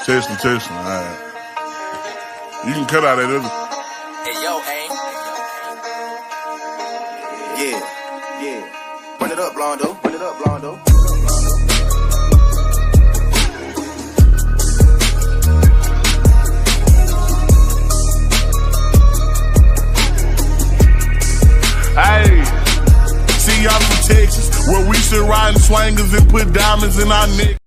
Testing. All right. You can cut out that other. Hey, yo, aim. Yeah. Run it up, Blondo. Hey, see y'all from Texas, where we sit riding swangers and put diamonds in our neck.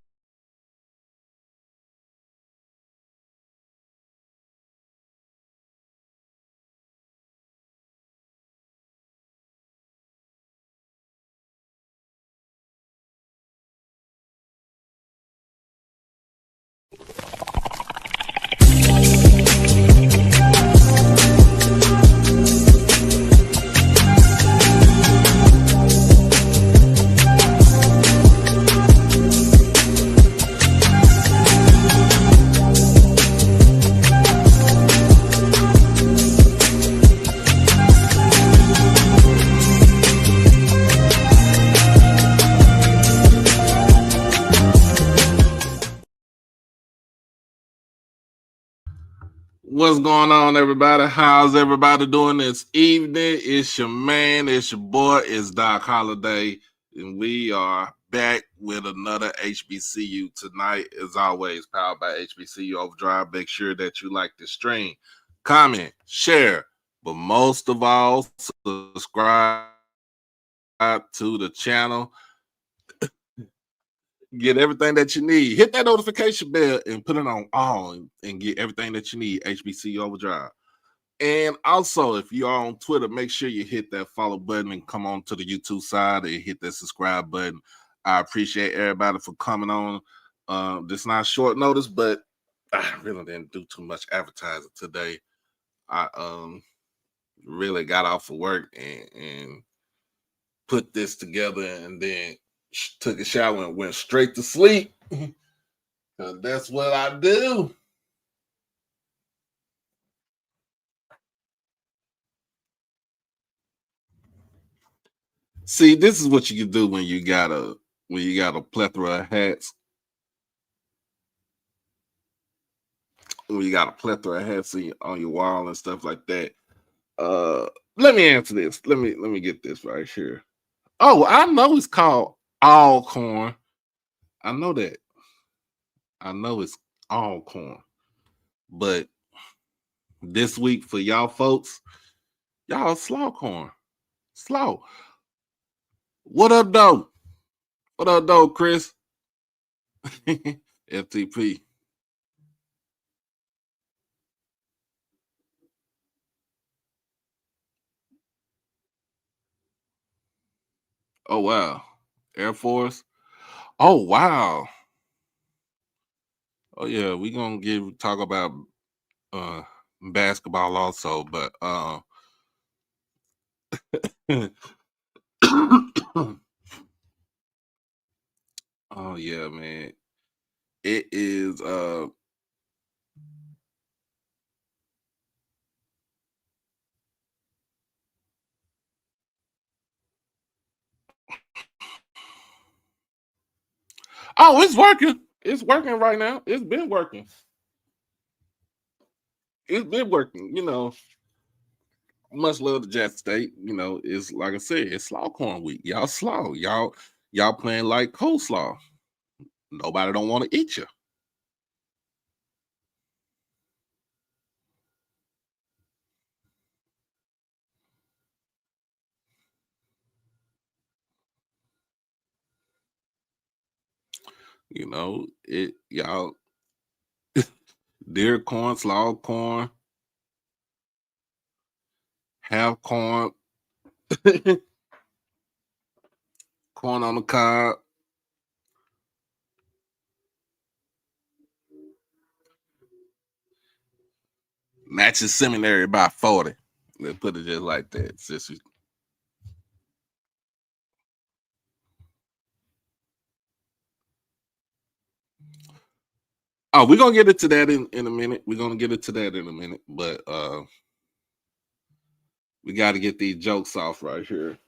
What's going on, everybody? How's everybody doing this evening? It's your man, it's your boy, it's Doc Holiday, and we are back with another HBCU tonight. As always, powered by HBCU Overdrive. Make sure that you like the stream, comment, share, but most of all, subscribe to the channel. Get everything that you need. Hit that notification bell and put it on all and get everything that you need. HBC Overdrive. And also, if you are on Twitter, make sure you hit that follow button and come on to the YouTube side and hit that subscribe button. I appreciate everybody for coming on. This not short notice, but I really didn't do too much advertising today. I really got off of work and put this together, and then took a shower and went straight to sleep. Because that's what I do. See, this is what you can do when you got a plethora of hats. When you got a plethora of hats on your wall and stuff like that. Let me answer this. Let me get this right here. Oh, I know it's called Slawcorn. I know that. I know it's Slawcorn. But this week for y'all folks, y'all Slawcorn. Slaw. What up, though? What up, though, Chris? FTP. Oh, wow. Air Force. Oh, wow. Oh, yeah. We're going to talk about basketball also, but oh, yeah, man. It is oh, it's working. It's working right now. It's been working. It's been working. Much love to Jackson State. It's like I said, it's Slawcorn week. Y'all slaw. Y'all playing like coleslaw. Nobody don't want to eat you. Y'all deer corn, Slawcorn, half corn, corn on the cob. Matches seminary by 40. Let's put it just like that. Oh, we're gonna get into that in a minute. But we got to get these jokes off right here.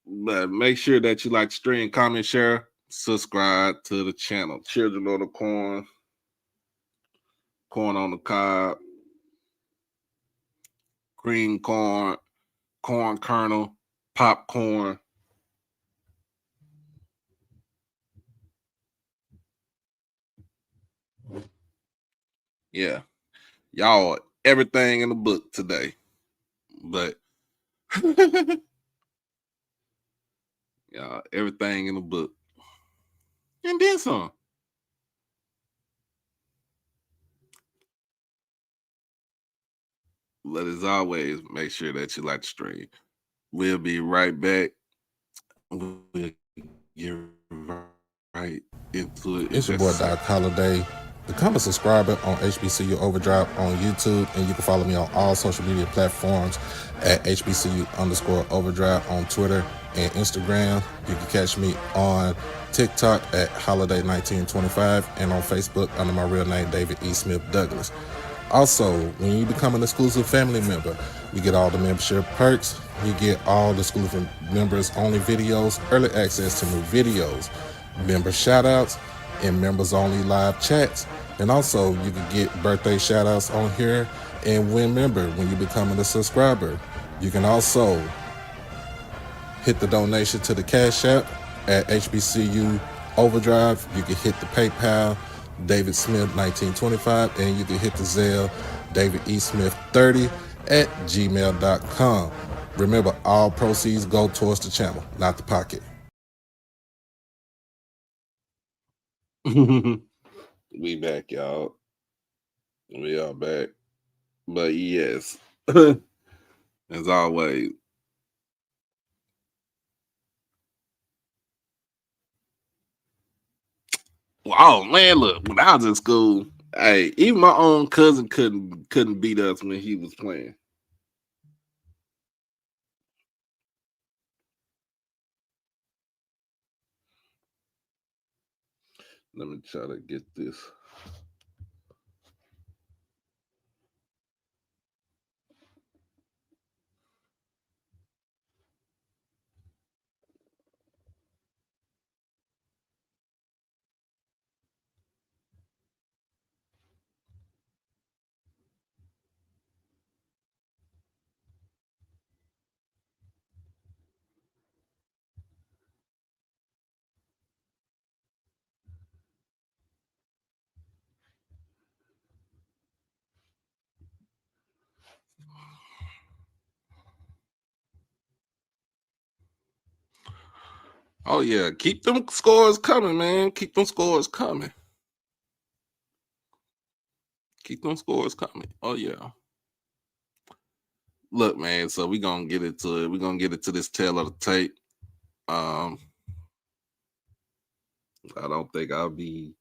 But make sure that you like, stream, comment, share, subscribe to the channel. Children of the Corn, Corn on the Cob, green corn, corn kernel, popcorn. Yeah, y'all, everything in the book today. But y'all, everything in the book. And then some. But as always, make sure that you like the stream. We'll be right back. We'll get right into it. It's your boy Doc Holiday. Become a subscriber on HBCU Overdrive on YouTube, and you can follow me on all social media platforms at HBCU_Overdrive on Twitter and Instagram. You can catch me on TikTok at Holiday1925 and on Facebook under my real name, David E. Smith Douglas. Also, when you become an exclusive family member, you get all the membership perks. You get all the exclusive members only videos, early access to new videos, member shoutouts, and members only live chats. And also, you can get birthday shoutouts on here and win member when you become a subscriber. You can also hit the donation to the Cash App at HBCU Overdrive. You can hit the PayPal, David Smith 1925, and you can hit the Zelle, David E. Smith 30 at gmail.com. Remember, all proceeds go towards the channel, not the pocket. We back, y'all. We are back. But yes, as always, oh man, look, when I was in school, hey, even my own cousin couldn't beat us when he was playing. Let me try to get this. Oh yeah, keep them scores coming, man. Keep them scores coming. Keep them scores coming. Oh yeah. Look, man. So we're gonna get into it. We're gonna get into this tail of the tape. I don't think I'll be.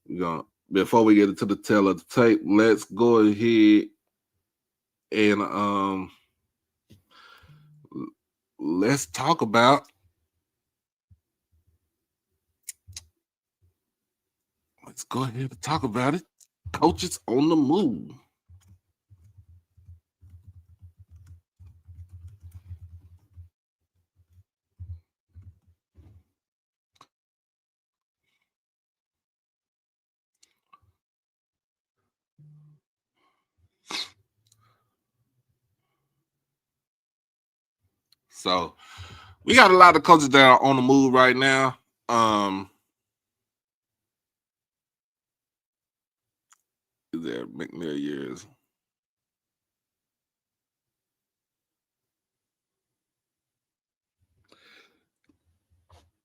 We're gonna before we get into the tail of the tape. Let's go ahead and let's talk about. Let's go ahead and talk about it. Coaches on the move. So we got a lot of coaches that are on the move right now. Is there McNair years?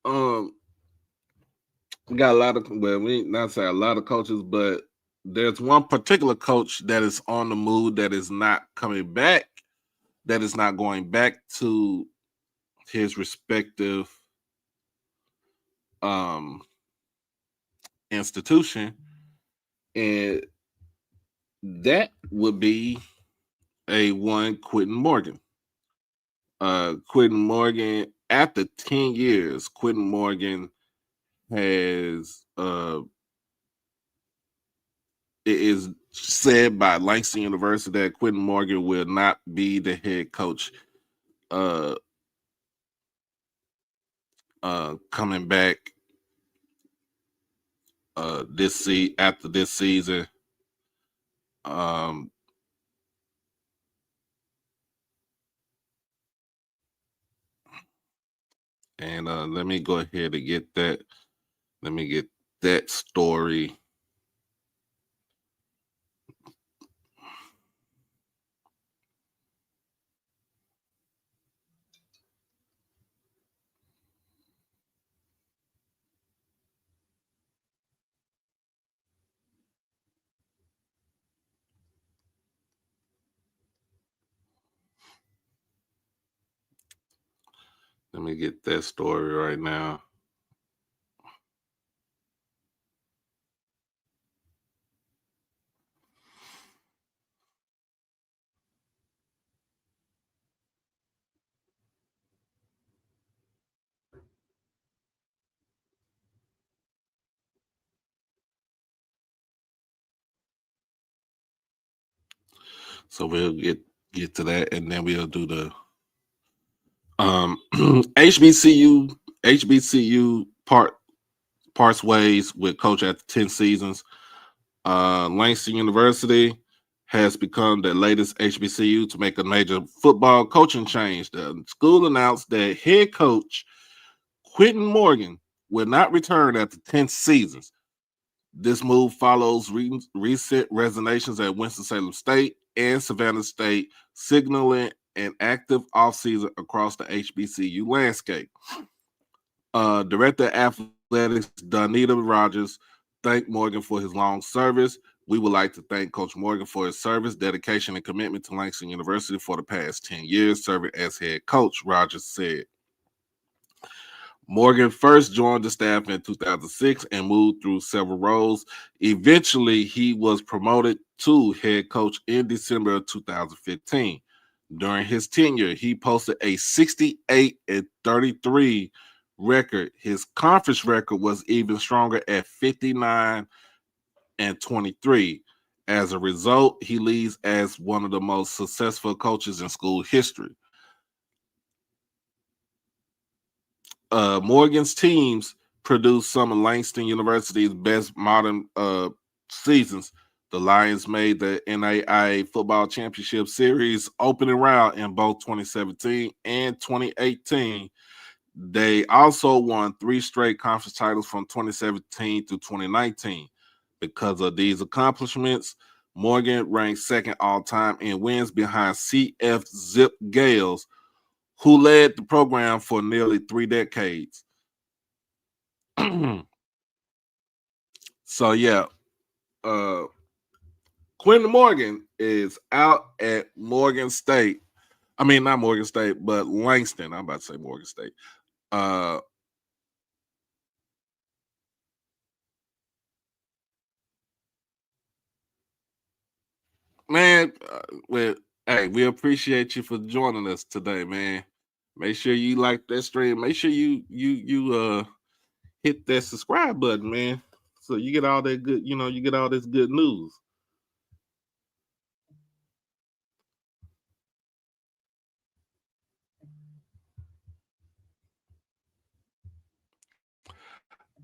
We got a lot of, well, we not say a lot of coaches, but there's one particular coach that is on the move that is not coming back, that is not going back to his respective institution, and that would be Quentin Morgan. Quentin Morgan, after 10 years, Quentin Morgan has it is said by Langston University that Quentin Morgan will not be the head coach coming back after this season. And let me go ahead and get that. Let me get that story. Let me get that story right now. So we'll get to that, and then we'll do the HBCU parts ways with coach after 10 seasons. Langston University has become the latest HBCU to make a major football coaching change. The school announced that head coach Quentin Morgan will not return after 10 seasons. This move follows recent resignations at Winston-Salem State and Savannah State, signaling an active offseason across the HBCU landscape. Director of Athletics Donita Rogers thanked Morgan for his long service. We would like to thank Coach Morgan for his service, dedication, and commitment to Langston University for the past 10 years, serving as head coach, Rogers said. Morgan first joined the staff in 2006 and moved through several roles. Eventually, he was promoted to head coach in December of 2015. During his tenure, he posted a 68-33 record. His conference record was even stronger at 59-23. As a result, he leads as one of the most successful coaches in school history. Morgan's teams produced some of Langston University's best modern seasons. The Lions made the NAIA Football Championship Series opening round in both 2017 and 2018. They also won 3 straight conference titles from 2017 to 2019. Because of these accomplishments, Morgan ranked second all-time in wins behind CF Zip Gales, who led the program for nearly 3 decades. So yeah, Quentin Morgan is out at Morgan State. I mean, not Morgan State, but Langston. I'm about to say Morgan State. Man, hey, we appreciate you for joining us today, man. Make sure you like that stream. Make sure you hit that subscribe button, man. So you get all that good, you get all this good news.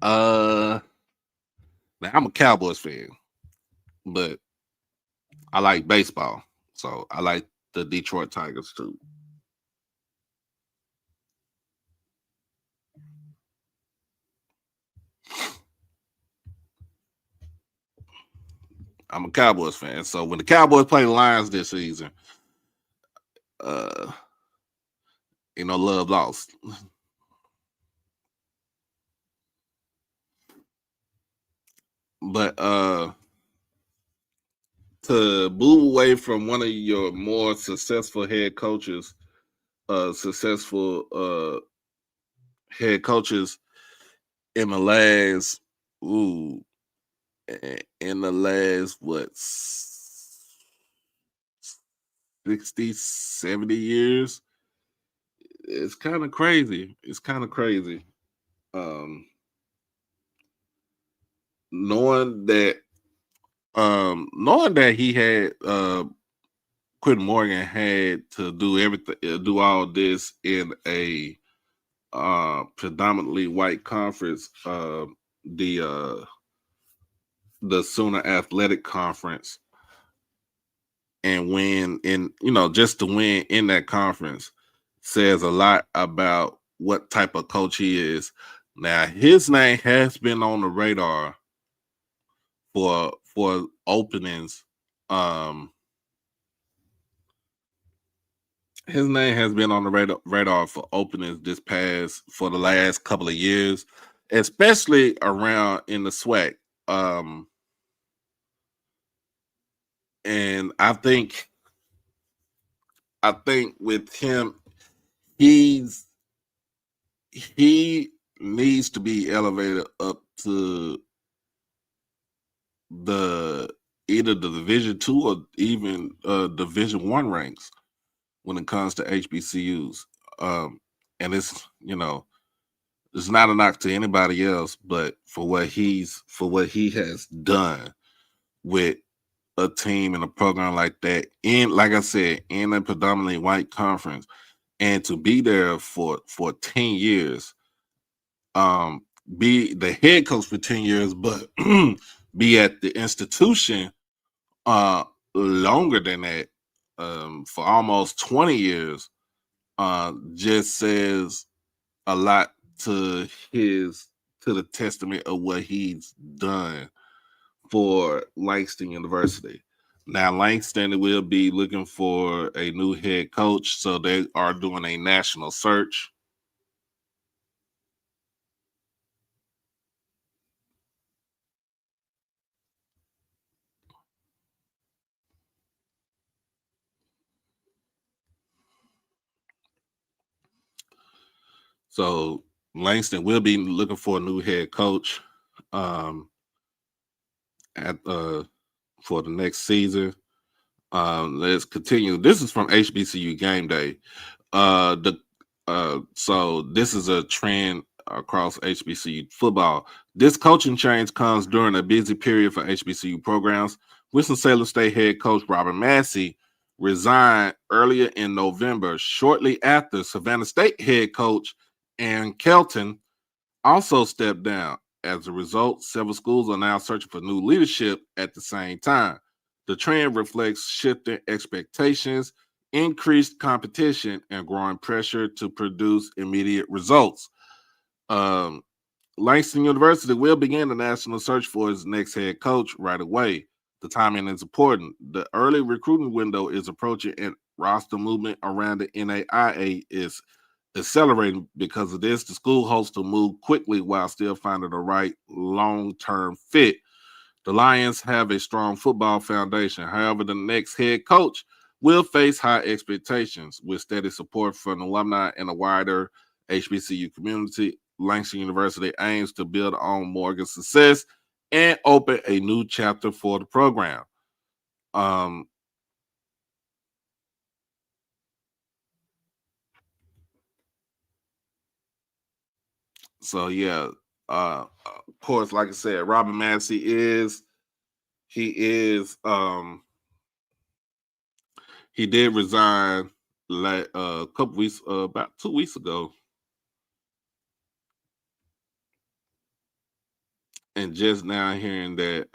Now I'm a Cowboys fan, but I like baseball, so I like the Detroit Tigers too. I'm a Cowboys fan, so when the Cowboys play the Lions this season, love lost. But to move away from one of your more successful head coaches, head coaches in the last, what, 60, 70 years. It's kind of crazy. Knowing that he had Quentin Morgan had to do everything, do all this in a predominantly white conference. The the Sooner Athletic Conference and win in, just to win in that conference says a lot about what type of coach he is. Now, his name has been on the radar for openings. His name has been on the radar for openings for the last couple of years, especially around in the SWAC. And I think with him, he needs to be elevated up to either the Division II or even Division I ranks when it comes to HBCUs. And it's not a knock to anybody else, but for what he has done with a team and a program like that, in, like I said, in a predominantly white conference, and to be there for 10 years, be the head coach for 10 years, but be at the institution longer than that, for almost 20 years, just says a lot to the testament of what he's done for Langston University. Now, Langston will be looking for a new head coach, so they are doing a national search. So Langston will be looking for a new head coach for the next season. Let's continue. This is from HBCU Game Day. So this is a trend across HBCU football. This coaching change comes during a busy period for HBCU programs. Winston-Salem State head coach Robert Massey resigned earlier in November, shortly after Savannah State head coach Aaron Kelton also stepped down. As a result, several schools are now searching for new leadership at the same time. The trend reflects shifting expectations, increased competition, and growing pressure to produce immediate results. Langston University will begin the national search for its next head coach right away. The timing is important. The early recruiting window is approaching, and roster movement around the NAIA is accelerating. Because of this, the school hopes to move quickly while still finding the right long-term fit. The Lions have a strong football foundation. However, the next head coach will face high expectations. With steady support from alumni and a wider HBCU community, Langston University aims to build on Morgan's success and open a new chapter for the program. So yeah, of course, like I said, Robert Massey he did resign like a couple weeks, about 2 weeks ago, and just now hearing that,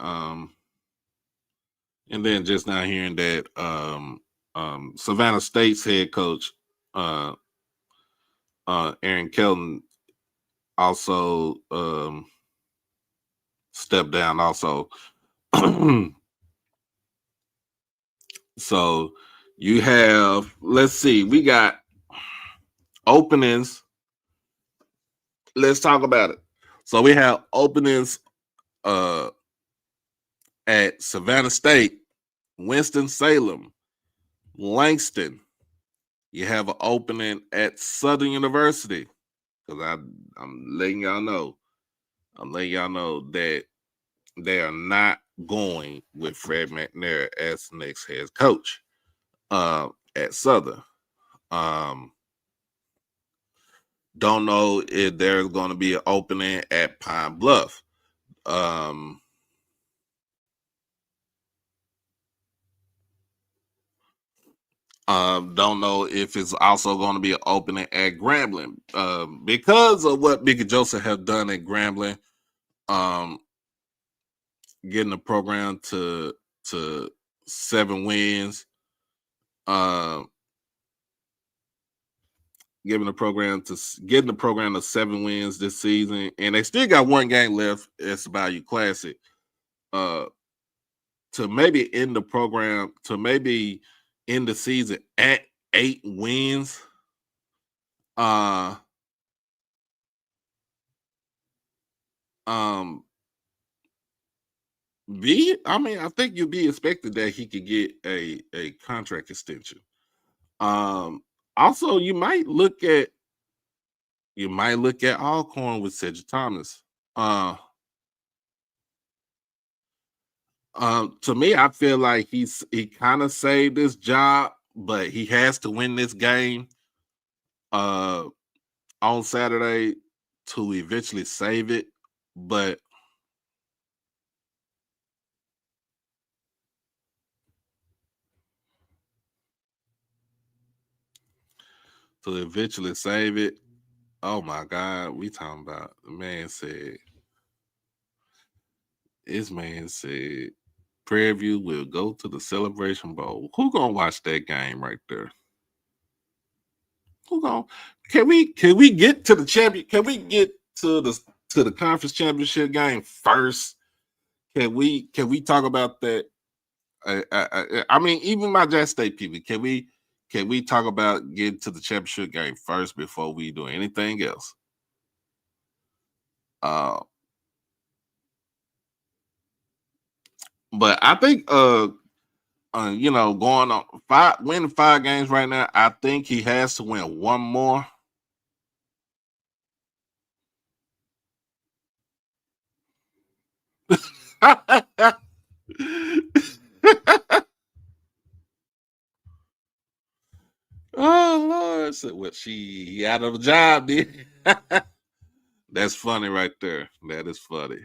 Savannah State's head coach Aaron Kelton also stepped down also. So you have, let's see, we got openings. Let's talk about it. So we have openings at Savannah State, Winston-Salem, Langston. You have an opening at Southern University, because I'm letting y'all know. That they are not going with Fred McNair as next head coach at Southern. Don't know if there's going to be an opening at Pine Bluff. Don't know if it's also going to be an opening at Grambling. Because of what Mickey Joseph have done at Grambling, getting the program to 7 wins. Um, getting the program to 7 wins this season, and they still got one game left. It's Value Classic. Uh, to maybe end the program, to maybe end the season at 8 wins. Uh, um, I mean, I think you'd be expected that he could get a contract extension. Um, Also, you might look at Alcorn with Cedric Thomas. Uh, to me, I feel like he kind of saved this job, but he has to win this game uh on Saturday to eventually save it. But to eventually save it, oh my God, we talking about this man said Prairie View will go to the Celebration Bowl. Who gonna watch that game right there? Who gonna can we get to the champion? Can we get to the conference championship game first? Can we talk about that? I mean, even my Jack State people, can we talk about getting to the championship game first before we do anything else? Uh, but I think going on winning 5 games right now, I think he has to win one more. Oh Lord! So what? She out of a job, dude. That's funny right there. That is funny.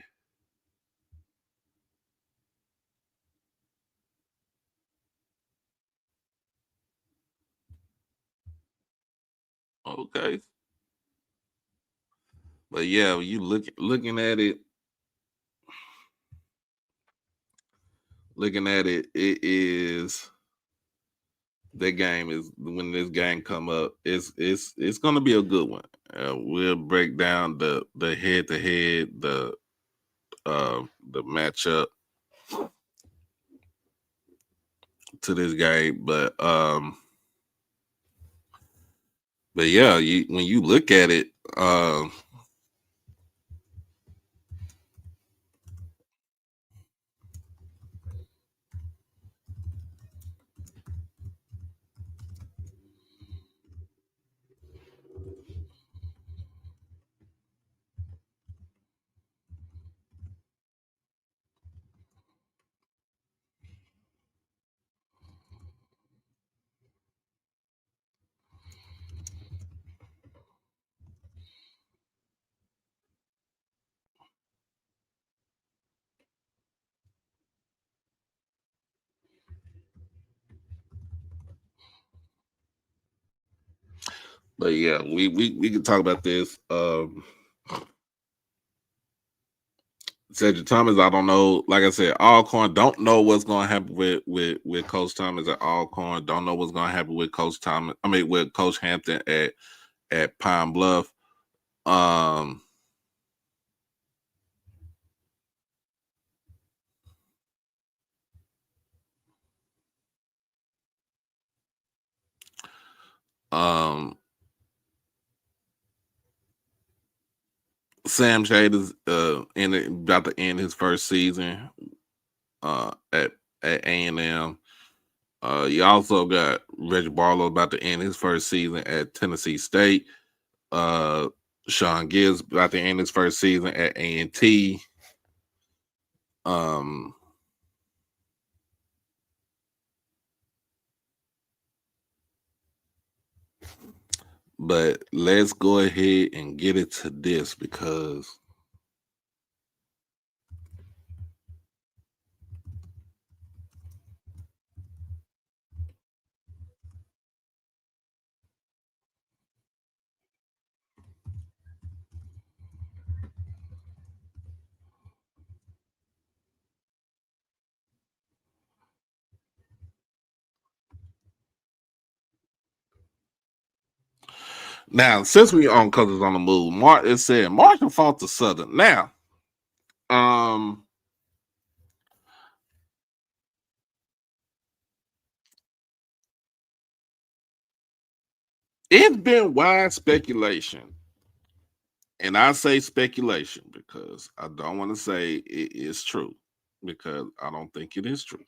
Okay, but yeah, when you looking at it, it is that game is when this game come up. It's gonna be a good one. We'll break down the head to head, the matchup to this game, but yeah, when you look at it, but yeah, we can talk about this. Cedric Thomas, I don't know. Like I said, Alcorn don't know what's going to happen with Coach Thomas at Alcorn. Don't know what's going to happen with Coach Thomas. I mean, with Coach Hampton at Pine Bluff. Um, um, Sam Shade is about to end his first season at A&M. You also got Reggie Barlow about to end his first season at Tennessee State. Sean Gibbs about to end his first season at A&T. But let's go ahead and get it to this because Now, since we on Colors on the Move, it said Marshall fought to Southern. Now, it's been wide speculation, and I say speculation because I don't want to say it is true because I don't think it is true.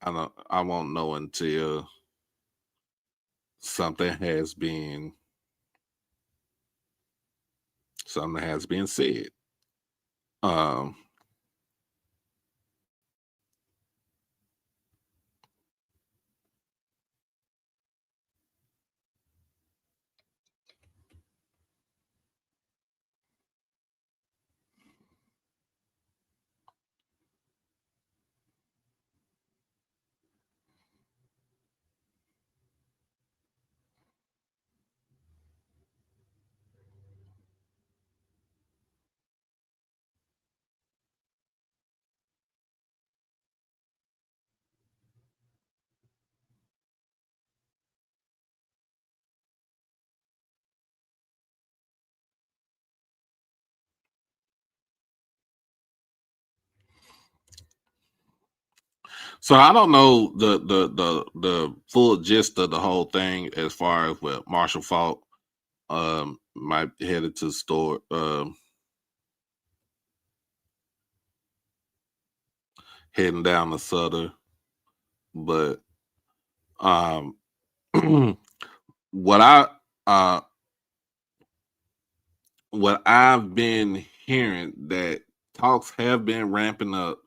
I won't know until something has been said. Um, so I don't know the full gist of the whole thing as far as what Marshall fought. Might headed to the store. Heading down to Sutter, but what I uh what I've been hearing that talks have been ramping up.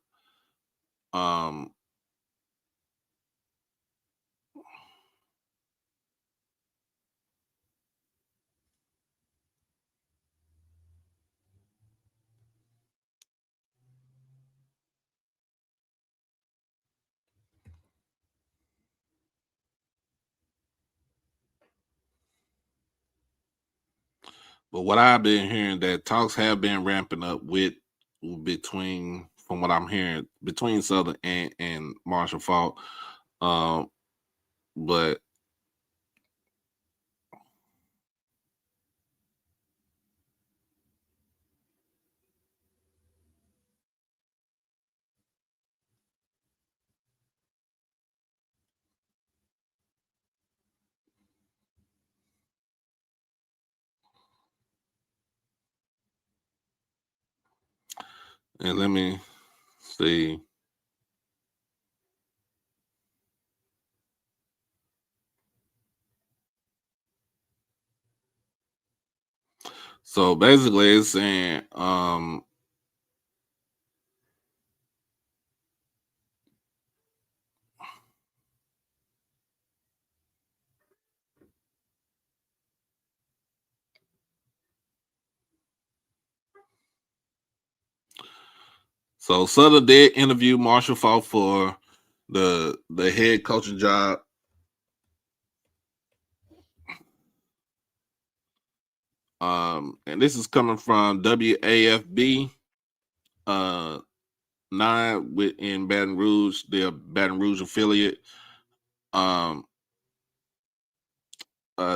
Um, but what I've been hearing that talks have been ramping up between from what I'm hearing between Southern and Marshall Faulk. But and let me see. So basically, it's saying so Southern did interview Marshall Faulk for the head coaching job. And this is coming from WAFB 9 in Baton Rouge, their Baton Rouge affiliate.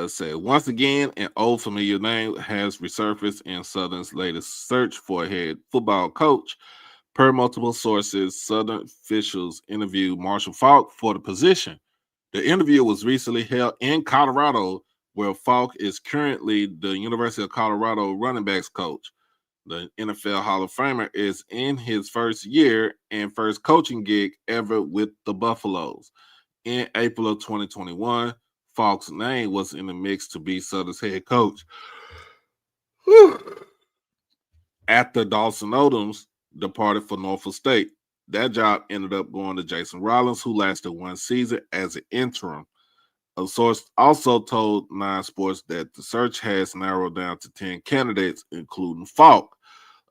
Said once again, an old familiar name has resurfaced in Southern's latest search for a head football coach. Per multiple sources, Southern officials interviewed Marshall Faulk for the position. The interview was recently held in Colorado, where Faulk is currently the University of Colorado running backs coach. The NFL Hall of Famer is in his first year and first coaching gig ever with the Buffaloes. In April of 2021, Faulk's name was in the mix to be Southern's head coach. After Dawson Odoms departed for Norfolk State, that job ended up going to Jason Rollins, who lasted one season as an interim. A source also told Nine Sports that the search has narrowed down to 10 candidates, including Faulk.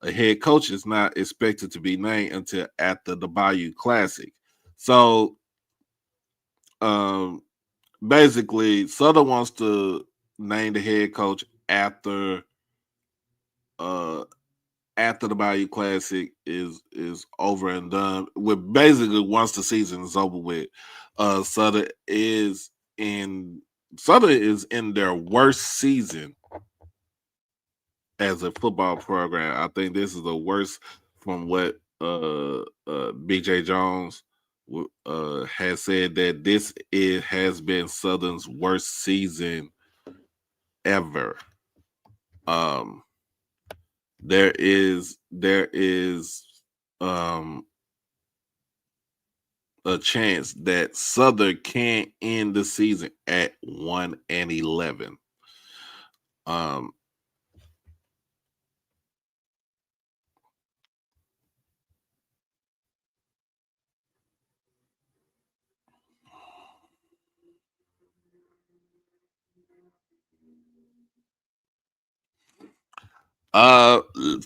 A head coach is not expected to be named until after the Bayou Classic. So, basically, Southern wants to name the head coach after the Bayou Classic is over and done. With basically once the season is over with, Southern is in Southern is in their worst season as a football program. I think this is the worst from what BJ Jones has said, that has been Southern's worst season ever. There is a chance that Southern can't end the season at 1-11.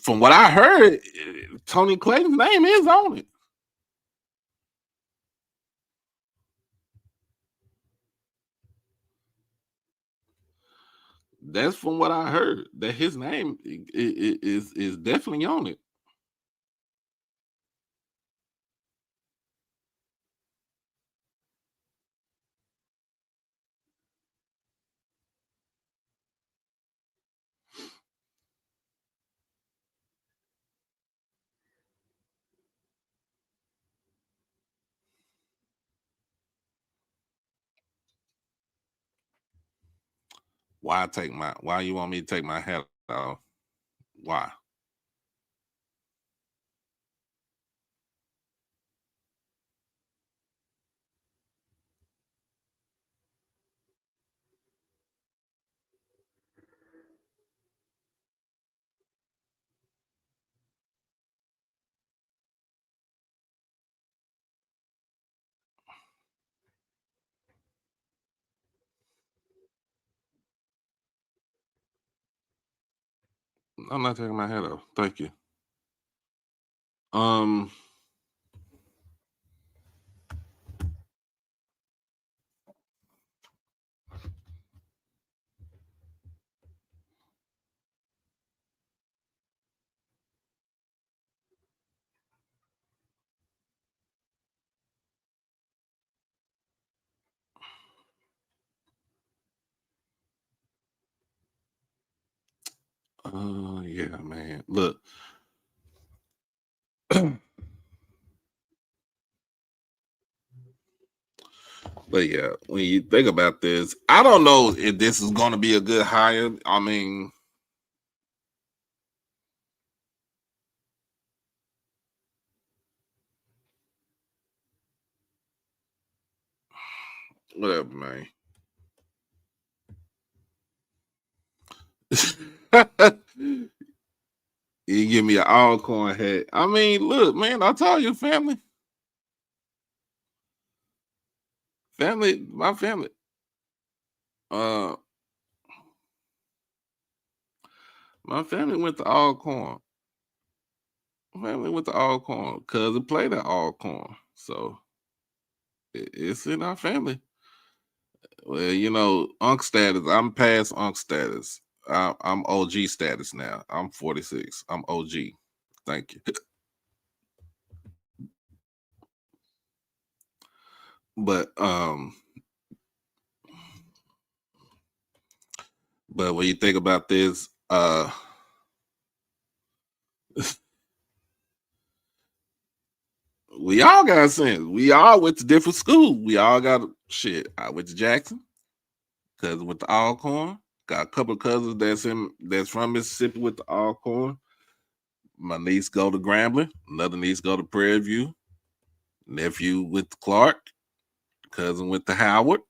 From what I heard, Tony Clayton's name is on it. That's from what I heard, that his name is definitely on it. Why you want me to take my hat off? Why? I'm not taking my hat off. Thank you. Yeah, man. Look. But yeah, when you think about this, I don't know if this is going to be a good hire. I mean, whatever, man. You give me an Alcorn hat. I mean, look, man, I told you, family, my family. My family went to Alcorn. Family went to Alcorn. Cousin played at Alcorn, so it's in our family. Well, you know, Unc status. I'm past Unc status. I'm OG status now. I'm 46. I'm OG. Thank you. But when you think about this, we all got sense. We all went to different schools. We all got shit. I went to Jackson, cousin with the Alcorn. Got a couple of cousins that's from Mississippi with the Alcorn. My niece go to Grambling. Another niece go to Prairie View. Nephew with the Clark. Cousin with the Howard.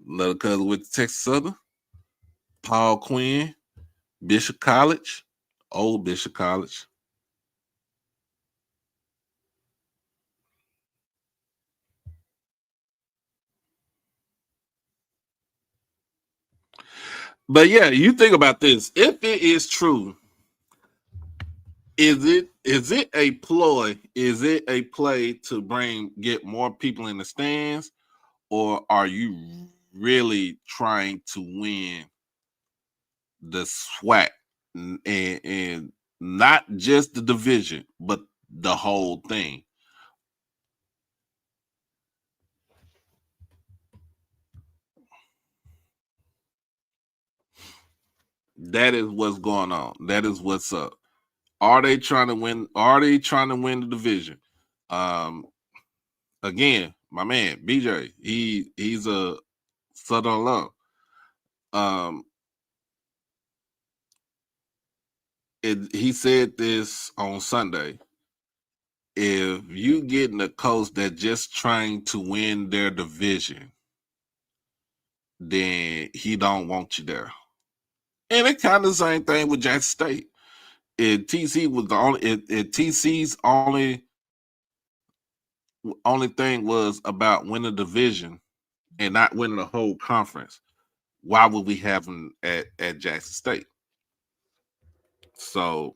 Another cousin with the Texas Southern. Paul Quinn. Bishop College. Old Bishop College. But yeah, you think about this. If it is true, is it a ploy? Is it a play to get more people in the stands, or are you really trying to win the SWAC and not just the division, but the whole thing? That is what's going on. That is what's up. Are they trying to win? Are they trying to win the division? Again, my man BJ, he's a Southern alum. He said this on Sunday. If you getting a coach that just trying to win their division, then he don't want you there. And it kind of the same thing with Jackson State. TC was the only. TC's only thing was about winning the division and not winning the whole conference. Why would we have him at Jackson State? So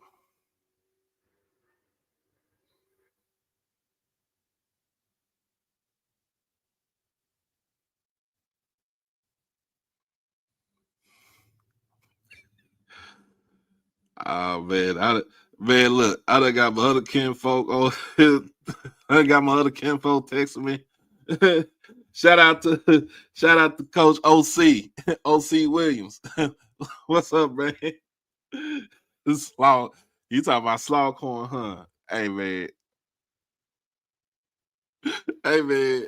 man, look, I done got my other kinfolk on. I got my other kinfolk texting me. shout out to Coach OC Williams. What's up, man? This Slaw, you talking about Slawcorn, huh? Hey man, hey man,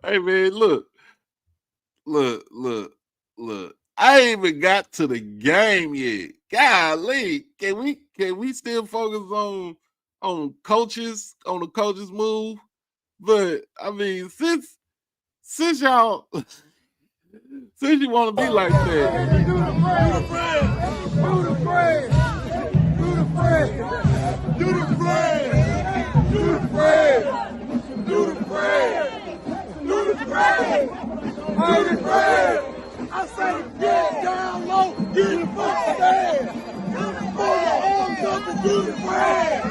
hey man, look. I ain't even got to the game yet. Golly, can we still focus on coaches, on the coaches move? But I mean, since y'all since you want to be like that. Do the bread. Do the bread. Do the bread. Do the bread. Do the bread. Do the bread. Do the bread. Do the bread. I say get down low, get the fuck down. Pull your arms up and do the bread.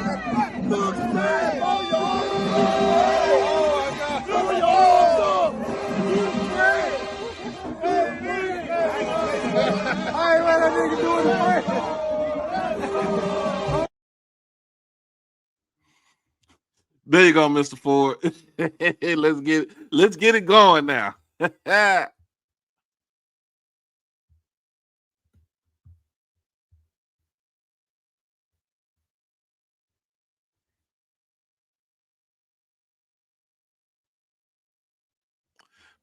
Do the bread. Pull your arms up. Pull your arms up. Do the bread. I ain't let that nigga do it the There you go, Mr. Ford. Let's get it going now.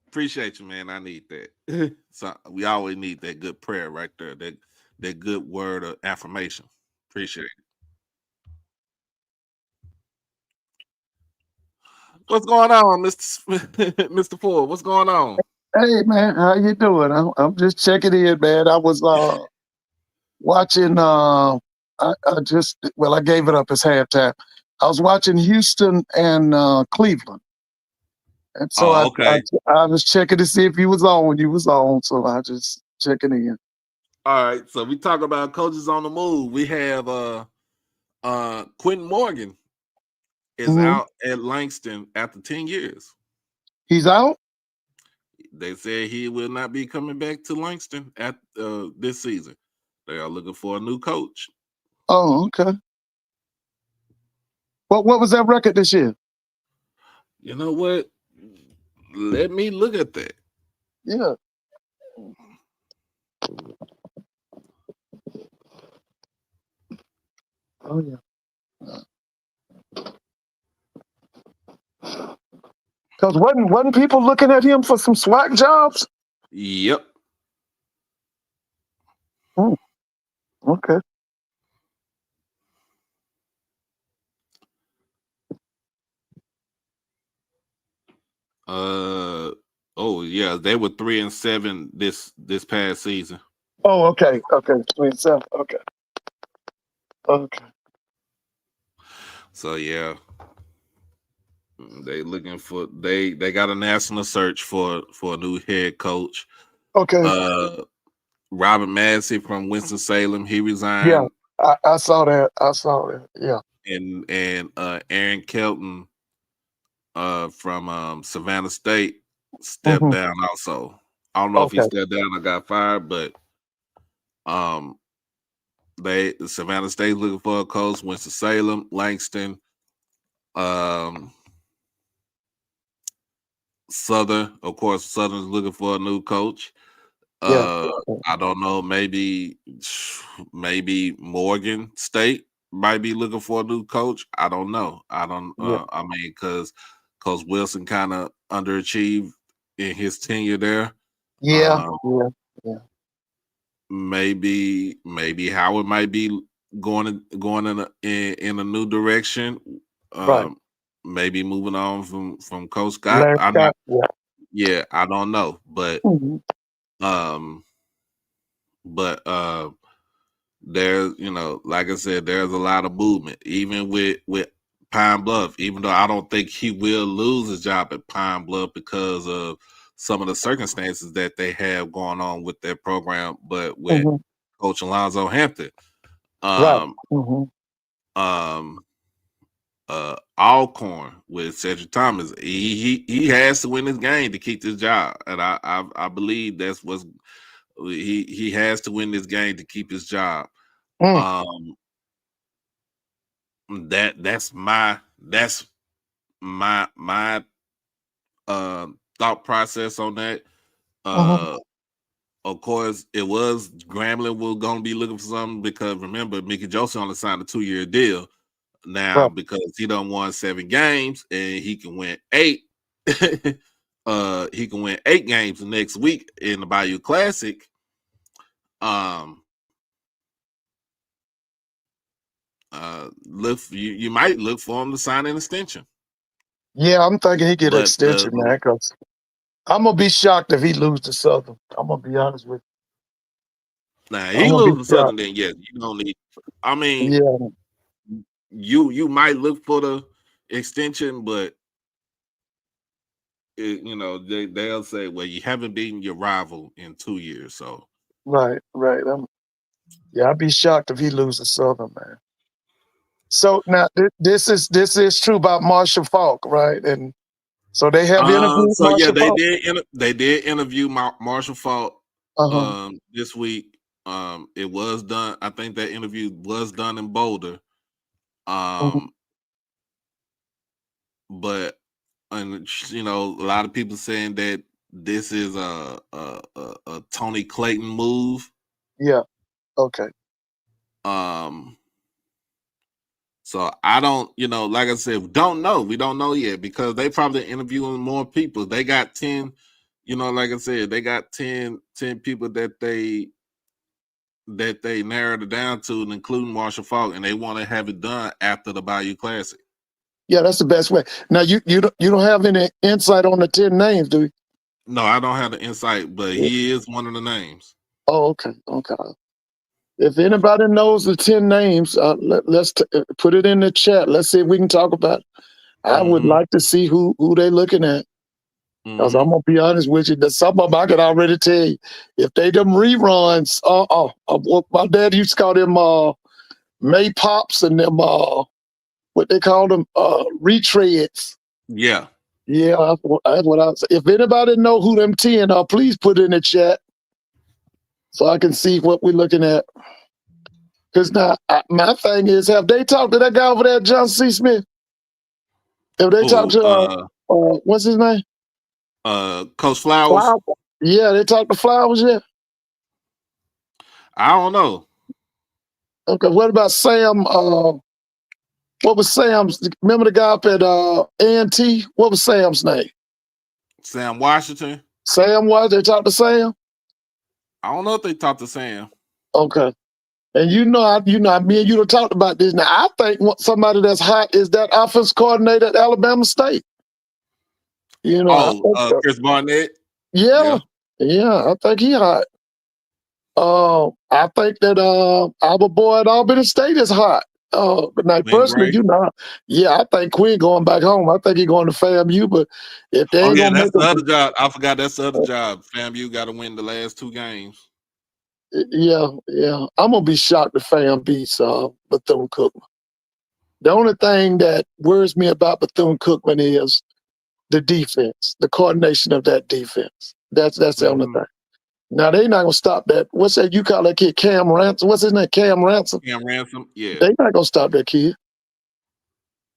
Appreciate you, man. I need that. So we always need that good prayer right there. That good word of affirmation. Appreciate it. What's going on, Mr. Ford? What's going on? Hey man, how you doing? I'm just checking in, man. I was watching. I gave it up as halftime. I was watching Houston and Cleveland, and so Oh, okay. I was checking to see if you was on. You was on, so I just checking in. All right. So we talk about coaches on the move. We have Quentin Morgan is out at Langston after 10 years. He's out? They said he will not be coming back to Langston at this season. They are looking for a new coach. Oh, okay. What was that record this year? You know what? Let me look at that. Yeah. Oh yeah. Because wasn't people looking at him for some SWAC jobs? Yep. Oh, okay. Oh yeah, they were 3-7 this past season. Oh, okay. Okay. 27. Okay. Okay. So yeah. They looking for they got a national search for a new head coach. Okay. Robert Massey from Winston-Salem, he resigned. Yeah, I saw that. Yeah. And Aaron Kelton from Savannah State stepped down also. I don't know if he stepped down or got fired, but Savannah State looking for a coach, Winston-Salem, Langston, Southern, of course, Southern's looking for a new coach. Yeah. I don't know. Maybe Morgan State might be looking for a new coach. I don't know. I don't. Yeah. I mean, because Coach Wilson kind of underachieved in his tenure there. Yeah. Um, Yeah. Yeah. maybe Howard might be going in a new direction. Right. Maybe moving on from Coach Scott. Larry I'm not. Scott. Yeah. Yeah, I don't know, but Mhm. um, but there's like I said, there's a lot of movement, even with Pine Bluff. Even though I don't think he will lose his job at Pine Bluff because of some of the circumstances that they have going on with their program, but with Mhm. Coach Alonzo Hampton, Right. um, Mhm. um, Alcorn with Cedric Thomas, he has to win this game to keep this job, and I believe that's what's he has to win this game to keep his job. Mm. Um, that's my thought process on that. Mhm. Of course, it was Grambling was going to be looking for something because remember Mickey Joseph only signed a 2-year deal now Right. because he done won 7 games and he can win 8. He can win 8 games next week in the Bayou Classic. Um, you might look for him to sign an extension, Yeah, I'm thinking he get but extension, man. Because I'm gonna be shocked if he lose to Southern. I'm gonna be honest with now you. I'm he gonna be losing Southern, shocked. then yes, you don't need. I mean, Yeah. you might look for the extension, but they'll say, well, you haven't beaten your rival in 2 years, so Right. Right. Yeah, I'd be shocked if he loses Southern, man. So now this is true about Marshall Falk, right? And so they have interviewed so yeah, Marshall Falk. they did interview Marshall Faulk Uh-huh. this week. It was done. I think that interview was done in Boulder. Mhm. Um, but a lot of people saying that this is a Tony Clayton move. Yeah. Okay. Um, so I don't, like I said, we don't know yet because they probably interviewing more people. They got 10, like I said, they got 10 people that they narrowed it down to, including Marshall Falk, and they want to have it done after the Bayou Classic. Yeah, that's the best way. Now you don't have any insight on the 10 names, do you? No, I don't have the insight, but Yeah. he is one of the names. Oh, okay. Okay. If anybody knows the 10 names, let's put it in the chat. Let's see if we can talk about it. I would Mm-hmm. like to see who they looking at. Because I'm Mm-hmm. gonna be honest with you, that some of them I could already tell you. If they them reruns, what my dad used to call them May Pops and them what they call them retreads. Yeah. Yeah, that's what I was. If anybody know who them 10 are, please put it in the chat so I can see what we're looking at. Because now my thing is, have they talked to that guy over there, John C. Smith? Have they talked Oh, to what's his name? Coach Flowers. Flowers. Yeah, they talked to Flowers. Yeah. I don't know. Okay. What about Sam? What was Sam's? Remember the guy up at A&T? What was Sam's name? Sam Washington. Sam was. They talked to Sam. I don't know if they talked to Sam. Okay. And me and you done talked about this. Now I think somebody that's hot is that offense coordinator at Alabama State. I think, Chris Barnett. yeah, I think he hot. I think that our boy at Albany State is hot. But now Glenn personally, Gray. I think Quinn going back home. I think he going to FAMU, but if they Oh ain't yeah, gonna that's make the him, other job. I forgot that's the other job. FAMU got to win the last 2 games. yeah, I'm gonna be shocked if Fam beats Bethune Cookman. The only thing that worries me about Bethune Cookman is the defense, the coordination of that defense. That's the only Mm-hmm. thing. Now they not gonna stop that. What's that? You call that kid Cam Ransom? What's his name? Cam Ransom. Cam Ransom. Yeah. They not gonna stop that kid.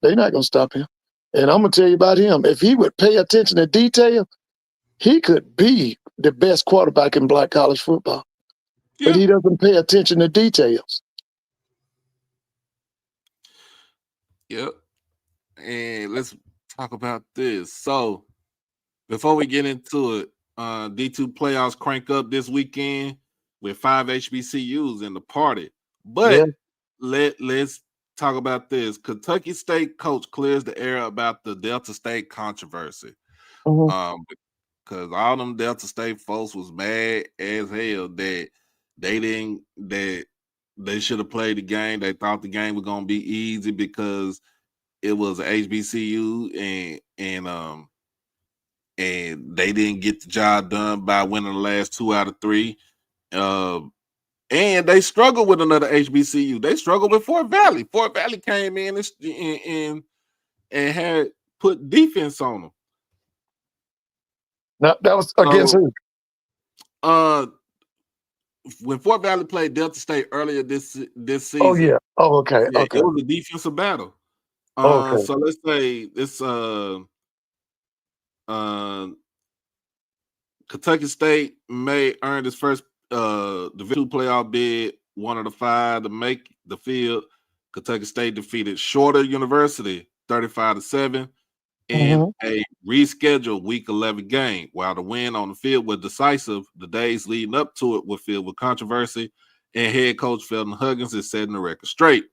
They not gonna stop him. And I'm gonna tell you about him. If he would pay attention to detail, he could be the best quarterback in black college football. But he doesn't pay attention to details. Yep. And let's talk about this. So before we get into it, D2 playoffs crank up this weekend with 5 HBCUs in the party. But let's talk about this. Kentucky State coach clears the air about the Delta State controversy. Because all them Delta State folks was mad as hell that they should have played the game. They thought the game was gonna be easy because it was a HBCU and they didn't get the job done by winning the last 2 out of 3. And they struggled with another HBCU. They struggled with Fort Valley. Fort Valley came in and had put defense on them. Now, that was against who? When Fort Valley played Delta State earlier this season. Oh yeah. Oh, okay. Yeah, Okay. it was a defensive battle. Okay. So let's say this Kentucky State may earn its first Division II playoff bid, one of the 5 to make the field. Kentucky State defeated Shorter University 35-7 in a rescheduled Week 11 game. While the win on the field was decisive, the days leading up to it were filled with controversy, and head coach Felton Huggins is setting the record straight.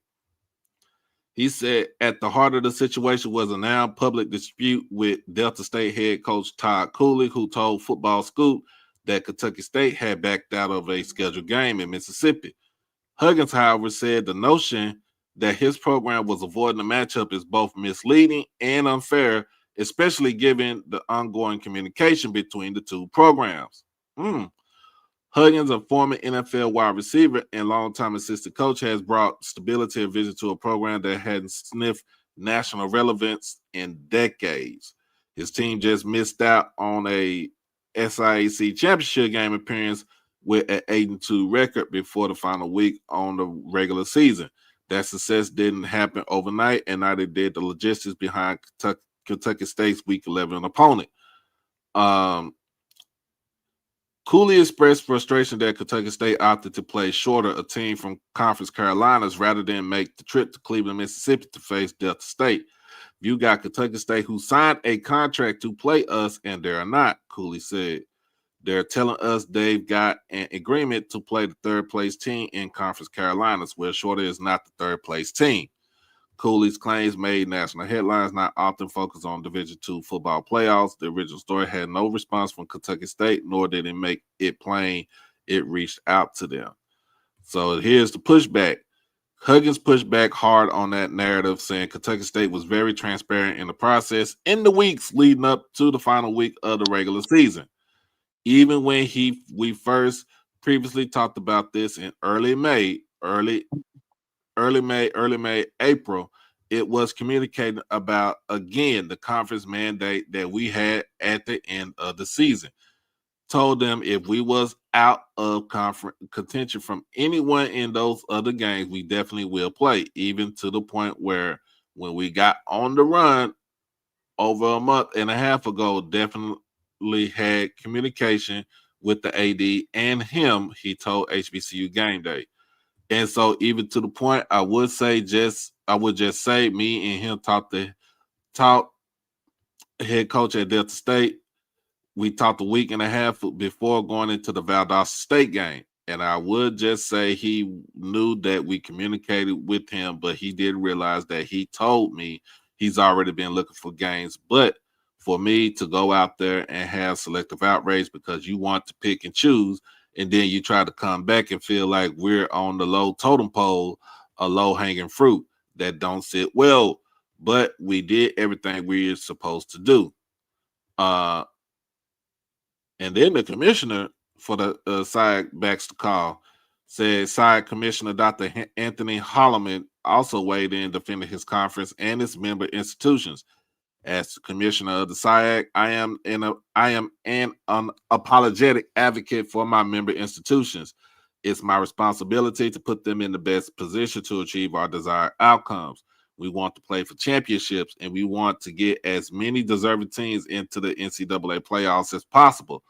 He said at the heart of the situation was a now public dispute with Delta State head coach Todd Cooley, who told Football Scoop that Kentucky State had backed out of a scheduled game in Mississippi. Huggins, however, said the notion that his program was avoiding the matchup is both misleading and unfair, especially given the ongoing communication between the 2 programs. Huggins, a former NFL wide receiver and longtime assistant coach, has brought stability and vision to a program that hadn't sniffed national relevance in decades. His team just missed out on a SIAC championship game appearance with an 8-2 record before the final week on the regular season. That success didn't happen overnight, and neither did the logistics behind Kentucky State's Week 11 opponent. Cooley expressed frustration that Kentucky State opted to play Shorter, a team from Conference Carolinas, rather than make the trip to Cleveland, Mississippi to face Delta State. You got Kentucky State who signed a contract to play us, and they're not, Cooley said. They're telling us they've got an agreement to play the 3rd place team in Conference Carolinas, where Shorter is not the 3rd place team. Cooley's claims made national headlines, not often focused on Division II football playoffs. The original story had no response from Kentucky State, nor did it make it plain it reached out to them. So here's the pushback. Huggins pushed back hard on that narrative, saying Kentucky State was very transparent in the process in the weeks leading up to the final week of the regular season. Even when we first previously talked about this in early May, April, it was communicated about, again, the conference mandate that we had at the end of the season. Told them if we was out of conference contention from anyone in those other games, we definitely will play, even to the point where when we got on the run over a month and a half ago, definitely had communication with the AD and him, he told HBCU Game Day. And so even to the point, I would just say me and him talked head coach at Delta State. We talked a week and a half before going into the Valdosta State game. And I would just say he knew that we communicated with him, but he did realize that he told me he's already been looking for games. But for me to go out there and have selective outrage because you want to pick and choose, and then you try to come back and feel like we're on the low totem pole, a low-hanging fruit that don't sit well. But we did everything we're supposed to do. And then the commissioner for the side backs the call, said side commissioner Dr. Anthony Holloman also weighed in defending his conference and its member institutions. As the commissioner of the SIAC, I am an unapologetic advocate for my member institutions. It's my responsibility to put them in the best position to achieve our desired outcomes. We want to play for championships, and we want to get as many deserving teams into the NCAA playoffs as possible.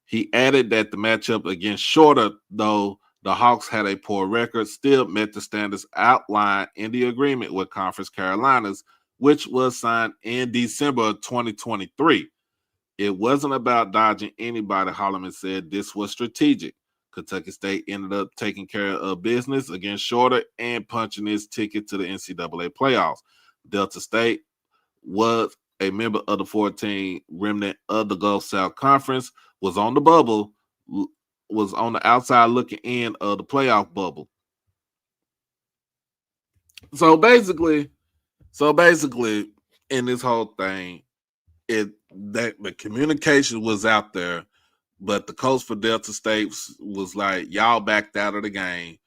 He added that the matchup against Shorter, though the Hawks had a poor record, still met the standards outlined in the agreement with Conference Carolinas, which was signed in December of 2023. It wasn't about dodging anybody, Holloman said. This was strategic. Kentucky State ended up taking care of business against Shorter and punching its ticket to the NCAA playoffs. Delta State was a member of the 14 remnant of the Gulf South Conference, was on the bubble, was on the outside looking in of the playoff bubble. So basically, in this whole thing, that the communication was out there, but the coach for Delta State was like, y'all backed out of the game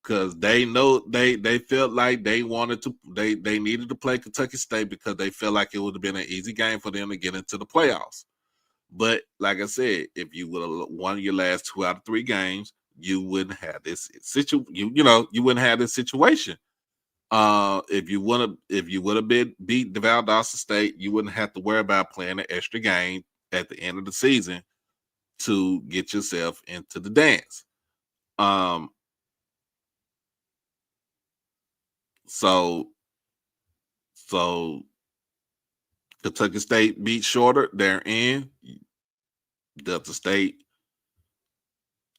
because they know they felt like they needed to play Kentucky State because they felt like it would have been an easy game for them to get into the playoffs. But like I said, if you would have won your last 2 out of 3 games, you wouldn't have this situation. You wouldn't have this situation. If you would have beat Valdosta State, you wouldn't have to worry about playing an extra game at the end of the season to get yourself into the dance. So Kentucky State beat Shorter, they're in. Delta State,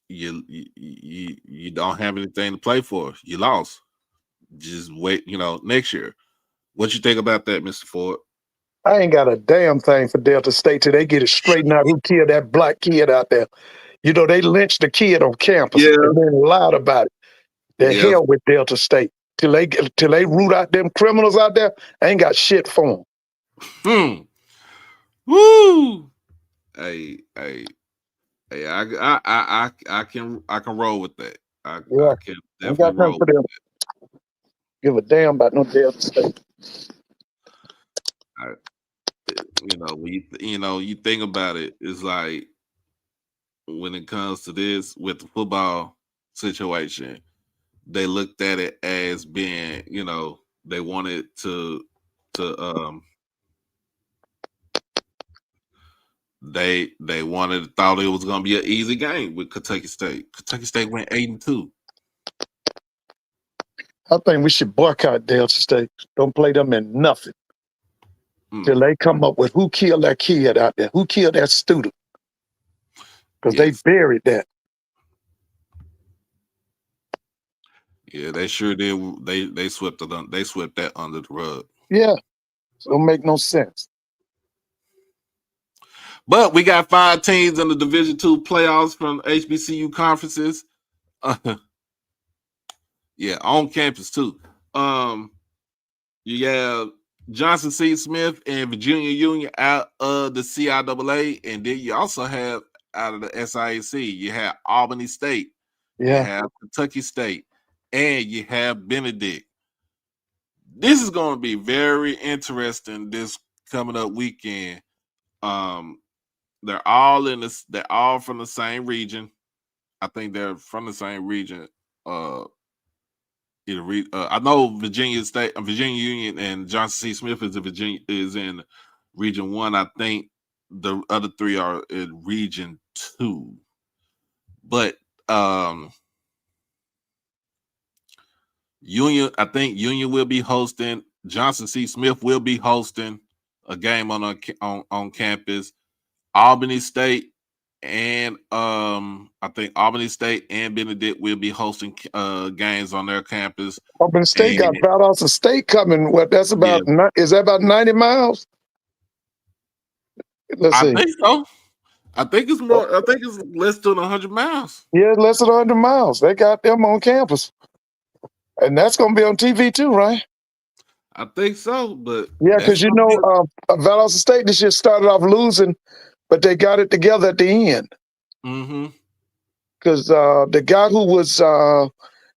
you don't have anything to play for. You lost. Just wait, next year. What you think about that, Mr. Ford? I ain't got a damn thing for Delta State till they get it straightened out who killed that black kid out there. They lynched the kid on campus and then lied about it. The hell with Delta State. Till they root out them criminals out there, I ain't got shit for them. Woo! Hey, I can roll with that. I can definitely roll with that. Give a damn about no Delta State. You think about it, it's like when it comes to this with the football situation, they looked at it as being, they wanted to they thought it was gonna be an easy game with Kentucky State. Kentucky State went 8-2. I think we should boycott Delta State. Don't play them in nothing. Till they come up with who killed that kid out there, who killed that student. Because they buried that. Yeah, they sure did. They swept that under the rug. Yeah. So it don't make no sense. But we got 5 teams in the Division II playoffs from HBCU conferences. Yeah, on campus too. You have Johnson C. Smith and Virginia Union out of the CIAA, and then you also have out of the SIAC, you have Albany State, you have Kentucky State, and you have Benedict. This is going to be very interesting this coming up weekend. They're all from the same region. I think they're from the same region. I know Virginia Union and Johnson C. Smith is in Region 1. I think the other 3 are in Region 2. But I think Union will be hosting. Johnson C. Smith will be hosting a game on campus. Albany State and I think Albany State and Benedict will be hosting games on their campus. Albany State got Valdosta State coming. What? That's about? Is that about 90 miles? Let's see. I think so. I think it's more. I think it's less than 100 miles. Yeah, less than 100 miles. They got them on campus, and that's going to be on TV too, right? I think so, but yeah, because Valdosta State this year started off losing, but they got it together at the end. Mm-hmm. Because the guy who was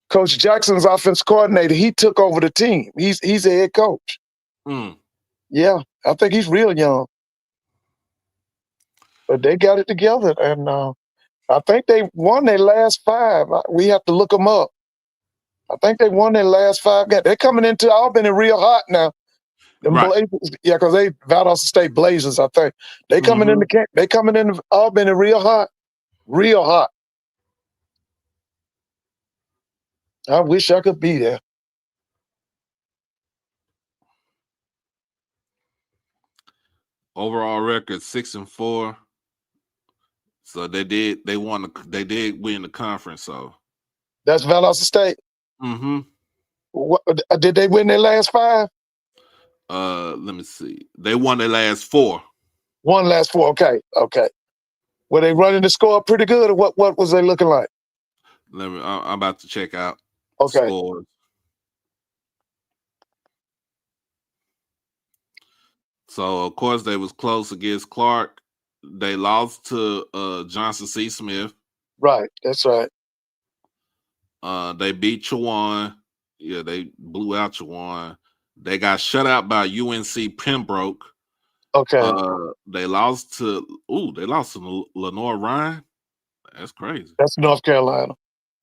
Coach Jackson's offense coordinator, he took over the team. He's a head coach. Mm. Yeah, I think he's real young. But they got it together, and I think they won their last 5. We have to look them up. I think they won their last 5 games. They're coming into Albany real hot now. Right. Yeah, because they Valdosta State Blazers, I think. They coming into Albany real hot. Real hot. I wish I could be there. Overall record 6-4. So they did win the conference. So That's Valdosta State. mm-hmm. What, did they win their last 5? Let me see. They won their last 4. One last 4. Okay. Were they running the score pretty good, or what was they looking like? I'm about to check out Okay. scores. So of course they was close against Clark. They lost to Johnson C. Smith. Right. That's right. They beat Chowan. Yeah, they blew out Chowan. They got shut out by UNC Pembroke. Okay. They lost to Lenore Ryan. That's crazy. That's North Carolina.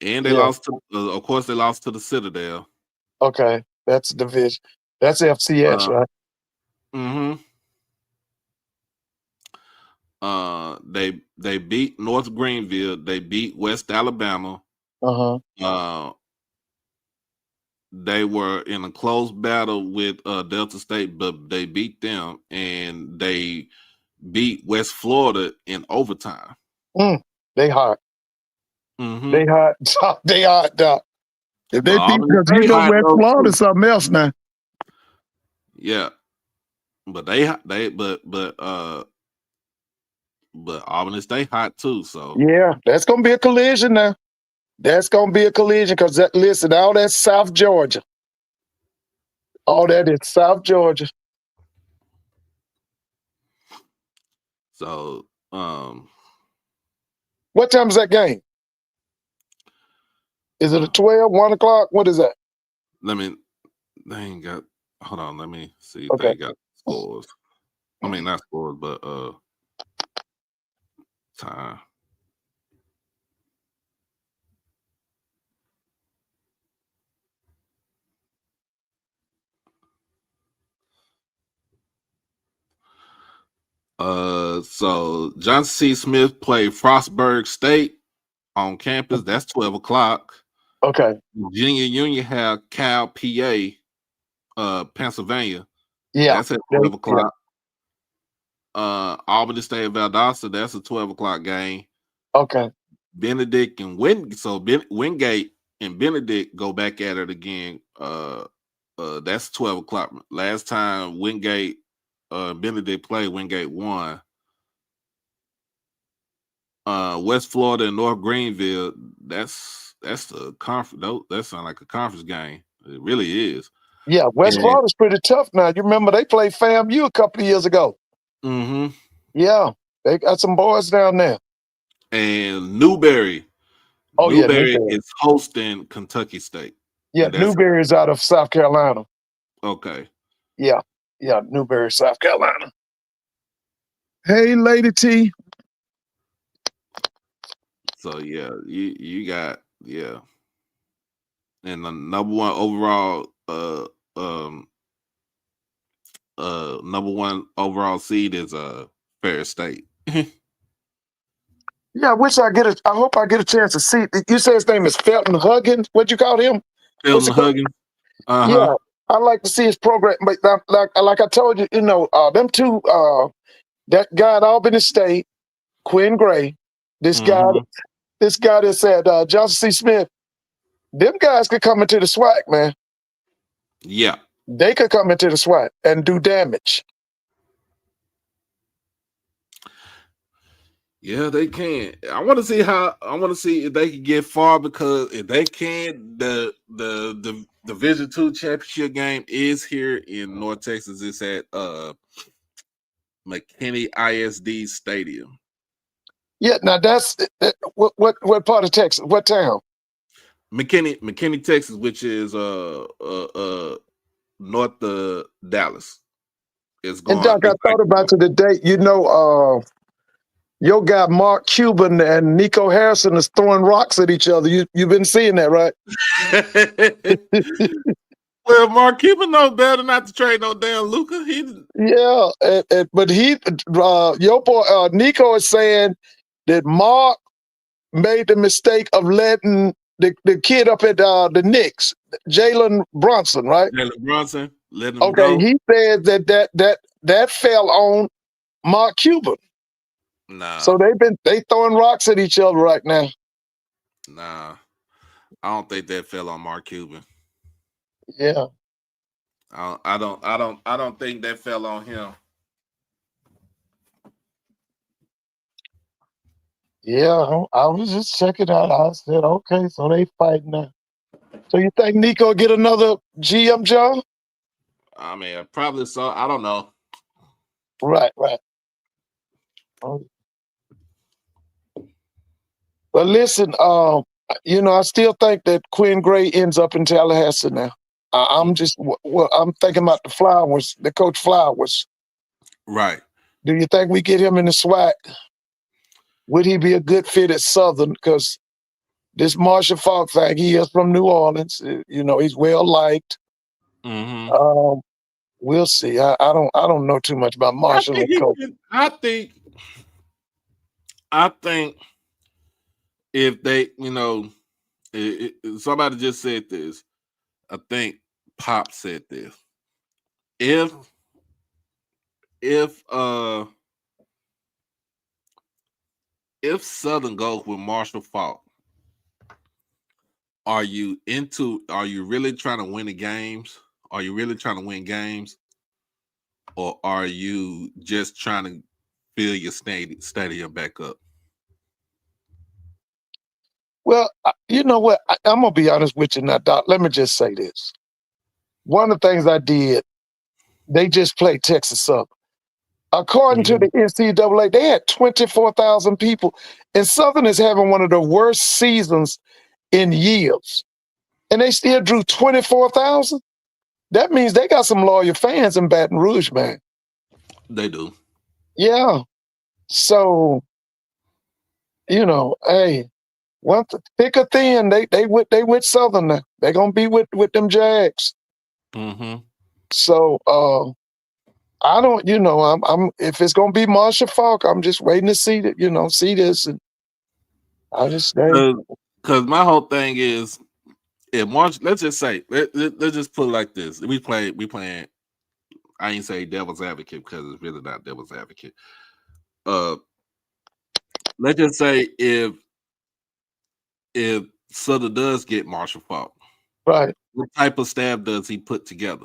And they lost to, of course, they lost to the Citadel. Okay, that's division. That's FCS, right? Mm-hmm. They beat North Greenville. They beat West Alabama. They were in a close battle with Delta State, but they beat them, and they beat West Florida in overtime. They hot. Mm-hmm. They hot. They hot, Doc. If they beat, because you know West Florida something else now. Yeah, but Auburn stay hot too. So yeah, that's gonna be a collision now. That's gonna be a collision because listen, all that's South Georgia. All that is South Georgia. So what time is that game? Is it a 12, 1 o'clock? What is that? They ain't got, hold on, let me see if Okay. they got scores. I mean, not scores, but time. So Johnson C. Smith played Frostburg State on campus. That's 12 o'clock. Okay. Virginia Union have Cal, PA, Pennsylvania. Yeah. That's at 12 o'clock. Albany State Valdosta, that's a 12 o'clock game. Okay. Benedict and Wingate and Benedict go back at it again. That's 12 o'clock. Last time Wingate Benedict played, Wingate won. West Florida and North Greenville, that's the conference. That sounds like a conference game. It really is. Yeah, West Florida's pretty tough now. You remember they played FAMU a couple of years ago. Mm-hmm. Yeah, they got some boys down there. And Newberry. Newberry is hosting Kentucky State. Yeah, Newberry is out of South Carolina. Okay. Yeah, Newberry, South Carolina. Hey, Lady T. So yeah, you got and the number one overall number one overall seed is Ferris State. Yeah, I hope I get a chance to see. You say his name is Felton Huggins. What'd you call him? Felton Huggins. Yeah, I like to see his program. But like I told you, them two, that guy at Albany State, Quinn Gray, this guy that said Johnson C. Smith, them guys could come into the SWAC, man. Yeah. They could come into the SWAC and do damage. Yeah, they can. I want to see if they can get far, because if they can, the Division II championship game is here in North Texas. It's at McKinney ISD Stadium. Yeah, now that's what part of Texas? What town? McKinney, Texas, which is north of Dallas. And Doc, I thought about you today. Your guy Mark Cuban and Nico Harrison is throwing rocks at each other. You've been seeing that, right? Well, Mark Cuban knows better not to trade no damn Luka. But your boy Nico is saying that Mark made the mistake of letting the kid up at the Knicks, Jalen Brunson, right? Jalen Brunson, letting him Okay, go. he said that fell on Mark Cuban. Nah, So they throwing rocks at each other right now. nah. I don't think that fell on Mark Cuban. Yeah. I don't think that fell on him. Yeah, I was just checking out. I said, okay, so they fighting now. So you think Nico get another GM job? I mean, probably so. I don't know. Right. Oh, but listen, I still think that Quinn Gray ends up in Tallahassee now. I'm just, I'm thinking about the Flowers, the coach Flowers. Right. Do you think we get him in the SWAC? Would he be a good fit at Southern? Because this Marshall Falk thing, he is from New Orleans. He's well liked. Mm-hmm. We'll see. I don't know too much about Marshall and coach. I think if they, somebody just said this. I think Pop said this. If Southern goes with Marshall Falk, are you really trying to win the games? Are you really trying to win games? Or are you just trying to fill your stadium back up? Well, you know what? I'm going to be honest with you now, Doc. Let me just say this. One of the things I did, they just played Texas Southern. According to the NCAA, they had 24,000 people, and Southern is having one of the worst seasons in years. And they still drew 24,000? That means they got some loyal fans in Baton Rouge, man. They do. Yeah. So, hey, thick or thin, they with Southern now. They're gonna be with them Jags. Mm-hmm. So I don't, I'm if it's gonna be Marshall Falk, I'm just waiting to see that, see this, and I just because my whole thing is if let's just say let's just put it like this. We playing. I ain't say devil's advocate because it's really not devil's advocate. Let's just say if Southern does get Marshall Falk, right. what type of staff does he put together?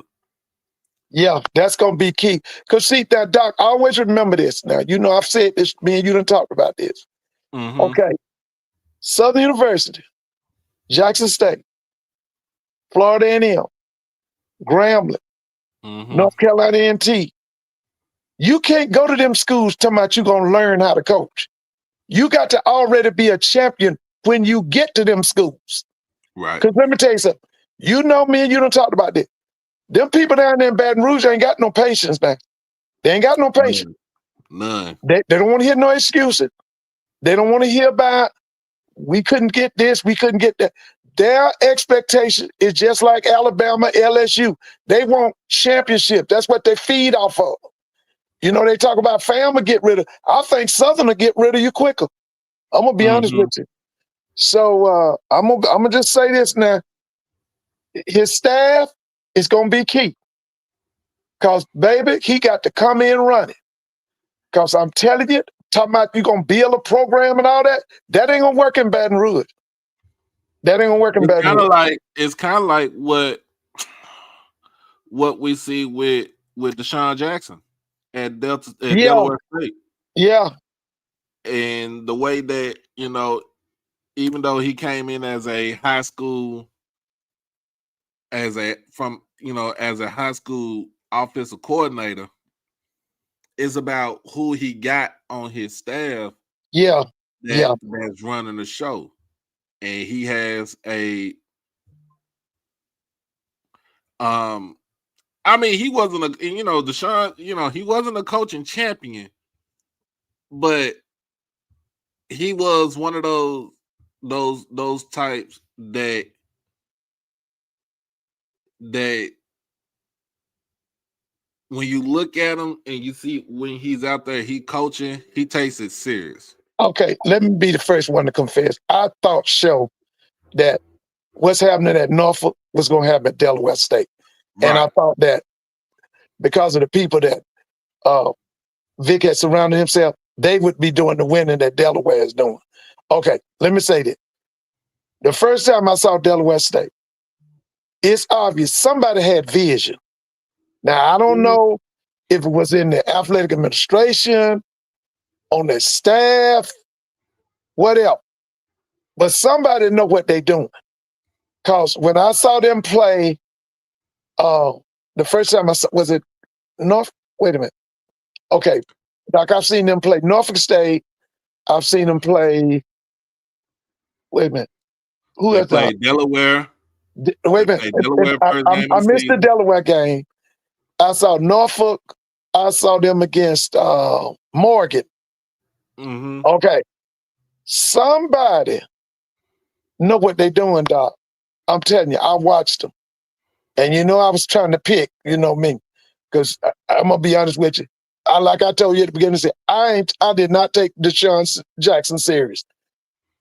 Yeah, that's gonna be key. Cause see that Doc, always remember this. Now, I've said this. Me and you done talked about this. Mm-hmm. Okay, Southern University, Jackson State, Florida A&M, Grambling, North Carolina A&T. You can't go to them schools talking about you gonna learn how to coach. You got to already be a champion when you get to them schools. Right. Because let me tell you something. You know me and you done talked about this. Them people down there in Baton Rouge ain't got no patience, man. They ain't got no patience. None. They don't want to hear no excuses. They don't want to hear about we couldn't get this, we couldn't get that. Their expectation is just like Alabama, LSU. They want championship. That's what they feed off of. They talk about family get rid of. I think Southern will get rid of you quicker. I'm gonna be honest with you. So I'm gonna just say this now. His staff is gonna be key. Cause baby, he got to come in running. Cause I'm telling you, talking about you gonna build a program and all that, that ain't gonna work in Baton Rouge. That ain't gonna work in Baton Rouge. It's kind of like what we see with Deshaun Jackson at Delaware State. Yeah. And the way that, even though he came in as a high school, as a high school offensive coordinator, it's about who he got on his staff. Yeah. That's running the show. And he has he wasn't Deshaun, he wasn't a coaching champion, but he was one of those types that when you look at him and you see when he's out there, he coaching, he takes it serious. Okay, let me be the first one to confess. I thought that what's happening at Norfolk was going to happen at Delaware State. And I Right. thought that because of the people that Vic had surrounded himself, they would be doing the winning that Delaware is doing. Okay, let me say this. The first time I saw Delaware State, it's obvious somebody had vision. Now, I don't know if it was in the athletic administration, on their staff, whatever, but somebody know what they're doing. Because when I saw them play, the first time I saw, was it North? Wait a minute. Okay, Doc, I've seen them play Norfolk State. I've seen them play. Wait a minute. Who They else? played Delaware. Wait They a minute. played Delaware first game I of the missed the season. Delaware game. I saw Norfolk. I saw them against Morgan. Mm-hmm. Okay. Somebody know what they're doing, Doc. I'm telling you, I watched them. And I was trying to pick, me. Because I'm gonna be honest with you. Like I told you at the beginning, I did not take Deshaun Jackson serious.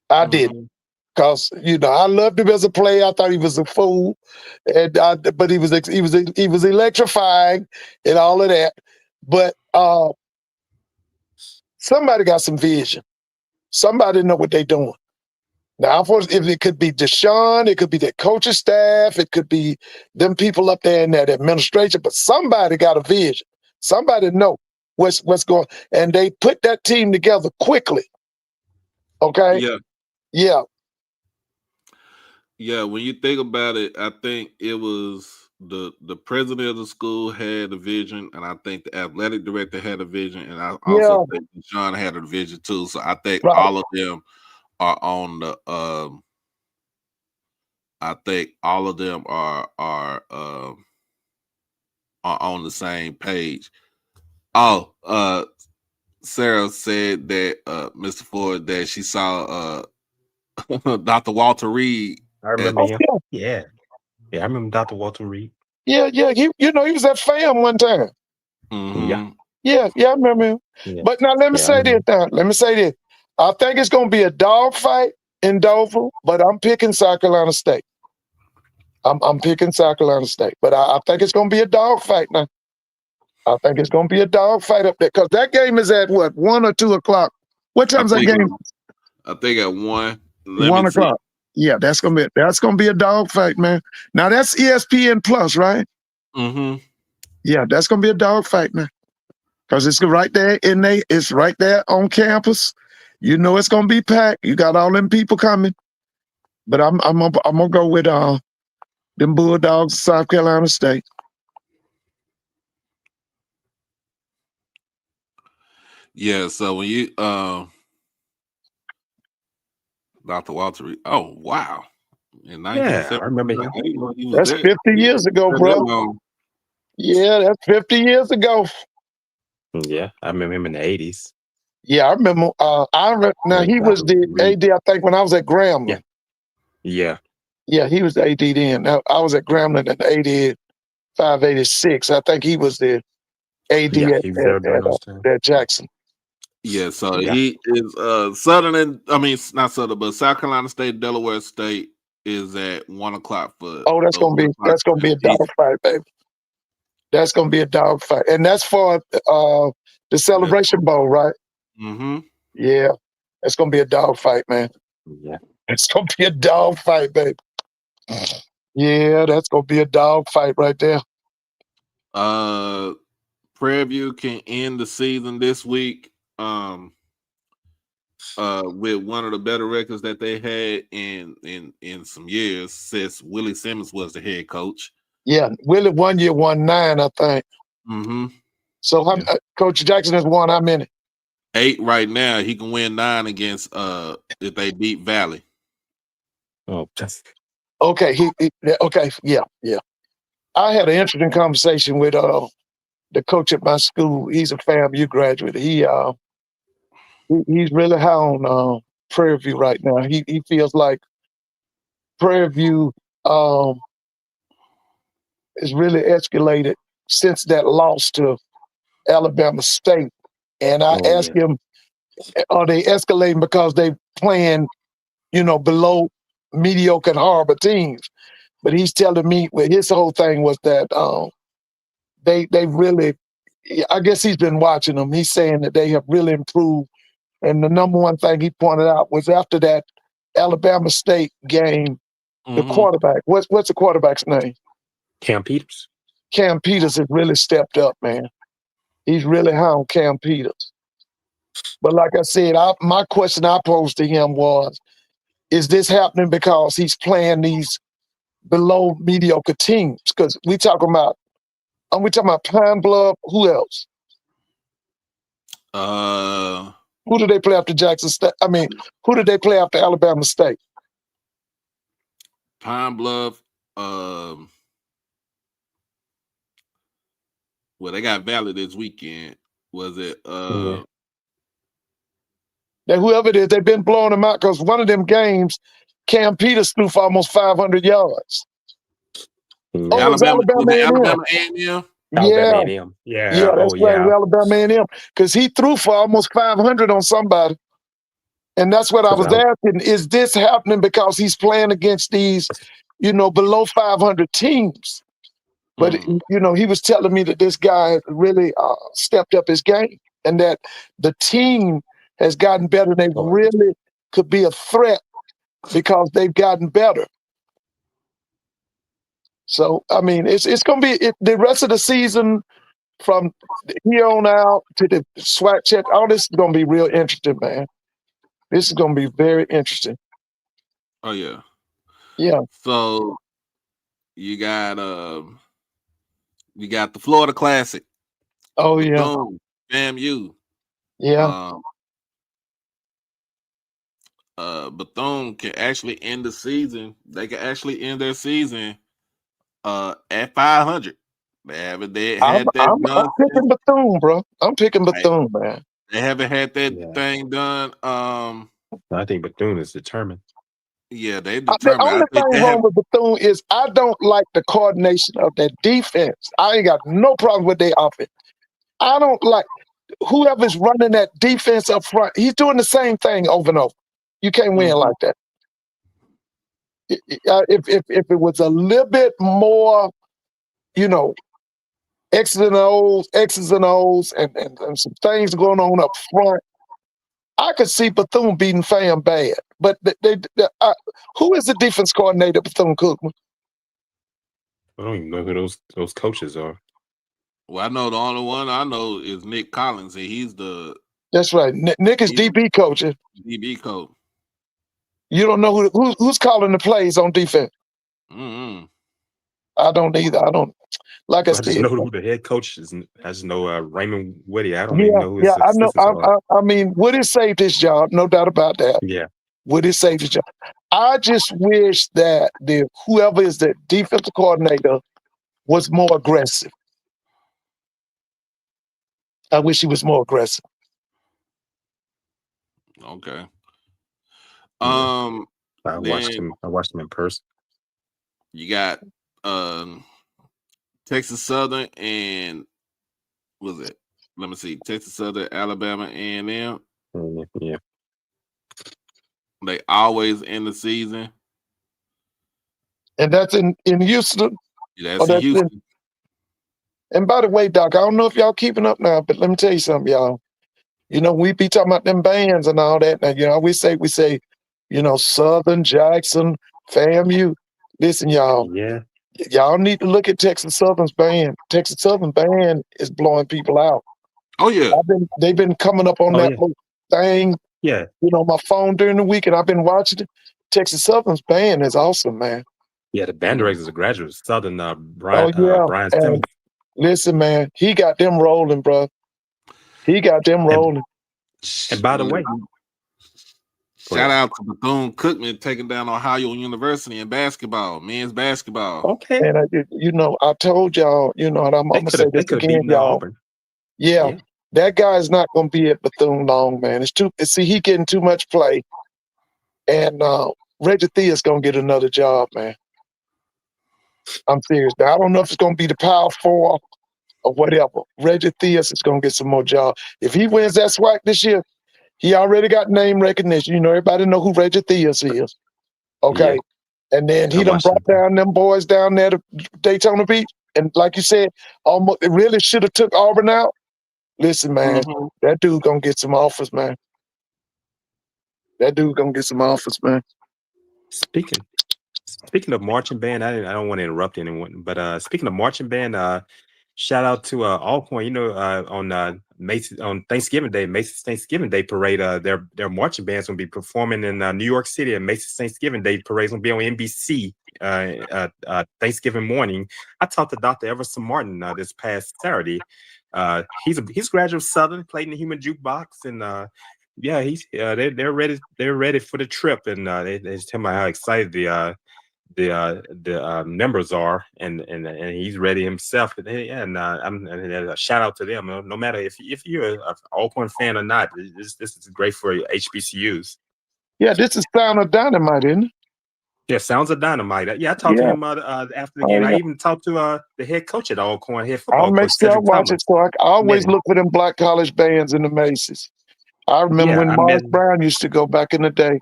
I didn't. Because I loved him as a player. I thought he was a fool, but he was electrifying and all of that. But somebody got some vision. Somebody know what they're doing. Now, if it could be Deshaun, it could be their coaching staff, it could be them people up there in that administration. But somebody got a vision. Somebody know what's going, and they put that team together quickly. Okay. Yeah. Yeah. Yeah, when you think about it, I think it was the president of the school had a vision, and I think the athletic director had a vision, and I also think Sean had a vision too. So I think Right. all of them are on the. I think all of them are on the same page. Oh, Sarah said that Mr. Ford that she saw Dr. Walter Reed. I remember him. Yeah. Yeah, I remember Dr. Walter Reed. Yeah. He was at FAM one time. Mm-hmm. Yeah, I remember him. Yeah. But now let me say this. I think it's going to be a dogfight in Dover, but I'm picking South Carolina State. I'm picking South Carolina State, but I think it's going to be a dogfight now. I think it's going to be a dogfight up there because that game is at what, 1 or 2 o'clock? What time's that game? I think at 1. 1 o'clock. Yeah, that's gonna be a dogfight, man. Now that's ESPN Plus, right? Mm-hmm. Yeah, that's gonna be a dogfight, man. Because it's right there it's right there on campus. It's gonna be packed. You got all them people coming. But I'm gonna go with them Bulldogs of South Carolina State. Yeah, so when you Dr. Walter Reed. Oh wow. In Yeah, I remember him. That's 50 years ago, bro. Yeah, that's 50 years ago. Yeah, I remember him in the 80s. Yeah, I remember. Now he was the AD, I think, when I was at Grambling. Yeah. Yeah, he was the AD then. Now, I was at Grambling in 85, 86. I think he was the AD at Jackson. Yeah, so he is not Southern, but South Carolina State, Delaware State is at 1 o'clock for. Oh, that's gonna be a dogfight, baby. That's gonna be a dogfight, and that's for the Celebration Bowl, right? Mm-hmm. Yeah, that's gonna be a dogfight, man. Yeah, it's gonna be a dogfight, baby. Yeah, that's gonna be a dogfight right there. Prairie View can end the season this week with one of the better records that they had in some years since Willie Simmons was the head coach. Yeah, Willie 1 year won 9, I think. Mm-hmm. So Coach Jackson has won how many? 8 right now. He can win 9 against if they beat Valley. Oh, just okay. Okay, yeah. I had an interesting conversation with the coach at my school. He's a FAMU graduate. He's really high on Prairie View right now. He feels like Prairie View is really escalated since that loss to Alabama State. And I asked him, Are they escalating because they playing, below mediocre and horrible teams? But he's telling me, well, his whole thing was that they really, I guess he's been watching them. He's saying that they have really improved. And the number one thing he pointed out was after that Alabama State game, the quarterback, what's the quarterback's name? Cam Peters. Cam Peters has really stepped up, man. He's really high on Cam Peters. But like I said, my question I posed to him was, is this happening because he's playing these below mediocre teams? Because we talking about Pine Bluff. Who else? Who did they play after Jackson State? I mean, who did they play after Alabama State? Pine Bluff. Well, they got Valley this weekend. Was it? That whoever it is, they've been blowing them out because one of them games, Cam Peters threw for almost 500 yards. Yeah. Oh, it was Alabama A&M. Alabama A&M. Alabama A&M. Yeah. Yeah, that's right. It was Alabama A&M because he threw for almost 500 on somebody. And that's what I was asking. Is this happening because he's playing against these, below 500 teams? But, he was telling me that this guy really stepped up his game and that the team has gotten better. They really could be a threat because they've gotten better. So, I mean, it's going to be the rest of the season from here on out to the SWAC check. All this is going to be real interesting, man. This is going to be very interesting. Oh, yeah. Yeah. So you got the Florida Classic. Oh, yeah. Boom. FAMU. Yeah. Bethune can actually end the season. They can actually end their season at 500. I'm picking Bethune, bro. I'm picking Bethune, man. They haven't had that thing done. I think Bethune is determined. Yeah, they The determined. only thing wrong with Bethune is I don't like the coordination of their defense. I ain't got no problem with their offense. I don't like whoever's running that defense up front. He's doing the same thing over and over. You can't win like that. If it was a little bit more, X's and O's, and some things going on up front, I could see Bethune beating Fam bad. But who is the defense coordinator, Bethune-Cookman? I don't even know who those coaches are. Well, I know the only one I know is Nick Collins, and he's the. That's right. Nick is DB coach. DB coach. You don't know who's calling the plays on defense. I don't either. I don't. Like I said, just know who the head coach is. I just know Raymond Woody. I don't even know who his I know. assistants are. I mean, Woody saved his job, no doubt about that. Yeah. Woody saved his job. I just wish that whoever is the defensive coordinator was more aggressive. I wish he was more aggressive. Okay. I watched him in person. You got Texas Southern and let me see, Texas Southern, Alabama A&M. Yeah. They always end the season. And that's in Houston? Yeah, that's in Houston. And by the way, Doc, I don't know if y'all keeping up now, but let me tell you something, y'all. We be talking about them bands and all that. Now, we say, Southern, Jackson, FAMU. Listen, y'all. Yeah. Y'all need to look at Texas Southern's band. Texas Southern band is blowing people out. Oh, yeah. They've been coming up on that little thing. Yeah. My phone during the week, and I've been watching it. Texas Southern's band is awesome, man. Yeah, the band director is a graduate of Southern, Brian Simmons. Listen, man, he got them rolling, bro. He got them rolling. And by the way, shout out to Bethune-Cookman taking down Ohio University in basketball, men's basketball. Okay. And I told y'all, and I'm going to say this again, y'all. Yeah, that guy's not going to be at Bethune long, man. He getting too much play. And Reggie Thea's going to get another job, man. I'm serious. Now, I don't know if it's going to be the Power 4 or whatever. Reggie Theus is going to get some more jobs. If he wins that SWAC this year, He already got name recognition. You know, everybody know who Reggie Theus is. Okay. Yeah. And then he I done watched brought him. down them boys down there to Daytona Beach. And like you said, almost it really should have took Auburn out. Listen, man, Mhm. that dude gonna get some offers, man. That dude gonna get some offers, man. Speaking of marching band, I don't want to interrupt anyone, but speaking of marching band, shout out to Alcorn. You know, on Thanksgiving Day, Macy's Thanksgiving Day parade. Their marching band's gonna be performing in New York City, and Macy's Thanksgiving Day parade's gonna be on NBC Thanksgiving morning. I talked to Dr. Everson Martin this past Saturday. He's a graduate of Southern, played in the Human Jukebox, and yeah, they're ready. They're ready for the trip, and they just tell me how excited the members are, and he's ready himself. And a shout out to them. No matter if you're an Alcorn fan or not, this is great for HBCUs. Yeah, this is Sound of Dynamite, isn't it? Yeah, sounds of dynamite. Yeah, I talked to him after the game. I even talked to the head coach at Alcorn, head football I'll make coach sure I Cedric watch it. Thomas. So I always Yeah. look for them black college bands in the Macy's. I remember Yeah, when I Morris met- Brown used to go back in the day.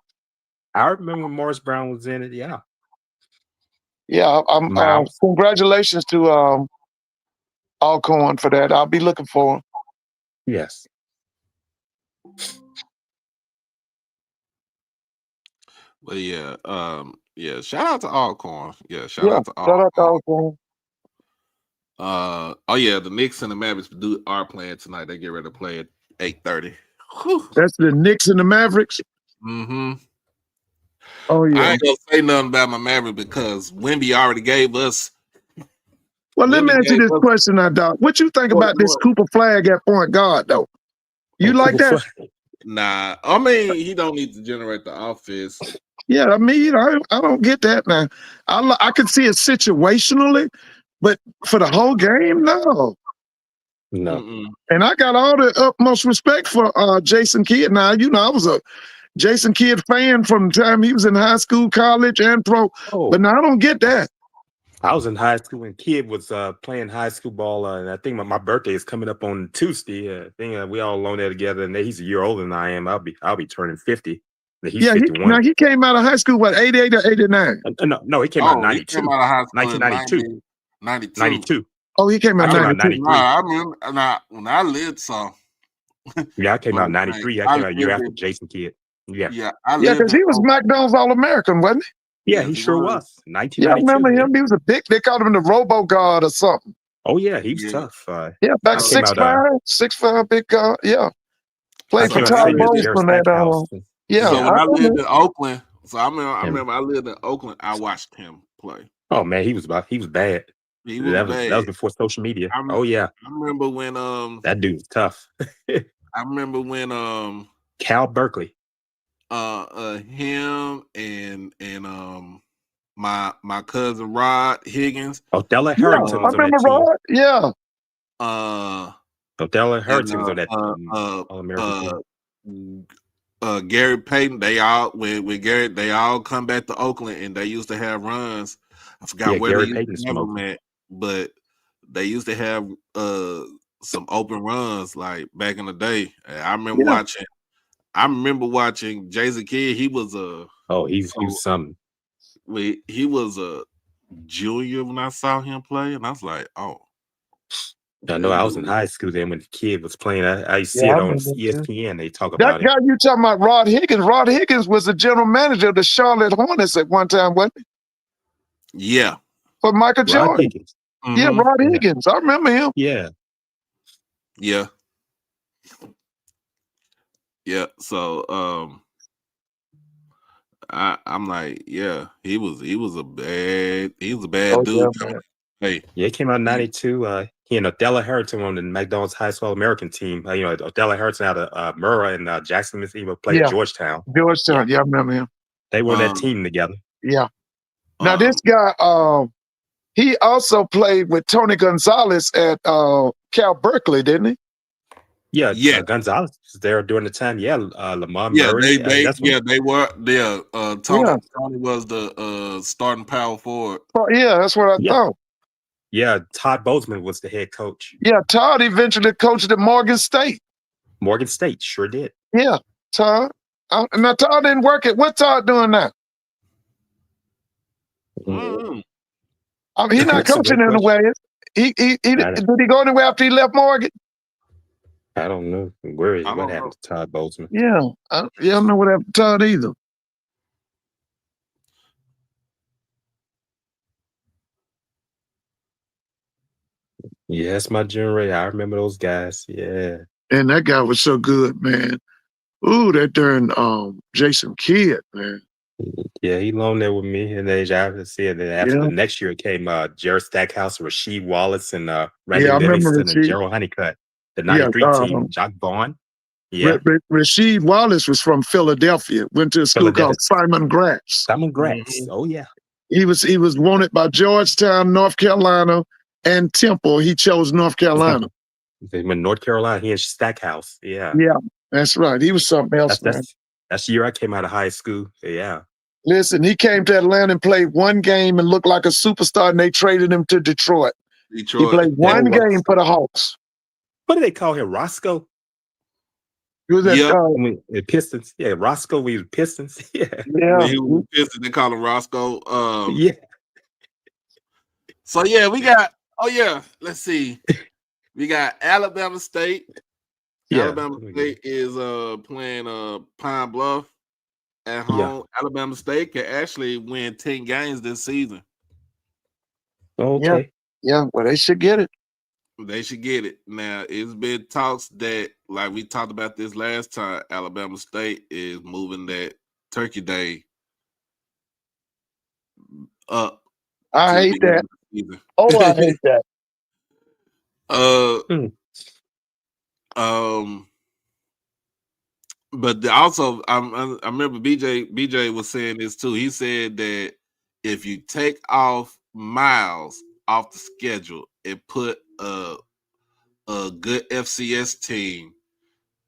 I remember when Morris Brown was in it. Yeah. Yeah, I'm Miles. congratulations to Alcorn for that. I'll be looking for him. Yes. But yeah, yeah. Shout out to Alcorn. Yeah, shout Yeah, out to shout out to Alcorn. Alcorn. Oh yeah, the Knicks and the Mavericks are playing tonight. They get ready to play at 8:30. That's the Knicks and the Mavericks. Mm-hmm. Oh I yeah. ain't gonna say nothing about my Maverick because Wemby already gave us. Well, let me Wemby ask you gave this us- question, now, Doc. What you think about this Cooper Flag at point guard, though? You like that? Nah, I mean he don't need to generate the offense. Yeah, I mean, I don't get that, man. I can see it situationally, but for the whole game, no. No. Mm-mm. And I got all the utmost respect for Jason Kidd. Now, you know, I was a Jason Kidd fan from the time he was in high school, college, and pro. Oh. But now I don't get that. I was in high school when Kid was playing high school ball, and I think my birthday is coming up on Tuesday. I think we all alone there together, and he's a year older than I am. I'll be turning 50. He's 51. He came out of high school, what, 88 or 89? No, he came out in 92. He came out of high school 1992. 92. Oh, he came out I came in out 92. 93. Nah, I remember when I lived some. Yeah, I came out in 93. I came out a year lived after in- Jason Kidd. Yeah. Yeah, Because he was McDonald's All-American, wasn't he? Yeah, Yes, he he sure was. was. Yeah, I 1992. remember him. He was a big, they called him the Robo God or something. Oh, yeah, he was Yeah. tough. Yeah, back I came 6'5", 6'5", big guy. Yeah. I Played for came out Todd same as Bowles Jerry from that. Stackhouse. Yeah. So when I lived remember. in Oakland, I remember I lived in Oakland. I watched him play. Oh, man, he was bad. He was That bad. was before social media. I rem- Oh, yeah. I remember when That dude was tough. I remember when Cal Berkeley. him and my cousin Rod Higgins. Othello Yeah, Harrington I was on that remember team. Rod. Yeah. Othello Harrington was on that All-American team. Gary Payton, they all with Gary, they all come back to Oakland and they used to have runs. I forgot Yeah, where Gary they used Payton's to have from them at, but they used to have some open runs like back in the day. I remember watching Jason Kidd. He was He was something. he was a junior when I saw him play, and I was like, oh. I know I was in high school then when the Kid was playing. I used to see Yeah, it I on remember ESPN. They talk That about it. guy you talking about, Rod Higgins. Rod Higgins was the general manager of the Charlotte Hornets at one time, wasn't he? Yeah. For Michael Rod Jordan. Higgins. Yeah, Mhm. Rod Yeah. Higgins. I remember him. Yeah. Yeah. Yeah. So I'm like, yeah, he was a bad Oh, dude. yeah, man. Hey. Yeah, he came out in 92. He and Othello Harrington on the McDonald's High School American team. Othello Harrington out of Murrah and Jackson, Mississippi, played Yeah. at Georgetown. Georgetown. Yeah, I remember him. They were on that team together. Yeah. Now this guy, he also played with Tony Gonzalez at Cal Berkeley, didn't he? Yeah, Yeah. Gonzalez was there during the time. Yeah, Lamar Yeah, Murray. they were there. Tony Yeah. Tony was the starting power forward. Oh, yeah, that's what I Yeah. thought. Yeah, Todd Bozeman was the head coach. Yeah, Todd eventually coached at Morgan State. Morgan State sure did. Yeah. Todd. Now Todd didn't work it. What Todd doing now? Mm. He's not That's a coaching great anywhere. Did he go anywhere after he left Morgan? I don't know where is I what don't happened to Todd Bozeman. Yeah, I don't know what happened to Todd either. Yeah, that's my generation. I remember those guys. Yeah. And that guy was so good, man. Ooh, that darn Jason Kidd, man. Yeah, he loaned there with me. And then I said that after the next year it came Jared Stackhouse, Rasheed Wallace, and Randy I remember Livingston and Rasheed. Gerald Honeycutt. The 93 team, Jock Vaughn. Yeah. Rasheed Wallace was from Philadelphia. Went to a school called Simon Gratz. Simon Gratz. Oh yeah. He was wanted by Georgetown, North Carolina, and Temple. He chose North Carolina. He went North Carolina. He in Stackhouse. Yeah. Yeah, that's right. He was something else, man. That's the year I came out of high school. Yeah. Listen, he came to Atlanta and played one game and looked like a superstar, and they traded him to Detroit. He played one game for the Hawks. What do they call him? Roscoe? He was at Pistons. Yeah, Roscoe. We were Pistons. Yeah. When he was Pistons, they call him Roscoe. Yeah. So yeah, we got. Oh yeah, let's see. We got Alabama State. Yeah. Alabama State is playing Pine Bluff at home. Yeah. Alabama State can actually win 10 games this season. Okay. Yeah, well, they should get it. They should get it. Now, it's been talks that, like we talked about this last time, Alabama State is moving that Turkey Day up. I hate that. Oh, I hate that. But also, I remember BJ was saying this too. He said that if you take off Miles off the schedule and put a good FCS team,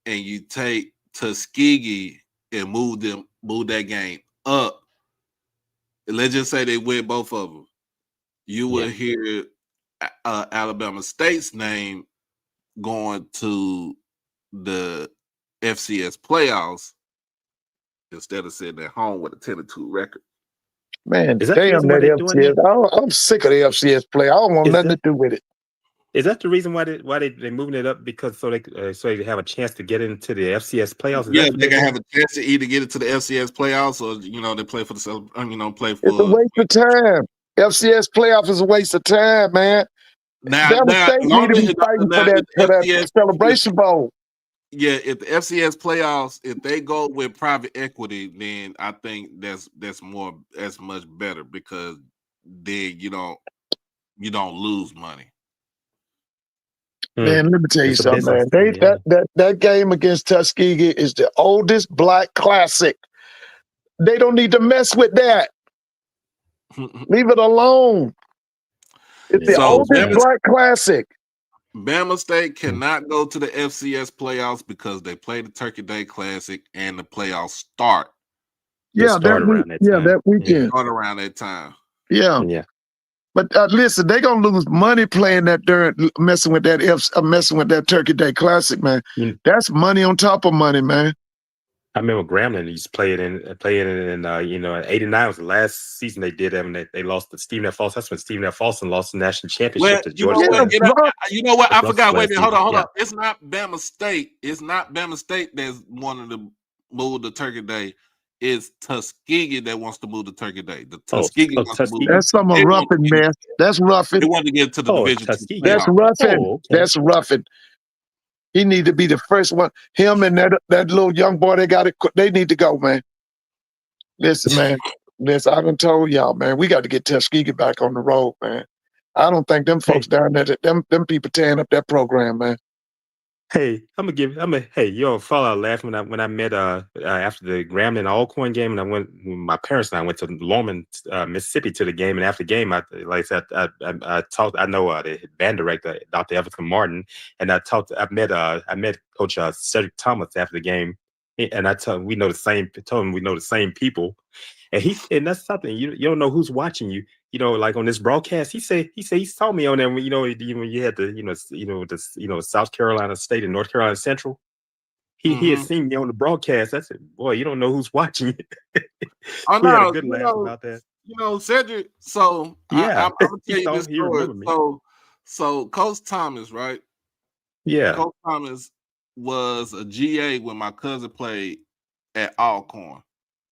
and you take Tuskegee and move that game up. Let's just say they win both of them. You will hear Alabama State's name going to the FCS playoffs instead of sitting at home with a 10-2 record. Man, damn that FCS. I'm sick of the FCS play. I don't want nothing to do with it. Is that the reason why they're moving it up, because so they have a chance to get into the FCS playoffs? Yeah, they can have a chance to either get into the FCS playoffs or they play for the play for. It's a waste of time. FCS playoff is a waste of time, man. Now State need to be fighting for that celebration bowl. Yeah, if the FCS playoffs, if they go with private equity, then I think that's much better, because then you don't lose money. Man, let me tell you something, man. That game against Tuskegee is the oldest black classic. They don't need to mess with that. Leave it alone. It's the oldest black classic. Bama State cannot go to the FCS playoffs because they play the Turkey Day Classic and the playoffs start. That weekend. Start around that time. Yeah. But listen, they're gonna lose money playing that messing with that Turkey Day Classic, man. That's money on top of money, man. I remember Grambling used to play it in '89 was the last season they did it, and they lost to Stephen F. Austin. That's when Stephen F. Austin lost the national championship to Georgia. You know what? I forgot. Wait a minute. Hold on. It's not Bama State. It's not Bama State that's wanting to move the Turkey Day. It's Tuskegee that wants to move the Turkey Day. The Tuskegee wants to move. That's some roughing, man. That's roughing. They want to get to the division. That's roughing. That's roughing. He need to be the first one. Him and that little young boy, they need to go, man. Listen, man. Listen, I done told y'all, man, we got to get Tuskegee back on the road, man. I don't think them folks down there, them people tearing up that program, man. Hey, you fall out laughing when I met after the Grambling Alcorn game, and my parents and I went to Lorman, Mississippi to the game, and after the game, I talked. I know the band director, Dr. Everton Martin, and I met Coach Cedric Thomas after the game, and I told him we know the same people, and that's something you don't know who's watching you. Like on this broadcast, he saw me on there when you had the South Carolina State and North Carolina Central. he had seen me on the broadcast. I said, "Boy, you don't know who's watching." Oh We had a no, good laugh about that. Cedric. So Yeah, I'm gonna he tell you saw. this He story. remembered me. So Coach Thomas, right? Yeah. Coach Thomas was a GA when my cousin played at Alcorn.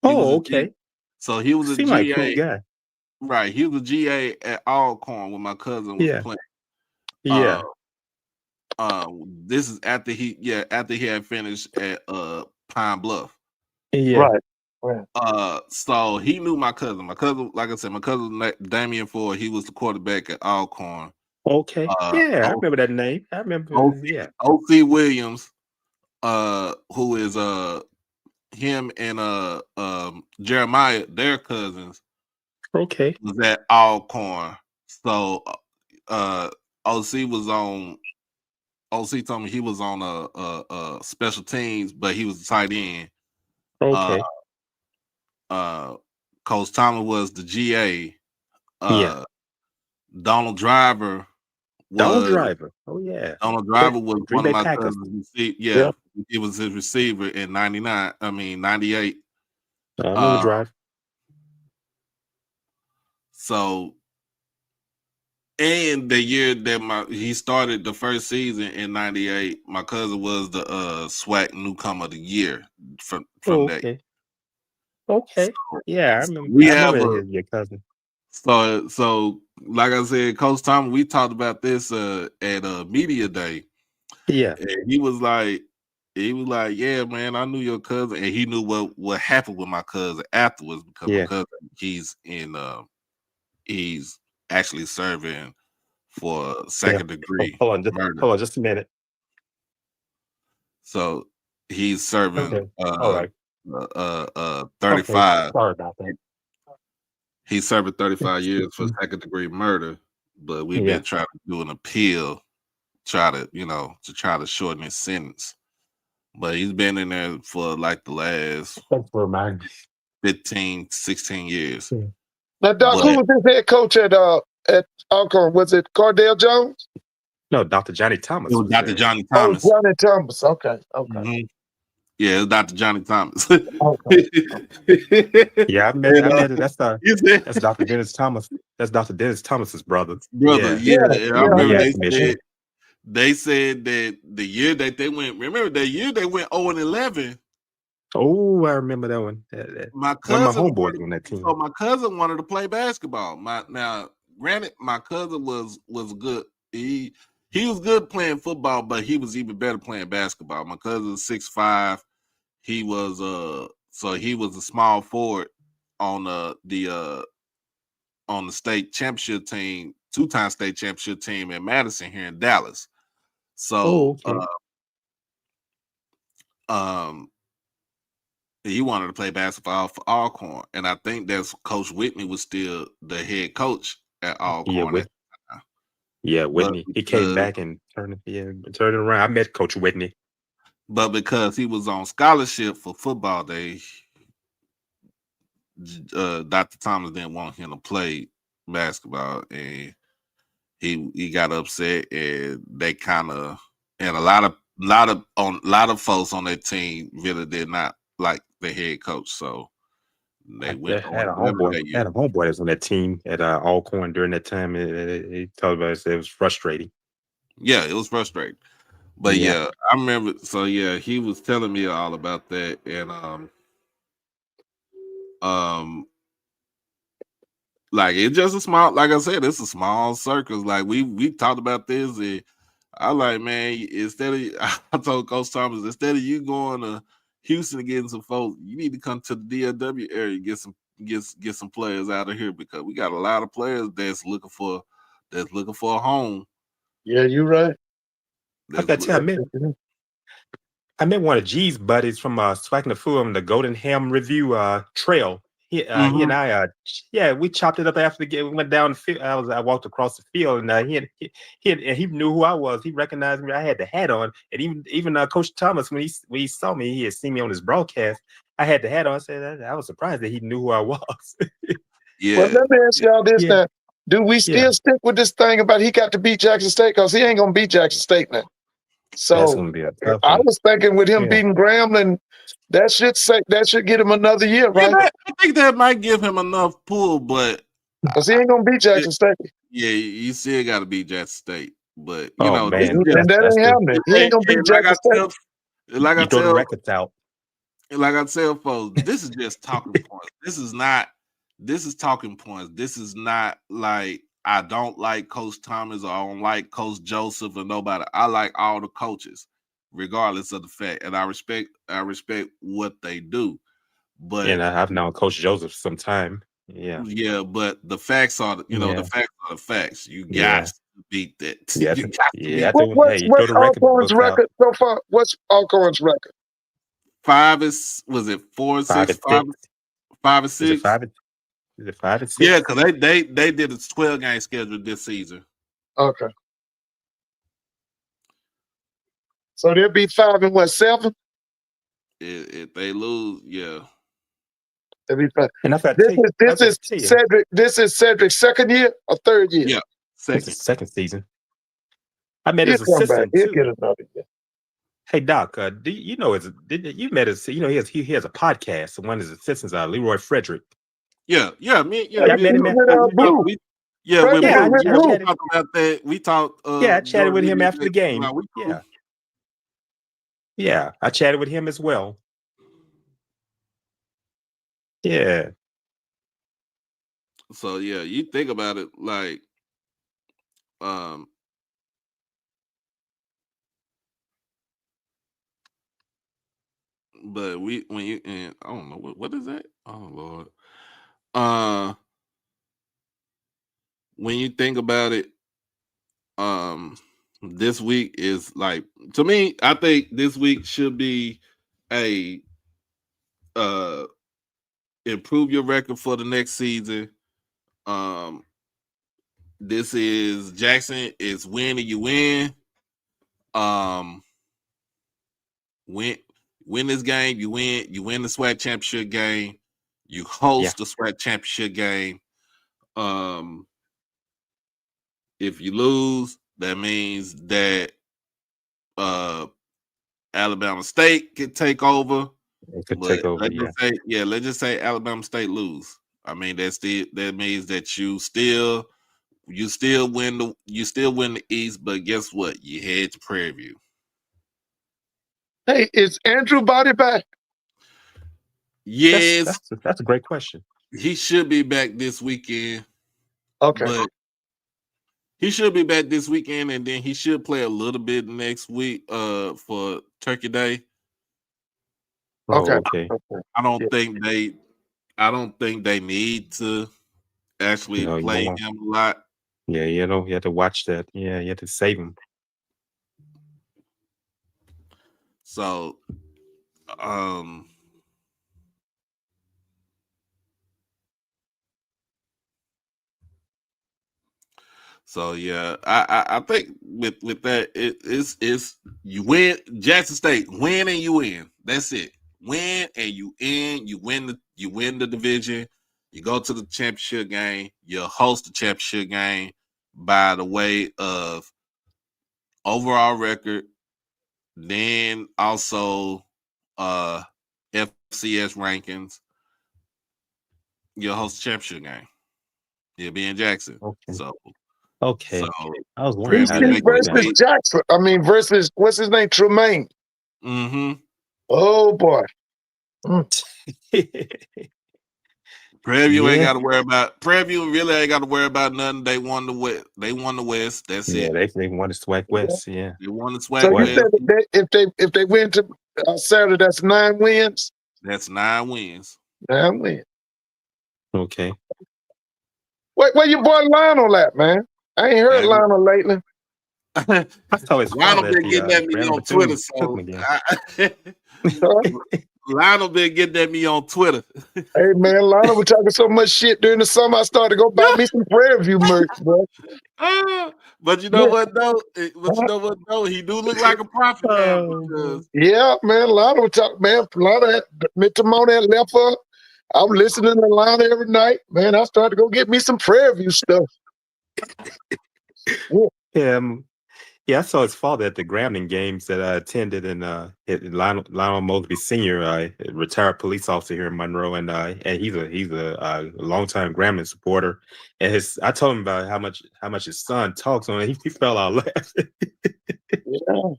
He was Oh, a G. okay. So he was a Seemed like a cool GA, guy. right? He was a GA at Alcorn when my cousin was Yeah. playing. Yeah. This is after he had finished at Pine Bluff. Yeah. Right. So he knew my cousin. My cousin, like I said, my cousin Damian Ford, he was the quarterback at Alcorn. Okay. Yeah, I O- remember that name. I remember. OC, Yeah. OC Williams, who is him and Jeremiah, their cousins, Okay. was at Alcorn. So OC was on. OC told me he was on special teams, but he was a tight end. Okay. Coach Thomas was the GA. Yeah. Donald Driver Donald was Driver. Oh yeah. Donald Driver was Green one of Bay my Packers. cousins. Yeah. He was his receiver in 98. I remember Drive. So, and the year that he started the first season in 98, my cousin was the SWAC newcomer of the year from that. Okay. Okay. Yeah, I remember. We I have remember your cousin. So like I said, Coach Thomas, we talked about this at media day. Yeah. And he was like, yeah, man, I knew your cousin, and he knew what happened with my cousin afterwards because my cousin, he's actually serving for second degree Hold on, just a minute. So he's serving All right. 35. Okay. Sorry about that. He's serving 35 years for second degree murder, but we've been trying to do an appeal, try to shorten his sentence. But he's been in there for like the last 15, 16 years. Now, Doc, who was his head coach at Alcorn? Was it Cardell Jones? No, Dr. Johnny Thomas. It was Dr. Johnny Thomas. Oh, Johnny Thomas. Okay. Mm-hmm. Yeah, it's Dr. Johnny Thomas. Okay. Yeah, I met it. That's Dr. Dennis Thomas. That's Dr. Dennis Thomas's brother. Yeah. I remember they said that the year that they went, remember that year they went 0-11. Oh, I remember that one. My cousin, one of my homeboys on that team. So my cousin wanted to play basketball. Granted, my cousin was good. He was good playing football, but he was even better playing basketball. My cousin's 6'5". He was a small forward on the state championship team, 2-time state championship team in Madison here in Dallas. So he wanted to play basketball for Alcorn, and I think that's Coach Whitney was still the head coach at Alcorn. Whitney. He came back and turned it around. I met Coach Whitney. But because he was on scholarship for football day, Dr. Thomas didn't want him to play basketball, and he got upset, and they kind of, and a lot of folks on that team really did not like the head coach, so they had a homeboy that's on that team at Alcorn during that time. He told us it was frustrating. Yeah, it was frustrating. But I remember. So he was telling me all about that, and like it's just a small. Like I said, it's a small circus. Like we talked about this, and I like, man. I told Coach Thomas, instead of you going to Houston and getting some folks, you need to come to the DFW area, get some players out of here, because we got a lot of players that's looking for a home. Yeah, you're right. I met one of G's buddies from Swacking the Fool on the Golden Ham Review trail. He and I, we chopped it up after the game. We went down the field. I walked across the field, and he knew who I was. He recognized me. I had the hat on, and even Coach Thomas, when he saw me, he had seen me on his broadcast. I had the hat on. I said I was surprised that he knew who I was. Well, let me ask y'all this now. Do we still stick with this thing about he got to beat Jackson State? Because he ain't gonna beat Jackson State now. That's So gonna be a tough I one. was thinking with him Yeah. beating Grambling, that should get him another year, Yeah, right? I think that might give him enough pull, but Because he ain't gonna beat Jackson State. yeah, you still got to beat Jackson State. But you Oh know, this man, is And that that's ain't the happening. He ain't gonna beat like Jackson State. like I you throw the tell, records out. like I tell folks, this is just talking points. This is not. This is talking points. This is not like I don't like Coach Thomas or I don't like Coach Joseph or nobody. I like all the coaches, regardless of the fact, and I respect what they do. But And I've known Coach Joseph some time. Yeah. yeah, but the facts are, the Yeah. facts are the facts. You got Yeah. to beat that. Yeah. You got to Yeah. beat What's You throw the record Alcorn's books out. record so far? What's Alcorn's record? 5 is, was it 4 and 5 6? and 6. 5 and Is 6? it 5 and is it 5 and 6? Yeah, because they did a 12-game schedule this season. Okay. So they'll be 5 and 7? If they lose, yeah. They'll be 5. And I've got This is Cedric's second year or third year? Yeah, It's his second season. I met He'll his come back. assistant He'll too. get another year. Hey Doc, you met his? You know he has a podcast. One of his assistants, Leroy Frederick. Yeah, I met him. Blue. We Frederick talked Blue. about that. We talked. I chatted with him after the game. Well, Yeah, I chatted with him as well. Yeah. So yeah, you think about it, like, but when you and I don't know what is that? Oh Lord. When you think about it, this week is like, to me, I think this week should be a improve your record for the next season. This is Jackson is win and you win. Win this game, you win the SWAC championship game, you host the SWAC championship game. If you lose, that means that Alabama State could take over. It could take over. Let's just say Alabama State lose. I mean, that means that you still win the East, but guess what? You head to Prairie View. Hey, is Andrew Body back? Yes, that's a great question. He should be back this weekend. Okay. But he should be back this weekend, and then he should play a little bit next week for Turkey Day. Okay. I don't think they need to actually play him a lot. Yeah, you have to watch that. Yeah, you have to save him. So So yeah, I think with that it's you win Jackson State, win and you win. That's it. Win and you in, you win the division, you go to the championship game, you host the championship game by the way of overall record, then also FCS rankings. You'll host the championship game. You'll be in Jackson. Okay. So I was wondering how DC versus Jackson. I mean, versus what's his name? Tremaine. Mm-hmm. Oh boy. Prairie View ain't got to worry about. Prairie View really ain't got to worry about nothing. They won the West. They won the West. That's it. They won the SWAC West. Yeah, they won the SWAC so West. You said if they win to Saturday, that's 9 wins. That's 9 wins. 9 wins. Okay. Where your boy Lionel at, man? I ain't heard Lionel lately. Lionel been getting at me on Twitter. Lionel been getting at me on Twitter. Hey man, Lionel was talking so much shit during the summer. I started to go buy me some Prairie View merch, bro. But you know what though? He do look like a prophet now. Yeah, man. Lionel was talking, man. Lionel had Timon had left her. I'm listening to Lionel every night. Man, I started to go get me some Prairie View stuff. Yeah, I saw his father at the Grambling games that I attended, and Lionel Mosby Sr., retired police officer here in Monroe, and he's a longtime Grambling supporter. And I told him about how much his son talks on it. He fell out laughing. Yeah.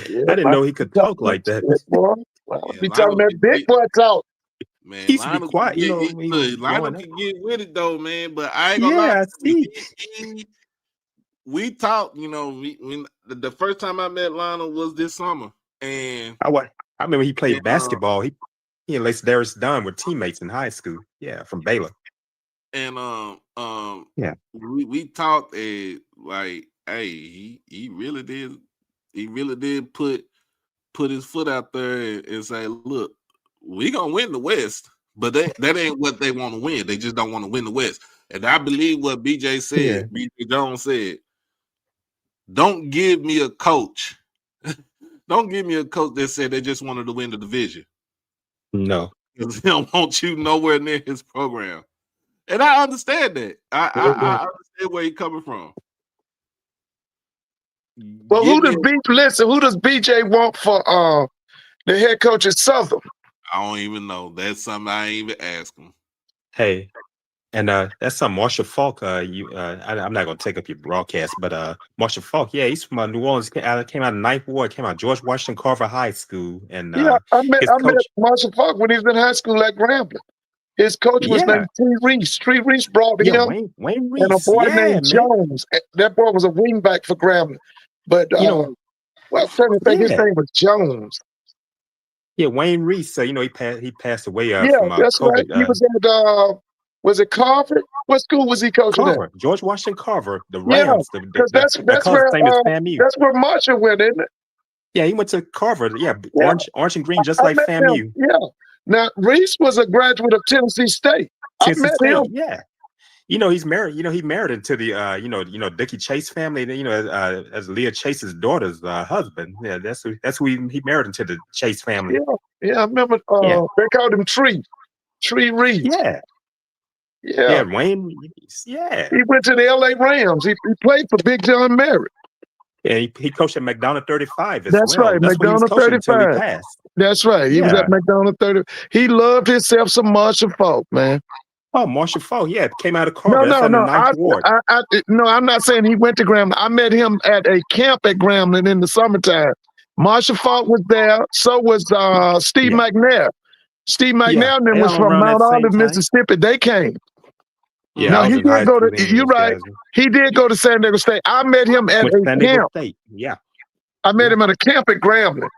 Yeah, I didn't my know he could talk like that. boy. Well, Yeah, be talking Lionel that big boy talk. Man, He used to be Lionel can quiet, get when he was Lionel growing up. can get with it though, man. But I ain't gonna lie, Yeah, I see. we talked. The first time I met Lionel was this summer, and I remember he played and, basketball. He and Lace Darius Dunn were teammates in high school. Yeah, from Baylor. and Yeah. we talked like, hey, he really did put his foot out there and say, look, we gonna win the West, but that ain't what they want to win. They just don't want to win the West. And I believe what BJ said, Yeah. BJ Jones said, don't give me a coach. Don't give me a coach that said they just wanted to win the division. No. Because he don't want you nowhere near his program. And I understand that. I understand where he's coming from. Well, who does BJ want for the head coach at Southern? I don't even know. That's something I ain't even ask him. Hey, and that's some Marshall Falk. I'm not gonna take up your broadcast, but Marshall Falk, yeah, he's from New Orleans. Came out of Ninth Ward. Came out of George Washington Carver High School, and Yeah, I met his coach. Marshall Falk when he was in high school at Grambling. His coach was named Tree Reese. Tree Reese brought him Wayne Reese, and a boy named man. Jones. That boy was a wingback for Grambling. But well, I'm trying to think his name was Jones. Yeah, Wayne Reese. So he passed away Yeah, from that's COVID. right. He was at was it Carver? What school was he coaching Carver, at? George Washington Carver, the Yeah, Rams. because that's where Marshall went, isn't it? Yeah, he went to Carver. Yeah, orange and green, just like FAMU. Yeah. Now Reese was a graduate of Tennessee State. Tennessee I met State, him. yeah. He's married. He married into the Dickie Chase family. As Leah Chase's daughter's husband. Yeah, that's who he married into the Chase family. Yeah. I remember. They called him Tree Reese. Yeah, Wayne Reese. Yeah, he went to the LA Rams. He played for Big John Merritt. Yeah, he coached at McDonough 35 as That's well. right, That's what he was McDonough coaching 35. until he passed. That's right. He was at McDonough 30. He loved himself some Marshall Falk, man. Oh, Marshall Falk, yeah, came out of Carver. No. The Ninth Ward. No, I'm not saying he went to Grambling. I met him at a camp at Grambling in the summertime. Marshall Falk was there. So was Steve McNair. Steve McNair was from Mount Olive, Mississippi. They came. Yeah, no, he did go to. You're right. He did go to San Diego State. I met him at a camp. State. Yeah, I met him at a camp at Grambling.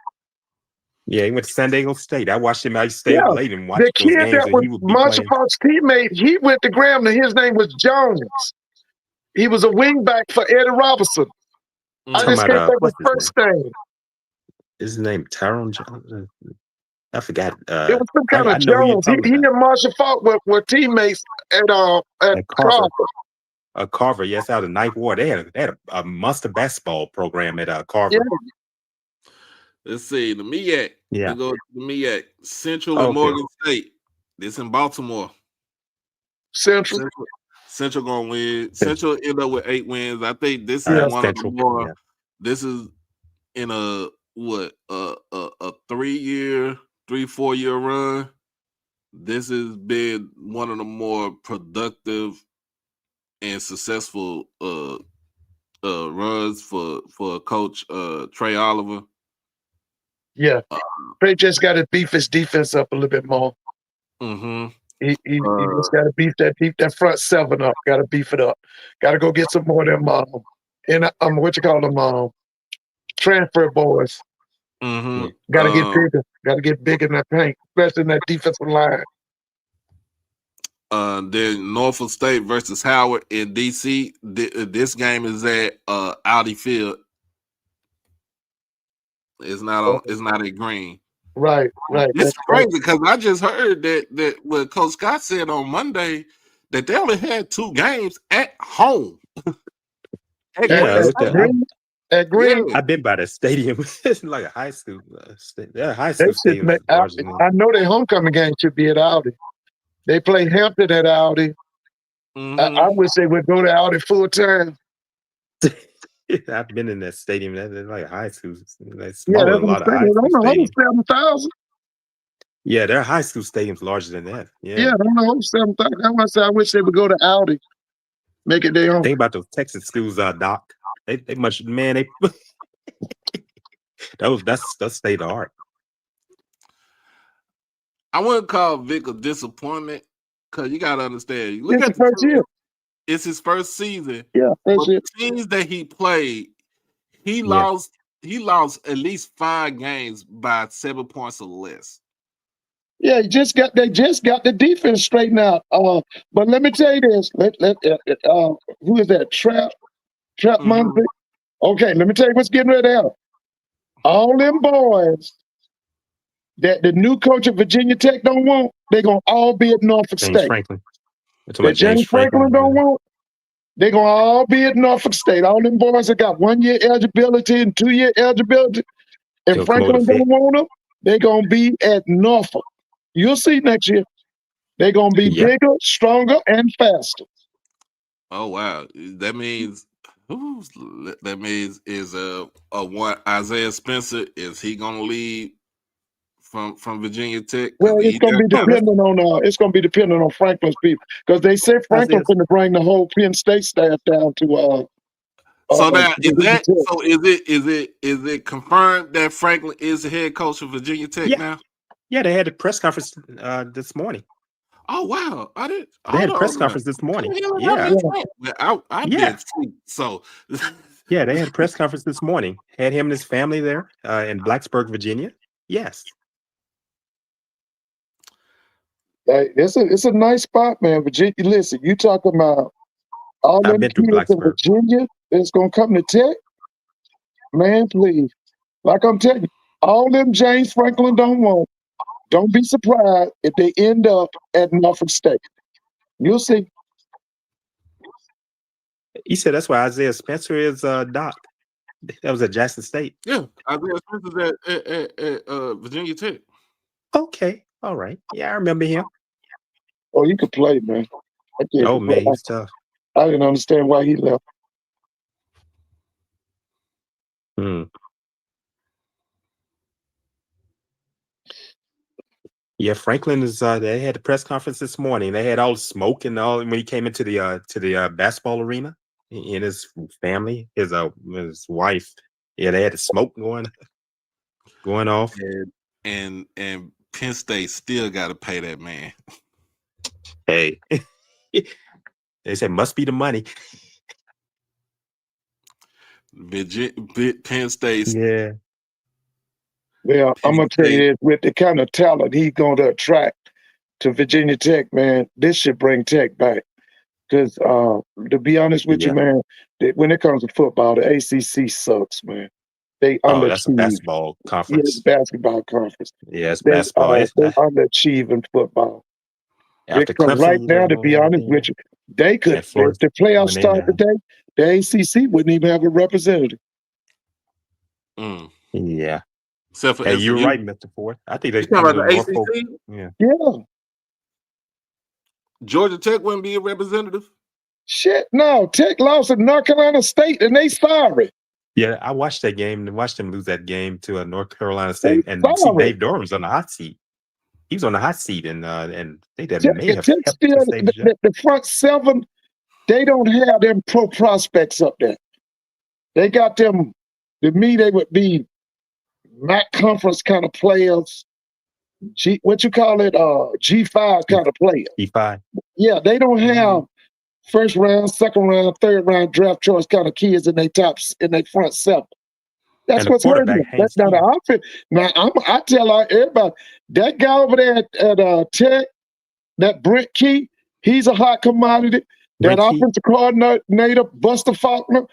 Yeah, he went to San Diego State. I watched him. I stayed up late and watched the those kid games. that was Marshall Falk's teammate, he went to Grambling. His name was Jones. He was a wingback for Eddie Robinson. I just can't think of his first name. His name Tyrone Jones. I forgot. It was some kind of Jones. He and Marshall Falk were teammates at Carver. Carver, yes, out of Ninth Ward. They had a monster basketball program at Carver. Yeah. Let's see, the MEAC. Yeah. We go to the MEAC. Central and Morgan State. This in Baltimore. Central gonna win. Central end up with 8 wins. I think this is one Central, of the more. Yeah. This is in a 3-4 year run. This has been one of the more productive and successful runs for Coach Trey Oliver. Yeah, Trey just got to beef his defense up a little bit more. Mm-hmm. He just got to beef that front 7 up. Got to beef it up. Got to go get some more of them transfer boys. Mm-hmm. Got to get bigger. Got to get big in that paint, especially in that defensive line. Then Norfolk State versus Howard in DC. This game is at Audi Field. It's not at Green. Right. It's crazy because I just heard that what Coach Scott said on Monday that they only had 2 games at home. At Green. I've been by the stadium. It's like a high school. High school stadium. I know their homecoming game should be at Audi. They play Hampton at Audi. Mm-hmm. I wish they would go to Audi full time. I've been in that stadium. That's like high school. That's Yeah, smaller that's than a what lot of I'm high saying. I school don't know, stadiums. 7,000. Yeah, there are high school stadiums larger than that. Yeah, Yeah. I don't know, 7,000. That's why I say I wish they would go to Audi, make it their own. Think about those Texas schools, Doc. They much man. They that's state of art. I wouldn't call Vic a disappointment because you got to understand. You look It's at the the first team, year. it's his first season. Yeah, But first year. the teams that he played, he Yeah. lost. He lost at least 5 games by 7 points or less. Yeah, they just got the defense straightened out. But let me tell you this. Who is that? Trap Mhm. Monday. Okay, let me tell you what's getting ready to happen. All them boys that the new coach of Virginia Tech don't want, they're gonna all be at Norfolk James State. Franklin. We're talking That about James James Franklin don't yeah. want, they're gonna all be at Norfolk State. All them boys that got 1-year eligibility and 2-year eligibility, and They'll come over to Franklin don't Vic. want them, they're gonna be at Norfolk. You'll see next year. They're gonna be Yeah. bigger, stronger, and faster. Oh wow, that means is one Isaiah Spencer, is he gonna leave from Virginia Tech? Well, it's gonna be dependent on Franklin's people, because they say Franklin's Isaiah. going to bring the whole Penn State staff down to. So now Virginia Tech. is it confirmed that Franklin is the head coach of Virginia Tech Yeah. now? Yeah, they had a press conference this morning. Oh wow, I did. They had a hold press on. conference this morning. What the hell did Yeah. I miss that? I Yeah. did sleep. So Yeah, they had a press conference this morning. Had him and his family there in Blacksburg, Virginia. Yes. Hey, it's a nice spot, man. Virginia. Listen, you talking about all I've them been through kids in Blacksburg. Virginia that's gonna come to Tech? Man, please. Like I'm telling you, all them James Franklin don't want. Don't be surprised if they end up at Norfolk State. You'll see. He said that's why Isaiah Spencer is Doc. That was at Jackson State. yeah, Isaiah Spencer's at Virginia Tech. Okay. All right. Yeah, I remember him. Oh, you could play, man. Oh man, he's tough. I didn't understand why he left. Hmm. Yeah, Franklin is. They had a press conference this morning. They had all the smoke and all when he came into the basketball arena. And his family, his wife. Yeah, they had the smoke going off. And Penn State still got to pay that man. Hey, they said must be the money. Penn State. Yeah. Well, I'm gonna tell you this, with the kind of talent he's going to attract to Virginia Tech, man, this should bring Tech back. Because to be honest with you, man, when it comes to football, the ACC sucks, man. They underachieve. That's a basketball conference. Yeah, basketball conference. Yeah, it's basketball. They underachieve in football. After Because Clemson, right now, to be honest with you, they could, if the playoffs start today, the ACC wouldn't even have a representative. Yeah. Except for hey, you're right, Mr. Ford. I think they talking about the ACC. Yeah. Georgia Tech wouldn't be a representative. Shit, no. Tech lost at North Carolina State, and they sorry. Yeah, I watched that game and watched them lose that game to North Carolina State, and see Dave Dorman's on the hot seat. He was on the hot seat, and they may have helped still the front seven. They don't have them pro prospects up there. They got them. To me, they would be MAC conference kind of players. What you call it? G5 kind of players. G5. Yeah, they don't have first round, second round, third round draft choice kind of kids in their tops in their front seven. That's what's hurting them. That's not an outfit. Now I tell everybody that guy over there at Tech, that Brent Key, he's a hot commodity. That offensive coordinator, Buster Faulkner,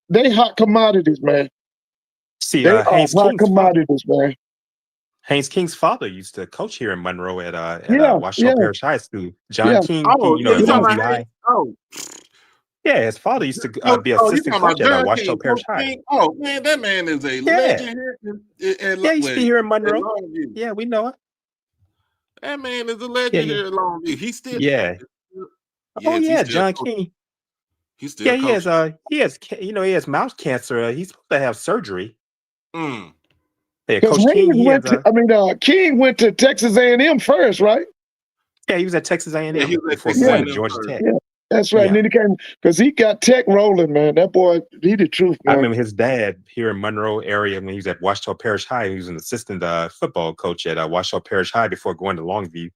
they hot commodities, man. See, they are Haynes hot King's commodities, man. Haynes King's father used to coach here in Monroe at Washington Parish High School. John King, High. Yeah, his father used to be assistant coach at Washington Parish High. Oh man, that man is a legend here. He used to be here in Monroe. Yeah, we know it. That man is a legend here at Longview. He's still John King. He's still Yeah, coaching. he has mouth cancer. He's supposed to have surgery. Mm. Yeah, Because Coach King, he has King went to Texas A&M first, right? yeah, he was at Texas Yeah, A&M he was at before Texas Yeah, going to A&M Georgia first. Tech. yeah, that's right. And Yeah. then he came because he got Tech rolling, man. That boy, he the truth, I man. remember his dad here in Monroe area when he was at Washita Parish High. He was an assistant football coach at Washita Parish High before going to Longview.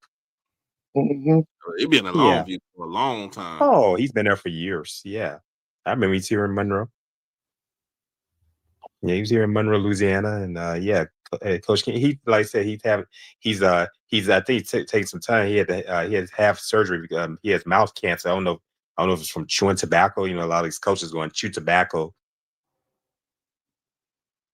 Mm-hmm. He been in Yeah. Longview for a long time. Oh, he's been there for years. Yeah. I remember he's here in Monroe. Yeah, he was here in Monroe, Louisiana, and Coach King. He, like I said, he's I think taking some time. He had to have surgery. He has mouth cancer. I don't know if it's from chewing tobacco. You know, a lot of these coaches going to chew tobacco,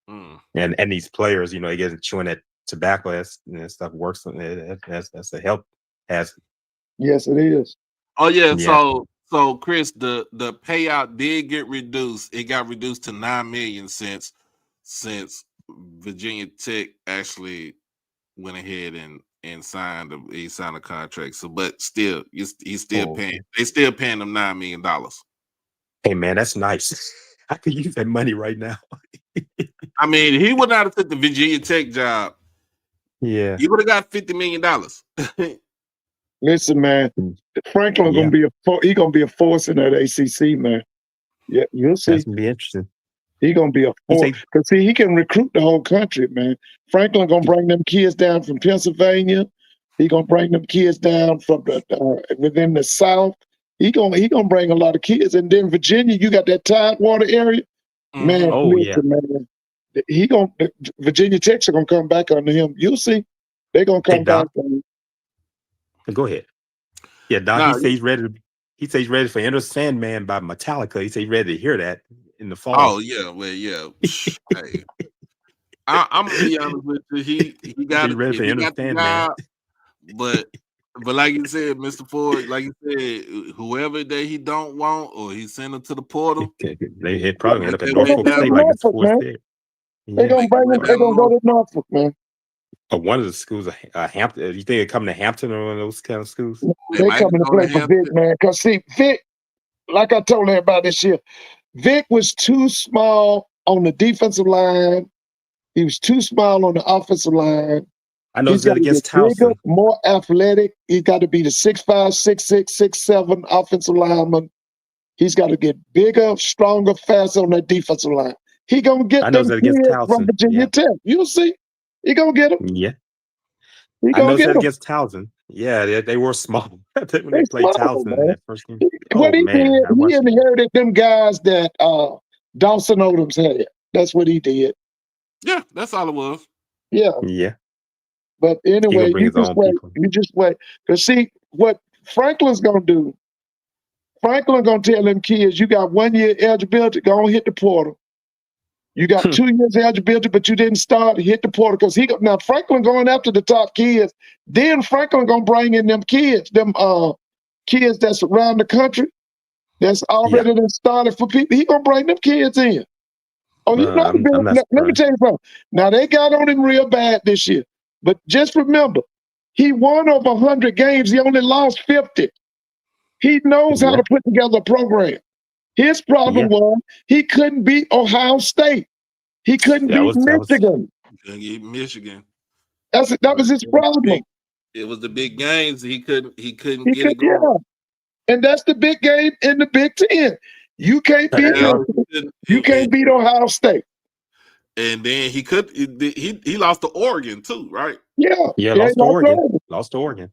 and these players, you know, they get chewing that tobacco. That stuff works. That's a health hazard. Yes, it is. Oh yeah, Yeah. so Chris, the payout did get reduced. It got reduced to $9 million since Virginia Tech actually went ahead and signed a contract. So, but still, he's still paying. They still paying them $9 million. Hey man, that's nice. I could use that money right now. I mean, he would not have took the Virginia Tech job. Yeah. He would have got $50 million. Listen, man, Franklin gonna be a force in that ACC, man. Yeah, you'll see. That's gonna be interesting. He gonna be a force because he can recruit the whole country, man. Franklin gonna bring them kids down from Pennsylvania. He gonna bring them kids down from within the South. He gonna bring a lot of kids, and then Virginia, you got that Tidewater area, man. Oh listen, man. Virginia Tech's are gonna come back under him. You'll see. They're gonna come back. Go ahead. Yeah, Doc. He says he's ready. He says he's ready for Enter Sandman by Metallica. He says he's ready to hear that in the fall. Oh yeah, well yeah. Hey, I'm gonna be honest with you. He got it. Ready for Enter Sandman. But like you said, Mr. Ford, like you said, whoever that he don't want or he send him to the portal, they probably end up at Norfolk State like this fourth day. They're gonna bring them. They're gonna go to Norfolk, man. One of the schools, Hampton. You think they're coming to Hampton or one of those kind of schools? They're coming to play for Vic, man. Because see, Vic, like I told everybody this year, Vic was too small on the defensive line. He was too small on the offensive line. I know that against Towson. More athletic. He's got to be the 6'5", 6'6", 6'7" offensive lineman. He's got to get bigger, stronger, faster on that defensive line. He gonna get them kids from Virginia Tech. You'll see. He gonna get them. Yeah. He gonna get them against Towson. Yeah, they were small when they played Towson in that first game. What he did, he inherited them guys that Dawson Odoms had. That's what he did. Yeah, that's all it was. Yeah. Yeah. But anyway, you just wait. Because see, what Franklin's gonna do, Franklin gonna tell them kids, you got 1 year eligibility, go on hit the portal. You got 2 years eligibility, but you didn't start, hit the portal. Because now Franklin going after the top kids. Then Franklin gonna bring in them kids that's around the country that's already done started for people. He gonna bring them kids in. Oh, let me tell you something. Now they got on him real bad this year. But just remember, he won over 100 games. He only lost 50. He knows how to put together a program. His problem was he couldn't beat Ohio State. He couldn't beat Michigan. Couldn't beat Michigan. That was his problem. It was the big games. He couldn't get it going. Yeah. And that's the big game in the Big Ten. You can't beat You can't beat Ohio State. And then he lost to Oregon too, right? Yeah. Lost to Oregon. Lost to Oregon.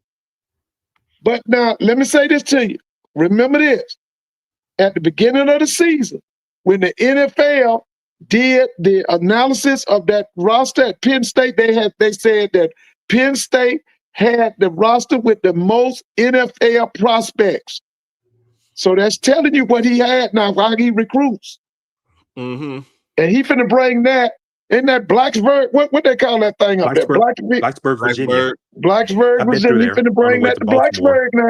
But now let me say this to you. Remember this. At the beginning of the season, when the NFL did the analysis of that roster at Penn State, they said that Penn State had the roster with the most NFL prospects. So that's telling you what he had now, how he recruits. Mm-hmm. And he finna bring that in that Blacksburg, what they call that thing up there? Blacksburg, Virginia. Blacksburg, Virginia. He finna bring that to Blacksburg now.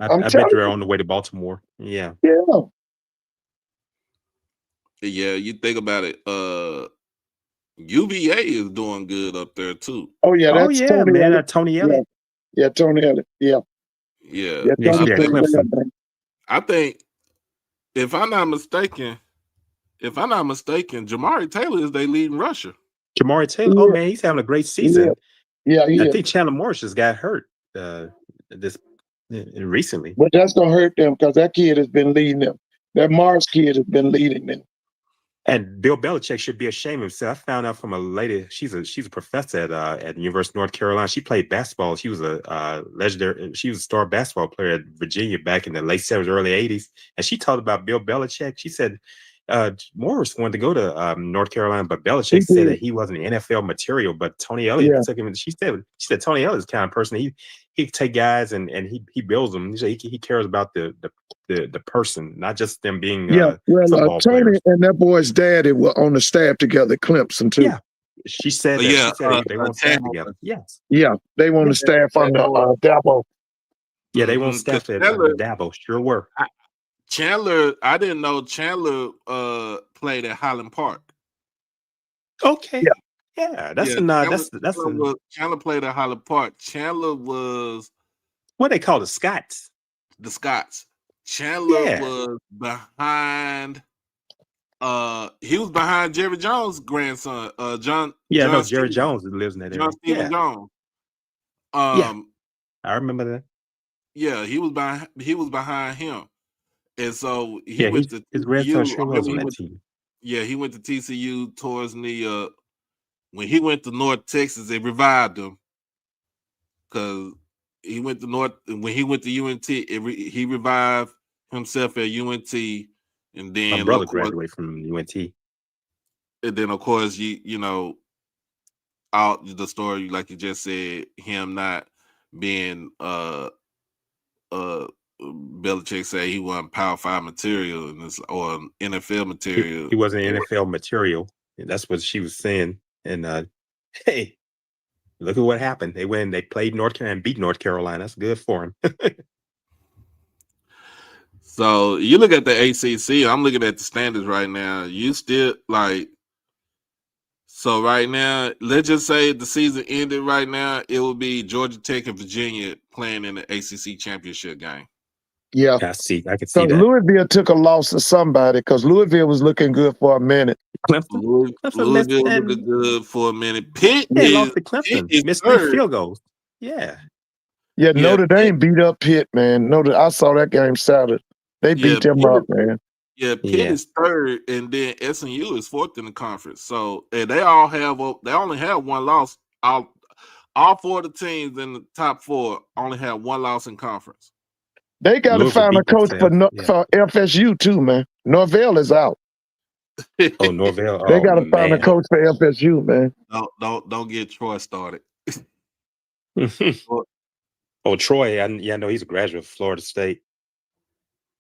I bet they're on the way to Baltimore. Yeah. Yeah. Yeah, you think about it. UVA is doing good up there too. Oh yeah, that's Tony Elliott. Tony Elliott. Yeah, Tony Elliott. Yeah. Yeah. I think if I'm not mistaken, Jamari Taylor is their leading rusher. Jamari Taylor. Oh man, he's having a great season. Yeah, I think Chandler Morris just got hurt recently. But that's gonna hurt them because that kid has been leading them. That Mars kid has been leading them. And Bill Belichick should be ashamed of himself. I found out from a lady. She's a professor at the University of North Carolina. She played basketball. She was a legendary. She was a star basketball player at Virginia back in the late 70s, early 80s. And she talked about Bill Belichick. She said Morris wanted to go to North Carolina, but Belichick said that he wasn't NFL material. But Tony Elliott took him. She said Tony Elliott's the kind of person he take guys and he builds them. He cares about the person, not just them being football Tony players. and that boy's daddy were on the staff together at Clemson too. Yeah, she said that. She said they won't staff together. Yes. Yeah, they want to staff under Dabo. Yeah, they won't staff at Dabo. Sure were. Chandler, I didn't know Chandler played at Highland Park. Okay. Yeah, Chandler played at Highland Park. Chandler was what they call the Scots. The Scots. Chandler was behind. He was behind Jerry Jones' grandson, John. Yeah, John no, Stephen, Jerry Jones lives in that area. John Stephen Jones. I remember that. Yeah, he was behind him, and so he Yeah, went to his grandson TCU. sure was on that team. Yeah, he went to TCU towards the when he went to North Texas, they revived him because he went to North. When he went to UNT, he revived himself at UNT, and then My brother graduated from UNT. And then, of course, you know, out the story, like you just said, him not being Belichick say he wasn't Power 5 material or NFL material. He wasn't NFL material. That's what she was saying. And hey, look at what happened. They went. They played North Carolina and beat North Carolina. That's good for him. So you look at the ACC. I'm looking at the standings right now. You still like. So right now, let's just say the season ended right now. It will be Georgia Tech and Virginia playing in the ACC championship game. Yeah, I can see that. Louisville took a loss to somebody because Louisville was looking good for a minute. Louisville looking good for a minute. Pitt lost to Clemson. Missed 3 field goals. Yeah. Notre Dame beat up Pitt, man. I saw that game Saturday. They beat them up, man. Yeah, Pitt is third, and then SMU is fourth in the conference. So and they only have one loss. All 4 of the teams in the top 4 only have one loss in conference. They got to find a coach for FSU too, man. Norvell is out. Oh, Norvell. They got to find a coach for FSU, man. Don't get Troy started. Troy. I know he's a graduate of Florida State.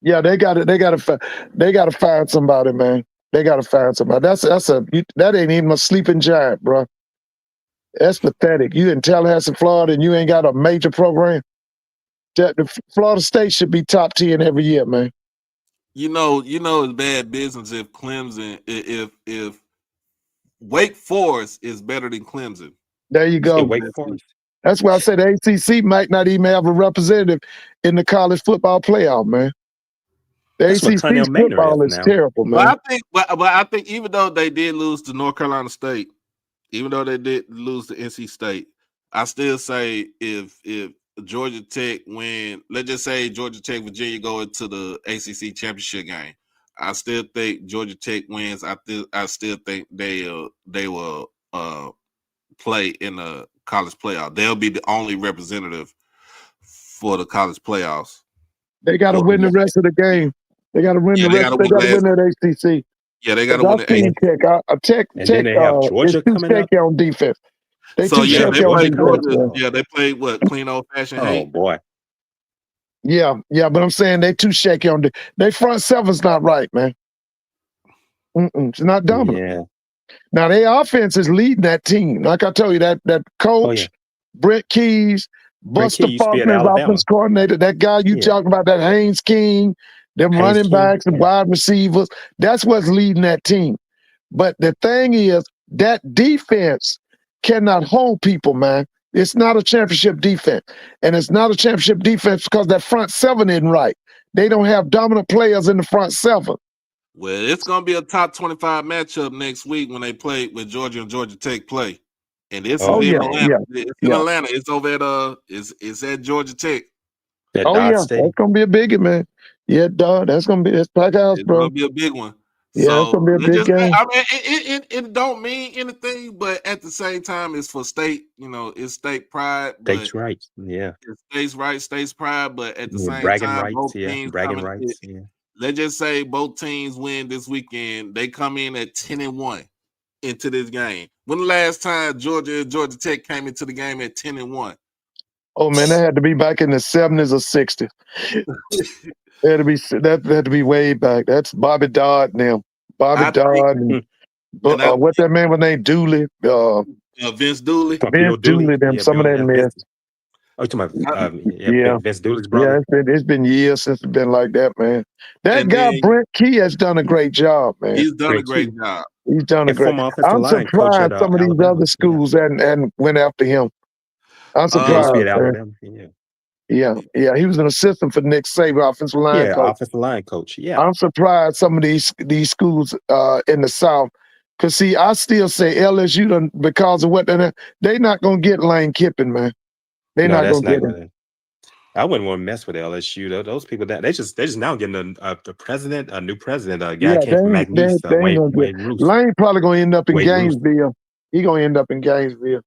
Yeah, they got to find somebody, man. They got to find somebody. That ain't even a sleeping giant, bro. That's pathetic. You in Tallahassee, Florida, and you ain't got a major program. Florida State should be top 10 every year, man. You know, it's bad business if Clemson, if Wake Forest is better than Clemson. There you go. Wake Forest. That's why I said the ACC might not even have a representative in the college football playoff, man. The ACC football is terrible, man. But I think even though they did lose to North Carolina State, even though they did lose to NC State, I still say if Georgia Tech win, let's just say Georgia Tech, Virginia go into the ACC championship game, I still think Georgia Tech wins. I still think they will play in the college playoff. They'll be the only representative for the college playoffs. They got to win the rest of the game. They got to win the rest. They got to win that ACC. Yeah, they got to win the ACC. Tech is too shaky on defense. They play what, clean old fashioned. Oh boy. Yeah, but I'm saying they too shaky on they front seven's not right, man. It's not dominant. Yeah. Now their offense is leading that team. Like I told you, that coach, Brent Keys, Buster Faulkner's offense coordinator, that guy you talking about, that Haynes King, them running backs and wide receivers. That's what's leading that team. But the thing is, that defense cannot hold people, man. It's not a championship defense. And it's not a championship defense because that front seven isn't right. they don't have dominant players in the front seven. Well, it's gonna be a top 25 matchup next week when they play with Georgia and Georgia Tech play. And this is in Atlanta. It's in Atlanta. It's over at it's at Georgia Tech. Oh yeah, that's gonna be a biggie, man. Yeah, dog. That's gonna be pack house, bro. It's gonna be a big one. Yeah, it's gonna be a big game. I mean, it don't mean anything, but at the same time, it's for state. It's state pride. States' rights. Yeah. It's states' rights, states' pride. But at the same bragging time, rights. both Yeah, teams bragging rights. Yeah. Let's just say both teams win this weekend. They come in at 10-1 into this game. When the last time Georgia and Georgia Tech came into the game at 10-1? Oh man, that had to be back in the 70s or 60s. that had to be way back. That's Bobby Dodd now. What's that man was named? Dooley. Vince Dooley. Vince Dooley. Some of that mess. Oh, you're talking about Vince Dooley's brother? Yeah, it's been years since it's been like that, man. That guy, Brent Key, has done a great job, man. He's done a great job. He's done a great job. I'm surprised some of these other schools and went after him. I'm surprised. Yeah, he was an assistant for Nick Saban, offensive line coach. Offensive line coach. Yeah, I'm surprised some of these schools in the South. Cause see, I still say LSU done, because of what they're not gonna get Lane Kiffin, man. They're not gonna get him. I wouldn't want to mess with LSU though. Those people that they just now getting a new president. A guy came from McNeese. Lane probably gonna end up in Gainesville. He gonna end up in Gainesville.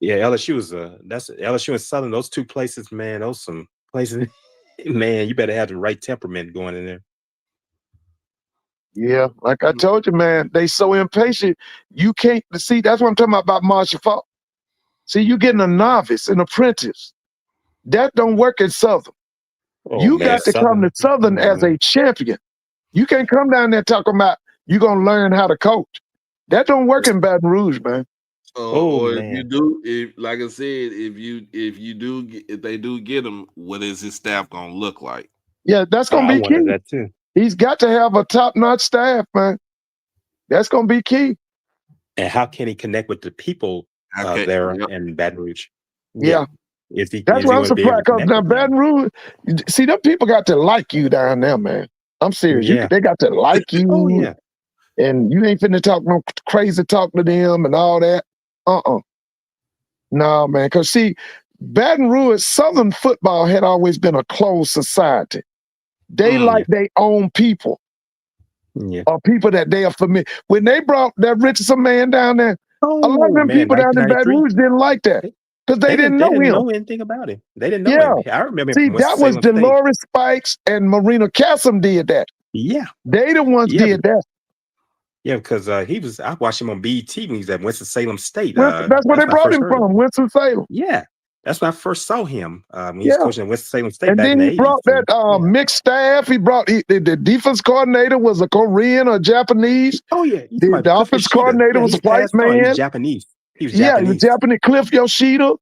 Yeah, LSU is that's LSU and Southern. Those two places, man. Those some places, man. You better have the right temperament going in there. Yeah, like I told you, man, they so impatient. You can't see. That's what I'm talking about Marshall Faulk. See, you getting a novice, an apprentice. That don't work at Southern. You got to come to Southern as a champion. You can't come down there talking about you're gonna learn how to coach. That don't work in Baton Rouge, man. If you do, like I said, if they do get him, what is his staff gonna look like? Yeah, that's gonna be key. That too. He's got to have a top-notch staff, man. That's gonna be key. And how can he connect with the people there in Baton Rouge? Yeah. That's why I'm surprised. Because now Baton Rouge, see, them people got to like you down there, man. I'm serious. Yeah. They got to like you. Oh yeah. And you ain't finna talk no crazy talk to them and all that. No, man. Because see, Baton Rouge, Southern football had always been a closed society. They like their own people. Yeah. Or people that they are familiar. When they brought that Richardson man down there, a lot of them people down in Baton Rouge didn't like that. Because they didn't know him. They didn't know anything about him. They didn't know him. I remember him. See, that was Dolores Spikes and Marina Cassim did that. Yeah. They the ones did that. Yeah, because I watched him on BET when he was at Winston-Salem State. That's where they brought him from, Winston-Salem. Yeah. That's when I first saw him. When he was coaching at Winston-Salem State and back in the 80s. And then he brought that mixed staff. He brought the defense coordinator was a Korean or Japanese. Oh, yeah. The offense coordinator was a white man. He was Japanese. He was Japanese. Cliff Yoshida.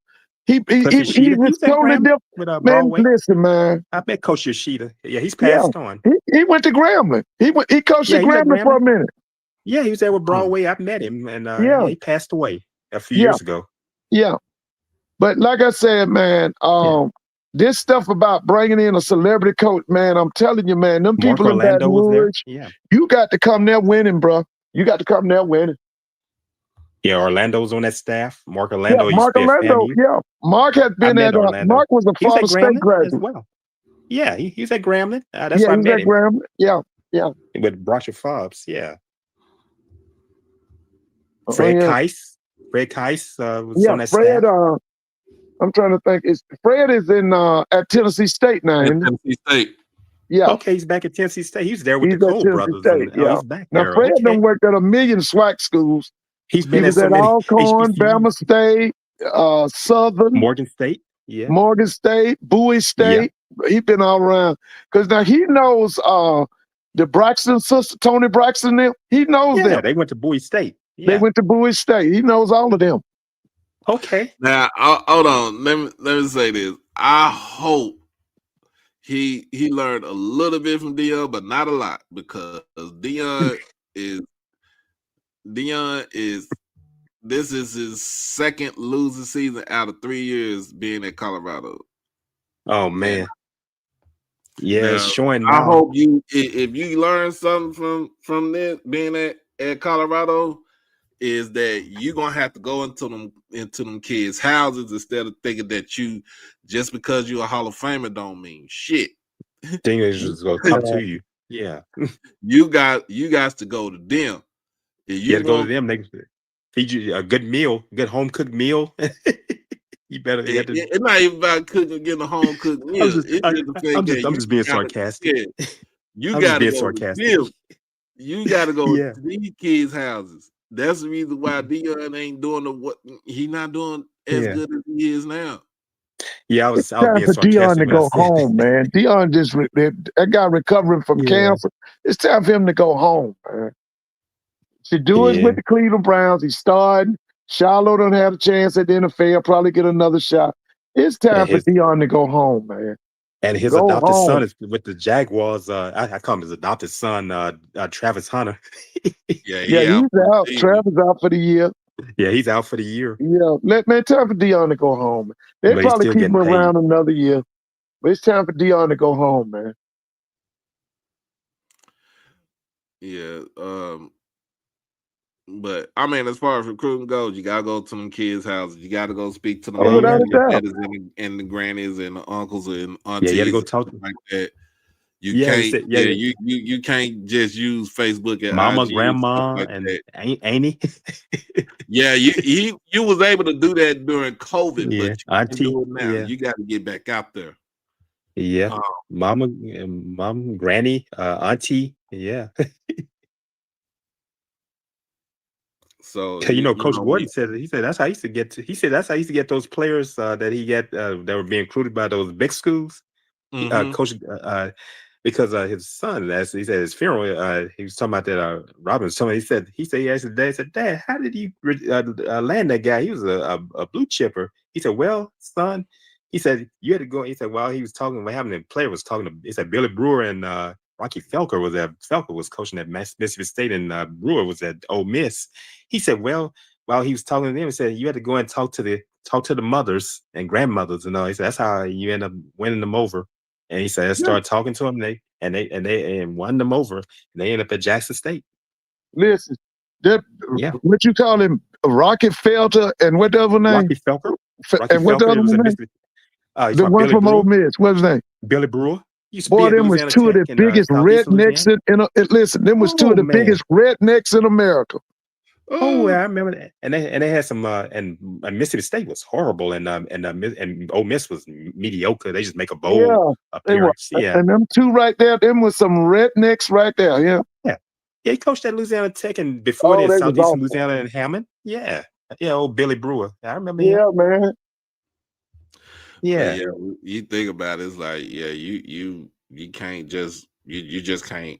He was totally different. Man, listen, man. I met Coach Yoshida. Yeah, he's passed on. He went to Grambling. He coached at Grambling for a minute. Yeah, he was there with Broadway. I met him, and he passed away a few years ago. Yeah. But like I said, man, this stuff about bringing in a celebrity coach, man, I'm telling you, man, them people in Baton Rouge, you got to come there winning, bro. You got to come there winning. Yeah, Orlando's on that staff. Mark Orlando. Yeah, Mark Orlando. Yeah, Mark has been at. Mark was a Florida State graduate as well. Yeah, he's at Grambling. That's why I met him. Grambling. Yeah. With Roger Fobbs. Yeah. Fred Keiss. Fred Keiss was on that staff. I'm trying to think. Fred is in at Tennessee State now. Tennessee State. Yeah. Okay, he's back at Tennessee State. He's there with the Cole brothers. He's back now, there. Fred done worked at a million SWAC schools. He's been he was at Alcorn, Bama State, Southern, Morgan State. Yeah. Morgan State, Bowie State. Yeah. He's been all around. Because now he knows the Braxton sister, Tony Braxton, them. He knows them. They went to Bowie State. Yeah. They went to Bowie State. He knows all of them. Okay. Now, hold on. Let me say this. I hope he learned a little bit from Dion, but not a lot, because Dion is this is his second losing season out of 3 years being at Colorado. Oh man. Yeah, it's Now, showing I now. hope if you learn something from this being at Colorado, is that you're gonna have to go into them kids' houses instead of thinking that you just because you're a Hall of Famer don't mean shit. Things just gonna come to you. Yeah. You got to go to them. If You you got to go to want them. They feed you a good meal, good home cooked meal. You better. You got to. it's not even about cooking, getting a home cooked meal. It's just the fact that I'm you just being gotta, sarcastic. yeah, you I'm just gotta being go to sarcastic. them. You gotta go Yeah. to these kids' houses. That's the reason why Dion ain't doing what he not doing as Yeah. good as he is now. Yeah, I was Time being for Dion sarcastic to when I go said home, man. Dion that guy recovering from yeah. cancer. It's time for him to go home, man. To do it Yeah. with the Cleveland Browns. He's starting. Shiloh don't have a chance at the NFL. Probably get another shot. It's time for Dion to go home, man. And his Go adopted son home. is with the Jaguars. I call him his adopted son, Travis Hunter. Yeah, Yeah, he's out. season. Travis out for the year. Yeah, he's out for the year. Yeah, time for Dion to go home. They But he's probably still keep getting him paid. around another year. But it's time for Dion to go home, man. Yeah. But I mean, as far as recruiting goes, you gotta go to them kids' houses. You gotta go speak to the Oh, without moms a doubt. and the grannies and the uncles and Yeah, aunties you got to go and talk stuff to like that. You Yeah, he can't. said, Yeah, yeah, you can't just use Facebook and mama, IG and stuff grandma, like and that. Annie. Yeah, you was able to do that during COVID, Yeah, but you can't auntie. do it now. Yeah, You got to get back out there. yeah, Um, mom, granny, auntie. Yeah. so You know, you Coach know Gordon said that's how he used to get. He said that's how he used to get those players that he got that were being recruited by those big schools. Coach, because his son, as he said, his funeral, he was talking about that. Robin was telling me, he said he asked his dad, he said, Dad, how did you land that guy? He was a blue chipper. He said, well, son, he said you had to go. He said, while he was talking, what happened? The player was talking to. He said Billy Brewer and Rocky Felker was there. Felker was coaching at Mississippi State, and Brewer was at Ole Miss. He said, well, while he was talking to them, he said you had to go and talk to the mothers and grandmothers, and all. He said that's how you end up winning them over. And he said, I started talking to him, and won them over, and they ended up at Jackson State. Listen, Yeah, what you call him, Rocket Felter, and what the other name? Rocky Felker. Rocky And what the Felker. other It was a name? Mississippi. The one Billy from Brewer. Ole Miss. What's his name? Billy Brewer. Used to Boy, be at them was Louisiana two of Tech the in biggest Southeast rednecks Louisiana. listen, them was two of the biggest rednecks in America. Oh, I remember that. And they had some and Mississippi State was horrible, and Ole Miss was mediocre. They just make a bowl appearance. Yeah, And them two right there, them was some rednecks right there. Yeah. yeah. He coached at Louisiana Tech, and before that, they was Southeastern awful. Louisiana and Hammond. Yeah, old Billy Brewer. I remember him. Yeah, man. Yeah, Yeah. you think about it, it's like, yeah, you can't just you just can't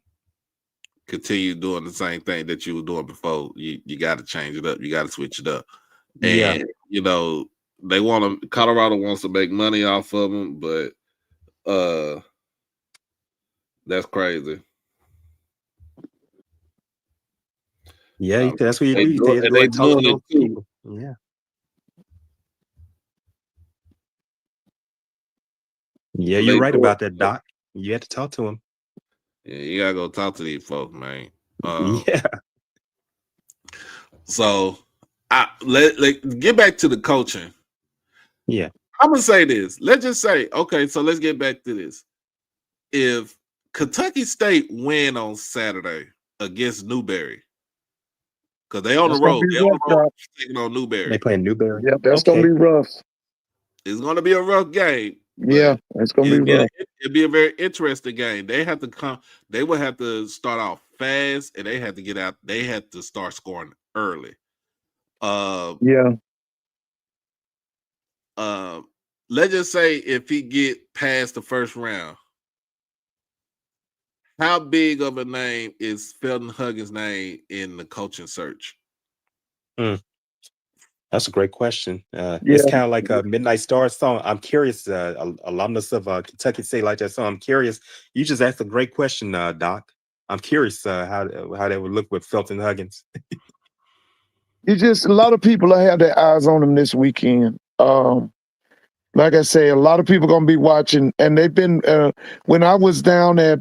continue doing the same thing that you were doing before. You got to change it up. You got to switch it up. Yeah. And you know they want to. Colorado wants to make money off of them, but that's crazy. Yeah, that's what you They do. do- You and go they and talk to doing it those too. people. Yeah. Yeah, you're They right do about it. that, Doc. You had to talk to him. Yeah, you gotta go talk to these folks, man. Yeah. So let get back to the coaching. Yeah. I'm gonna say this. Let's just say, okay, so let's get back to this. If Kentucky State win on Saturday against Newberry, because they on That's the road, gonna be they on rough, the road Doc. taking on Newberry. They playing Newberry. Yeah, that's Okay. gonna be rough. It's gonna be a rough game. Yeah, it's gonna be rough. It'd be a very interesting game. They have to come. They will have to start off fast, and they have to get out. They have to start scoring early. Yeah. Let's just say if he get past the first round, how big of a name is Felton Huggins' name in the coaching search? That's a great question. It's kind of like a Midnight Star song. I'm curious, alumnus of Kentucky State like that song. I'm curious. You just asked a great question, Doc. I'm curious how that would look with Felton Huggins. It's just a lot of people have their eyes on him this weekend. like I say, a lot of people gonna be watching, and they've been. When I was down at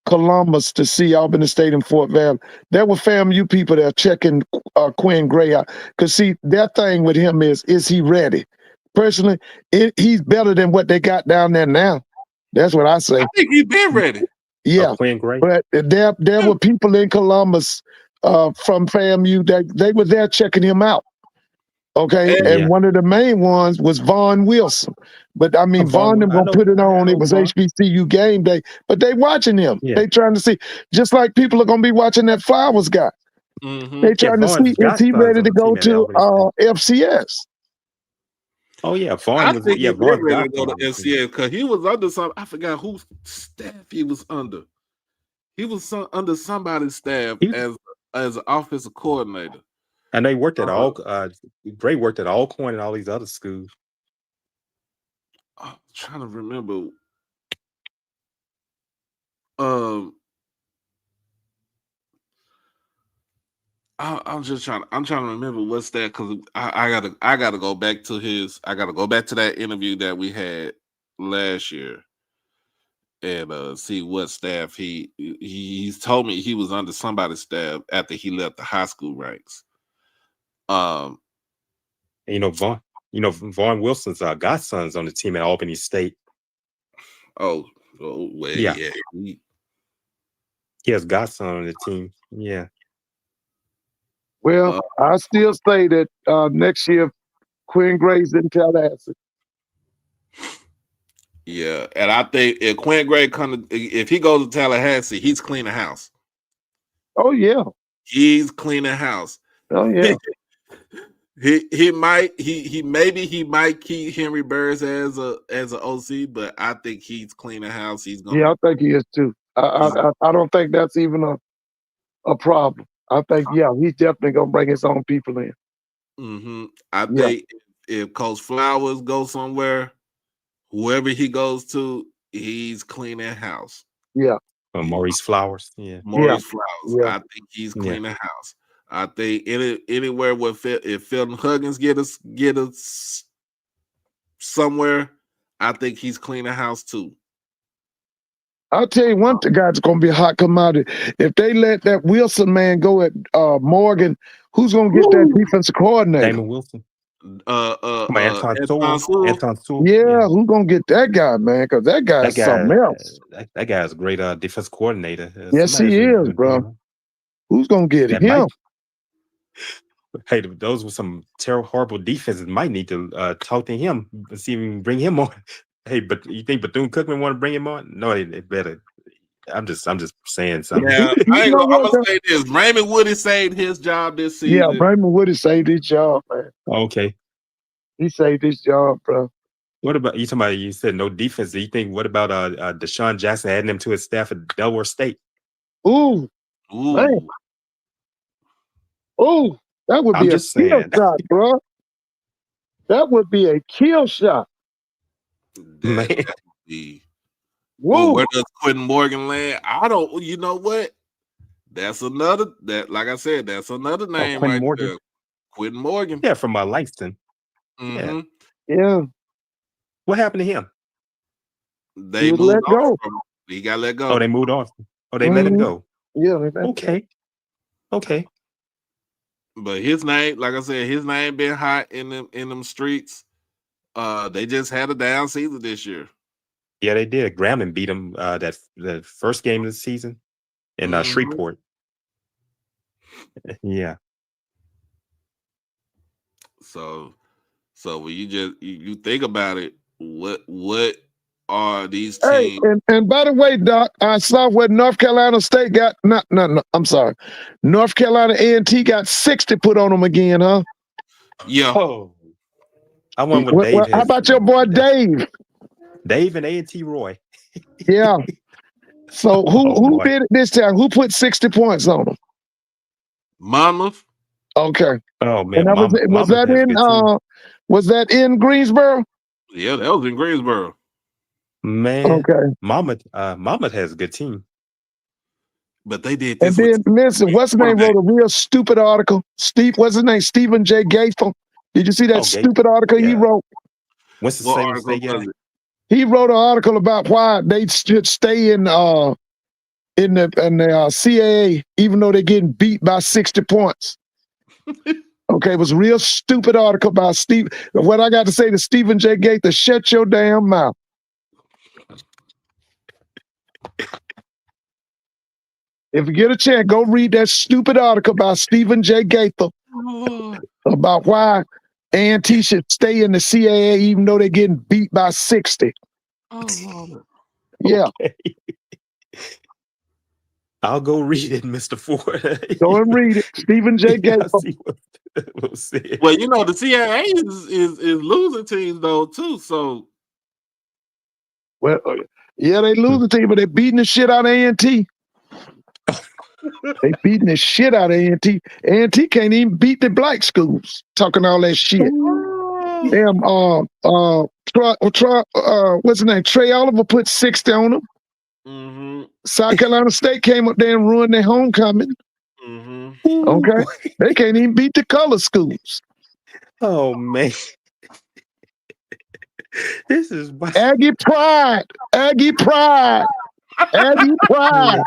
Columbus to see Albany State and Fort Valley, there were FAMU people that checking Quinn Gray out. Cause see, that thing with him is he ready? Personally, he's better than what they got down there now. That's what I say. I think he's been ready. Yeah, Quinn Gray. but there were people in Columbus from FAMU that they were there checking him out. Okay, and one of the main ones was Vaughn Wilson. But I mean, Vaughn them gonna put it on. It was HBCU game day, but they watching him. Yeah. They trying to see, just like people are gonna be watching that Flowers guy. They trying to see, is he ready to go to FCS? Oh yeah, Vaughn I was think he's Vaughn ready to got go to FCS because he was under some. I forgot whose staff he was under. He was under somebody's staff as an offensive coordinator. And they worked at Gray worked at Alcorn and all these other schools. I'm trying to remember. I'm trying to remember what's that, because I gotta go back to that interview that we had last year and see what staff he's told me he was under somebody's staff after he left the high school ranks. And Vaughn Wilson's godson's on the team at Albany State. Oh well, yeah. He has godson on the team. Yeah. Well, I still say that next year Quinn Gray's in Tallahassee. Yeah, and I think if Quinn Gray if he goes to Tallahassee, he's cleaning house. Oh yeah, he's cleaning house. Oh yeah. He might keep Henry Burris as an OC, but I think he's cleaning house. He's gonna. Yeah, I think he is too. I don't think that's even a problem. I think he's definitely gonna bring his own people in. Mm-hmm. I think if Coach Flowers goes somewhere, whoever he goes to, he's cleaning house. Yeah. Maurice Flowers. Yeah. Maurice Flowers. Yeah. I think he's cleaning house. I think anywhere where if Felton Huggins get us somewhere, I think he's cleaning house too. I'll tell you one thing, guys, going to be a hot commodity. If they let that Wilson man go at Morgan, who's going to get that defensive coordinator? Damon Wilson. Anton Sewell. Yeah, who's going to get that guy, man? Because that guy is something else. That guy is a great defense coordinator. Yes, he is, bro. Who's going to get him? Hey, those were some horrible defenses. Might need to talk to him and see if we can bring him on. Hey, but you think Bethune-Cookman want to bring him on? No, they better. I'm just saying something. Yeah, I'm gonna say this. Raymond Woody saved his job this season. Yeah, Raymond Woody saved his job, man. Okay. He saved his job, bro. What about you? Talking about, you said no defense. Do you think? What about Deshaun Jackson adding him to his staff at Delaware State? Ooh, man. Ooh, that would be a kill shot, bro. That would be a kill shot. Man. Well, where does Quentin Morgan land? I don't. You know what? That's another. Like I said, that's another name right there. Quentin Morgan. Yeah, from Langston. Mm-hmm. Yeah. What happened to him? They moved on. He got let go. Oh, they moved on. Oh, they let him go. Yeah. Okay. But his name, like I said, his name been hot in them streets. They just had a down season this year. Yeah, they did. Grambling beat them the first game of the season in Shreveport. Yeah. So when you think about it, what are these teams? Hey, and by the way, Doc, I saw what North Carolina State got. No, I'm sorry. North Carolina A&T got 60 put on them again, huh? Yeah. Oh. I went with Dave. How about your boy Dave? Dave and A&T Roy. Yeah. So who did it this time? Who put 60 points on them? Monmouth. Okay. Oh man. And was that in Greensboro? Yeah, that was in Greensboro. Man. Okay. Monmouth has a good team. But they did this. And then listen, what's his name wrote a real stupid article? What's his name? Stephen J. Gateful. Did you see that stupid article he wrote? What's the What San article State guy? was it? He wrote an article about why they should stay in the CAA even though they're getting beat by 60 points. Okay, it was a real stupid article about Steve. What I got to say to Stephen J. Gaither, shut your damn mouth. If you get a chance, go read that stupid article about Stephen J. Gaither about why A&T should stay in the CAA even though they're getting beat by 60. Oh, Yeah, Okay. I'll go read it, Mr. Ford. go and read it. Stephen J. Gaither. I'll see what said. well, you know the CAA is losing teams though too. So Well, yeah, they lose the team, but they're beating the shit out of A&T. They beating the shit out of A&T. A&T can't even beat the black schools. Talking all that shit. Damn, what's his name? Trey Oliver put 60 on them. mm-hmm, South Carolina State came up there and ruined their homecoming. mm-hmm. Okay, they can't even beat the color schools. Oh man. This is Aggie pride, Aggie pride, Aggie pride.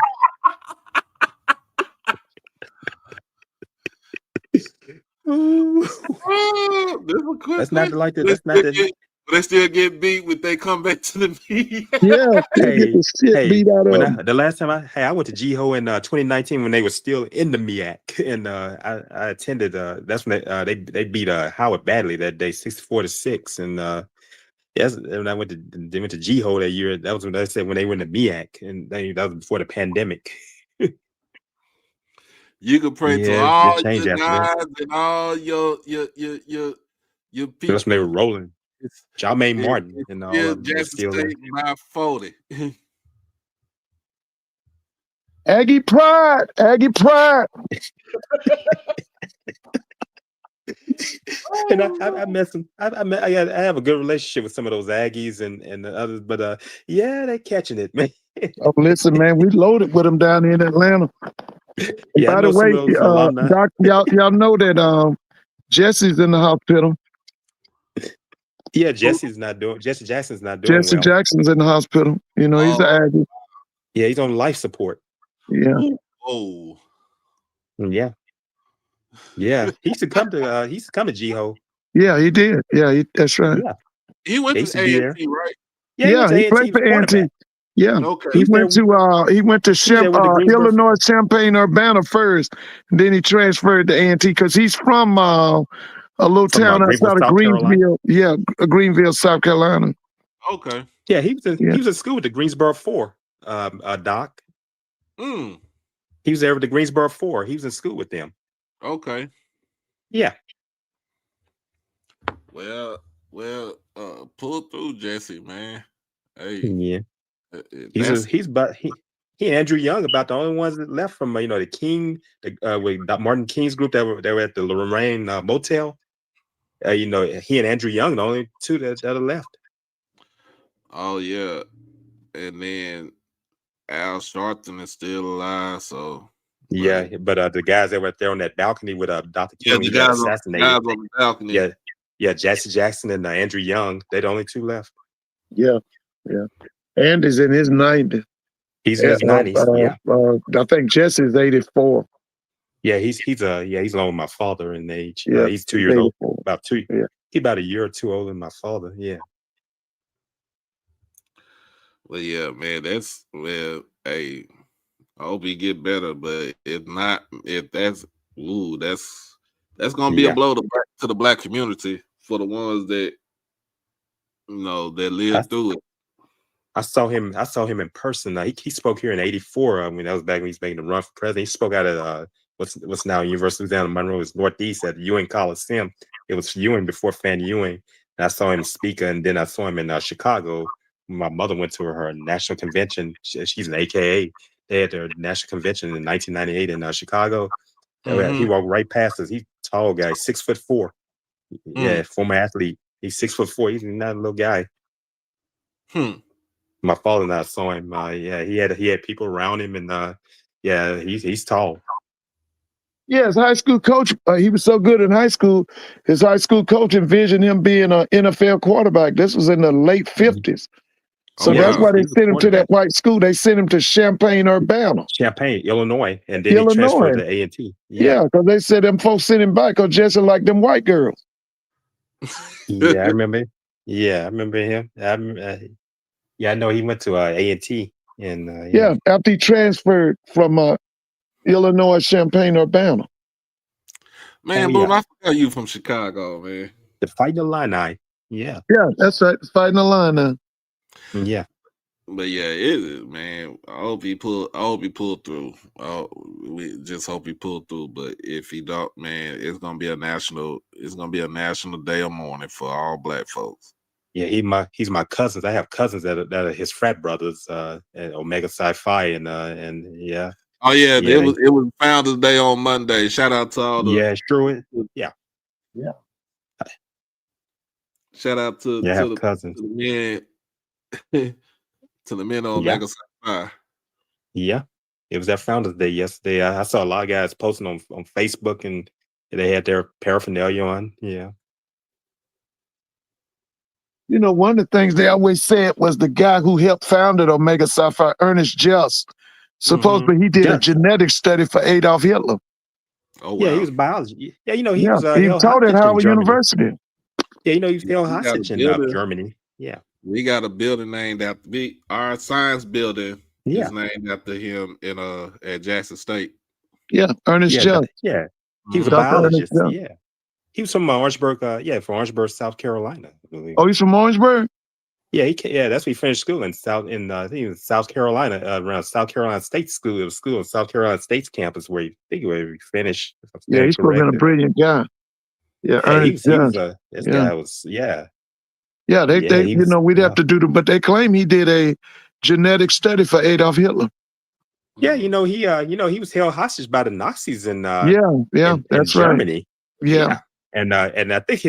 That's not like that. That's not that. They still get beat when they come back to the meet. Yeah, they get the shit beat out of them. The last time I went to GHO in 2019 when they were still in the MEAC, and I attended. That's when they beat Howard badly that day, 64-6, and yes, when I went to GHO that year, that was when they said when they were in the MEAC, and that was before the pandemic. You can pray to Yeah, all it changed your after that. gods and all your people. That's when they were rolling. Jermaine Martin It's and all still of them were Jackson still there. State by 40. Aggie pride, Aggie pride. And I met some. I have a good relationship with some of those Aggies and the others, but yeah, they catching it, man. Oh, listen, man, we loaded with them down here in Atlanta. Yeah, I By know the way, some of those alumni. Doc, y'all know that Jesse's in the hospital. Yeah, Jesse Jackson's not doing Jesse well. Jackson's in the hospital. You know, he's an Aggie. Yeah, he's on life support. Yeah. Oh. Yeah. Yeah. He used to come to GHO. Yeah, he did. Yeah, that's right. Yeah. He went used to to be there. A&T, right? Yeah, he played for A&T. Yeah. Okay. He went to Illinois Champaign Urbana first, and then he transferred to A&T because he's from a little town outside of Greenville. Yeah, Greenville, South Carolina. Okay. Yeah, he was in school with the Greensboro 4, Doc. Mm. He was there with the Greensboro 4. He was in school with them. Okay. Yeah. Well, pull through, Jesse, man. Hey. Yeah. He and Andrew Young about the only ones that left from the King, with Martin King's group that were at the Lorraine Motel. He and Andrew Young, the only two that are left. Oh yeah, and then Al Sharpton is still alive. So yeah, but the guys that were there on that balcony with Dr. King, the guys assassinated. On the balcony. Yeah, Jesse Jackson and Andrew Young. They're the only two left. Yeah. Andy's in his 90s. He's in his 90s. I think Jesse's 84. Yeah, he's along with my father in age. Yeah, he's 2 years 84. old. About 2. Yeah. He's about a year or two older than my father. Yeah. Well, yeah, man. Hey, I hope he get better. But if that's gonna be a blow to the black community for the ones that that live through it. I saw him in person. He spoke here in '84. That was back when he was making the run for president. He spoke out at what's now University of Louisiana Monroe's Northeast at the Ewing Coliseum. It was Ewing before Fannie Ewing. And I saw him speak, and then I saw him in Chicago. My mother went to her national convention. She's an AKA. They had their national convention in 1998 in Chicago. Mm-hmm. He walked right past us. He's a tall guy, 6'4". Yeah, former athlete. He's 6'4". He's not a little guy. My father and I saw him. He had people around him, and he's tall. Yes, high school coach. He was so good in high school. His high school coach envisioned him being an NFL quarterback. This was in the late 50s. Oh So that's wow. why they He was a sent him to that quarterback. white school. They sent him to Champaign, Urbana, Champaign, Illinois, and then he transferred Illinois. to A&T. Yeah, because they said them folks sent him back because just like them white girls. Yeah, I remember. Yeah, I remember him. Yeah, I know he went to A&T, and Yeah, after he transferred from Illinois, Champaign, Urbana. Man, Oh, Boone, yeah. I forgot you from Chicago, man. The Fighting Illini. Yeah, Yeah, that's right. It's fighting the line now. yeah. But yeah, it is, man. I hope he pull through. We just hope he pull through. But if he don't, man, it's gonna be a national day of mourning for all black folks. Yeah, he's my cousins. I have cousins that are his frat brothers, at Omega Psi Phi, and yeah, Oh yeah, yeah, it was Founders Day on Monday. Shout out to all the yeah, true. Yeah, shout out to yeah, I have the cousins. men to the men on Yeah, Omega Psi Phi. yeah. It was that Founders Day yesterday. I saw a lot of guys posting on Facebook, and they had their paraphernalia on. Yeah. You know, one of the things they always said was the guy who helped found it, Omega Psi Phi, Ernest Just. Supposedly he did a Just. genetic study for Adolf Hitler. Oh Yeah, he wow. was biology. Yeah, he Yeah, was he held taught at hostage in Howard Germany. University. Yeah, he was held We got a hostage in building. Germany. Yeah, We got a building named after our science building yeah, is named after him in at Jackson State. Yeah, Ernest yeah, Just. yeah. He was a Dr. Ernest biologist. Just. Yeah, he was from Orangeburg. From Orangeburg, South Carolina, I believe. Oh, he's from Orangeburg? Yeah, that's where he finished school in I think it was South Carolina, around South Carolina State School. It was school in South Carolina State's campus where he finished. If I'm Yeah, he's supposed to be a brilliant guy. Yeah, Yeah, Ernest Just. this Yeah. guy was, yeah. Yeah, they he you was- know, we'd yeah. have to do but they claim he did a genetic study for Adolf Hitler. Yeah, he was held hostage by the Nazis in Yeah, that's right. Germany. Yeah. And I think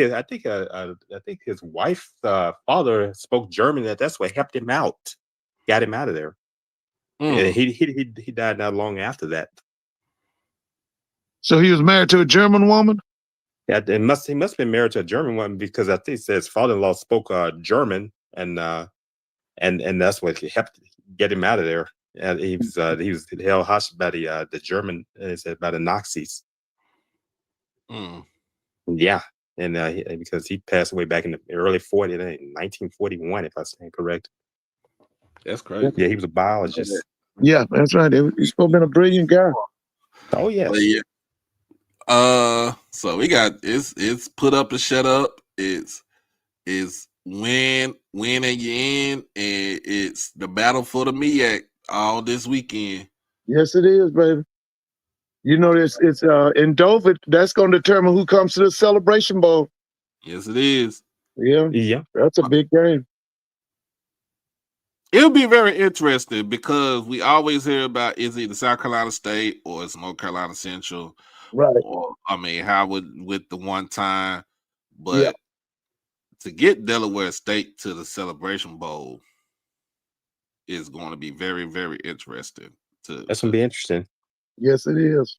his wife's father spoke German. That's what helped him out, got him out of there. And he died not long after that. So he was married to a German woman? Yeah, he must have been married to a German woman, because I think his father-in-law spoke German, and that's what helped get him out of there. And he was held hostage by the German, by the Nazis. Yeah, and because he passed away back in the early 40s, 1941, if I stand correct. That's crazy. Yeah, he was a biologist. Yeah, that's right. He's supposed to be a brilliant guy. Oh yes. But yeah. So we got it's put up and shut up. It's win and you in, and it's the battle for the MEAC all this weekend. Yes, it is, baby. You know, it's in Dover. That's going to determine who comes to the Celebration Bowl. Yes, it is. Yeah, that's a big game. It'll be very interesting because we always hear about is either South Carolina State or it's North Carolina Central, right? Or Howard with the one time, but to get Delaware State to the Celebration Bowl is going to be very, very interesting. That's going to be interesting. Yes, it is.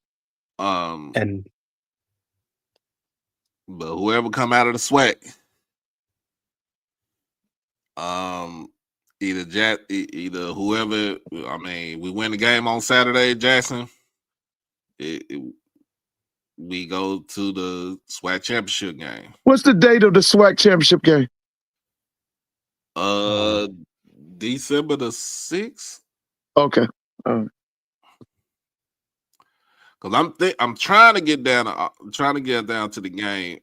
But whoever come out of the SWAC, either whoever. We win the game on Saturday, Jackson. We go to the SWAC championship game. What's the date of the SWAC championship game? December the 6th. Okay. Because I'm trying to get down to the game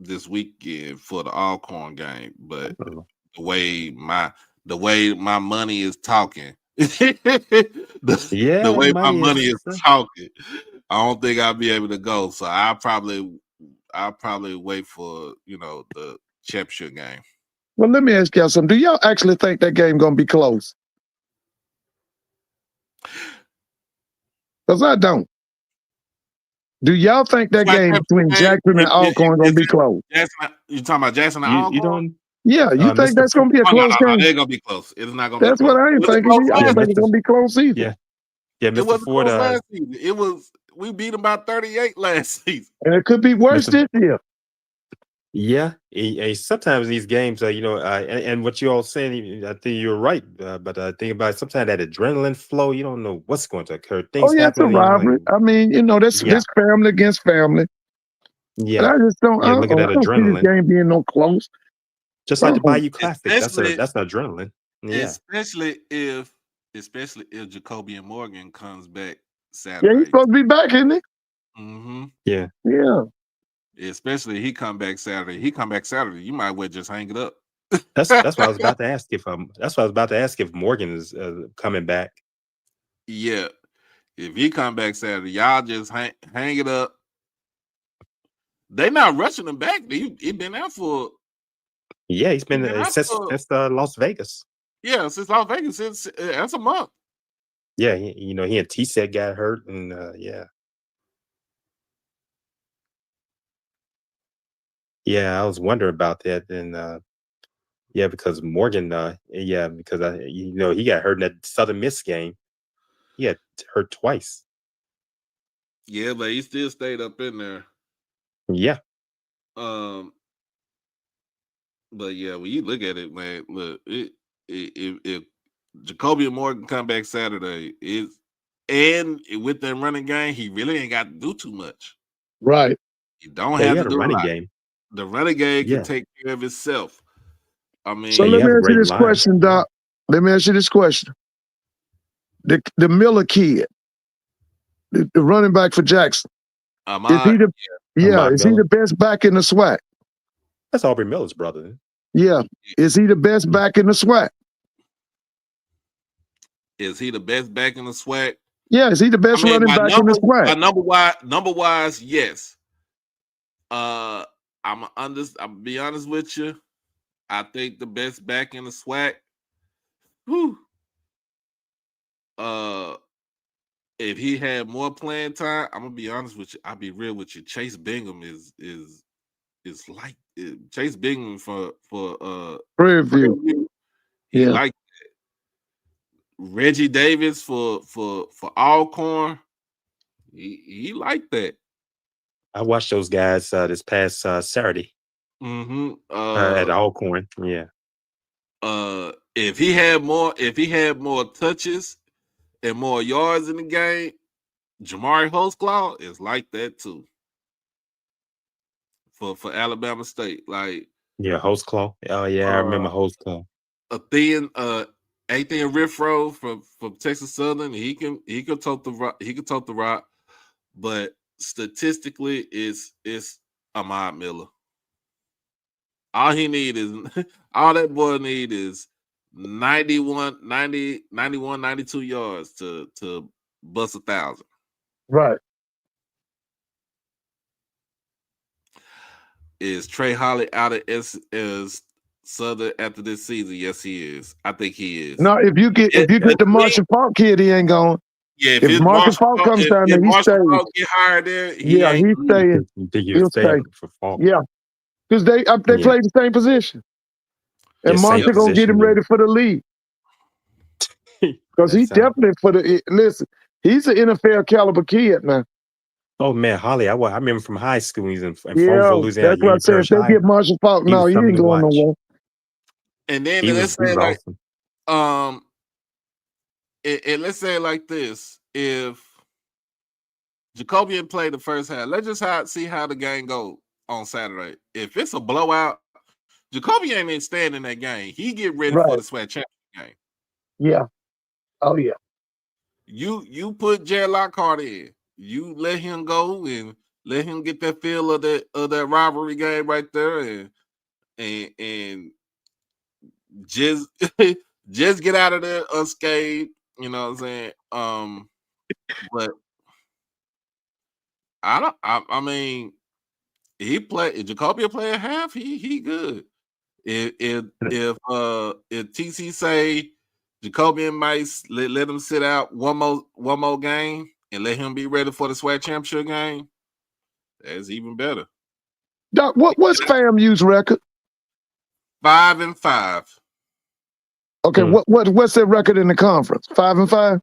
this weekend for the Slawcorn game, but the way my money is talking, the way my money is talking, I don't think I'll be able to go. So I'll probably wait for the championship game. Well, let me ask y'all something. Do y'all actually think that game gonna be close? Because I don't. Do y'all think that game between Jackson and Slawcorn gonna be close? You talking about Jackson and Slawcorn? You don't. Yeah, you think that's gonna be a close game? It's gonna be close. It's not gonna. That's be close. what I ain't thinking. I don't think it's gonna be close either. Yeah, Mr. Ford. Last season. It was we beat them by 38 last season. And it could be worse this year. Yeah, sometimes these games, and what you all saying, I think you're right. But think about it, sometimes that adrenaline flow, you don't know what's going to occur. Things Oh yeah, it's a happen. rivalry. I mean, this family against family. Yeah, but I just don't. yeah. I Look at that don't see adrenaline. this game being no close. Just like the Bayou Classic, that's Especially- an adrenaline. Yeah, Especially if Jacoby and Morgan comes back Yeah, Saturday. he's supposed to be back, isn't he? Mm-hmm. yeah. Yeah. Especially if he come back Saturday. He come back Saturday. You might well just hang it up. That's what I was about to ask if Morgan is coming back. Yeah. If he come back Saturday, y'all just hang it up. They not rushing him back. He been out for. Yeah, he's been Yeah, since Las Vegas. Yeah, since Las Vegas. That's a month. Yeah, he and T-Set got hurt, and yeah, I was wondering about that, and yeah, because Morgan, because he got hurt in that Southern Miss game. He got hurt twice. Yeah, but he still stayed up in there. Yeah. But yeah, when you look at it, man, look, if Jacoby and Morgan come back Saturday, and with that running game, he really ain't got to do too much. Right. You don't have to do running a lot. game. The running game Yeah. can take care of itself. I mean, So let me ask you this question, Doc. Let me ask you this question. The Miller kid, the running back for Jackson, is he the best back in the SWAC? That's Aubrey Miller's brother. Yeah. Is he the best back in the SWAC? Is he the best back in the SWAC? Yeah, is he the best running back in the SWAC? Number wise, yes. I'll be honest with you. I think the best back in the SWAC. If he had more playing time, I'm gonna be honest with you. I'll be real with you. Chase Bingham is like Chase Bingham for Prairie View. He like that. Reggie Davis for Alcorn. He like that. I watched those guys this past Saturday. Mm-hmm. At Alcorn. Yeah. If he had more touches and more yards in the game, Jamari Holtzclaw is like that too. For Alabama State, like Holtzclaw. Oh yeah, I remember Holtzclaw. Athian Riffro from Texas Southern, he could tote the rock, but statistically, it's Ahmad Miller. All that boy need is 91, 92 yards to bust 1,000. Right. Is Trey Holly out of as Southern after this season? Yes, he is. I think he is. No, if you get the Marshall Falk kid, he ain't going. Yeah, if Marshall Falk comes down there, he stays. Get hired there, he's staying. He'll stay for Falk. Yeah, because they play the same position, and Marshall gonna get him ready for the league. Because he's definitely listen. He's an NFL caliber kid now. Oh man, Holly, I remember from high school. He's in Farmville, Louisiana. That's what I said. If they get Marshall Falk, no, he ain't going nowhere. And then let's say like, let's say like this: if Jacoby played the first half, let's just see how the game goes on Saturday. If it's a blowout, Jacoby ain't even staying in that game. He get ready for the SWAC championship game. Yeah. Oh yeah. You put Jared Lockhart in. You let him go and let him get that feel of that rivalry game right there, and just get out of there unscathed. You know what I'm saying? But I mean, Jacoby play a half. He good. If TC say Jacoby might let him sit out one more game and let him be ready for the SWAC championship game, that's even better. Doc, what's FAMU's record? 5-5. Okay, what's their record in the conference? 5-5.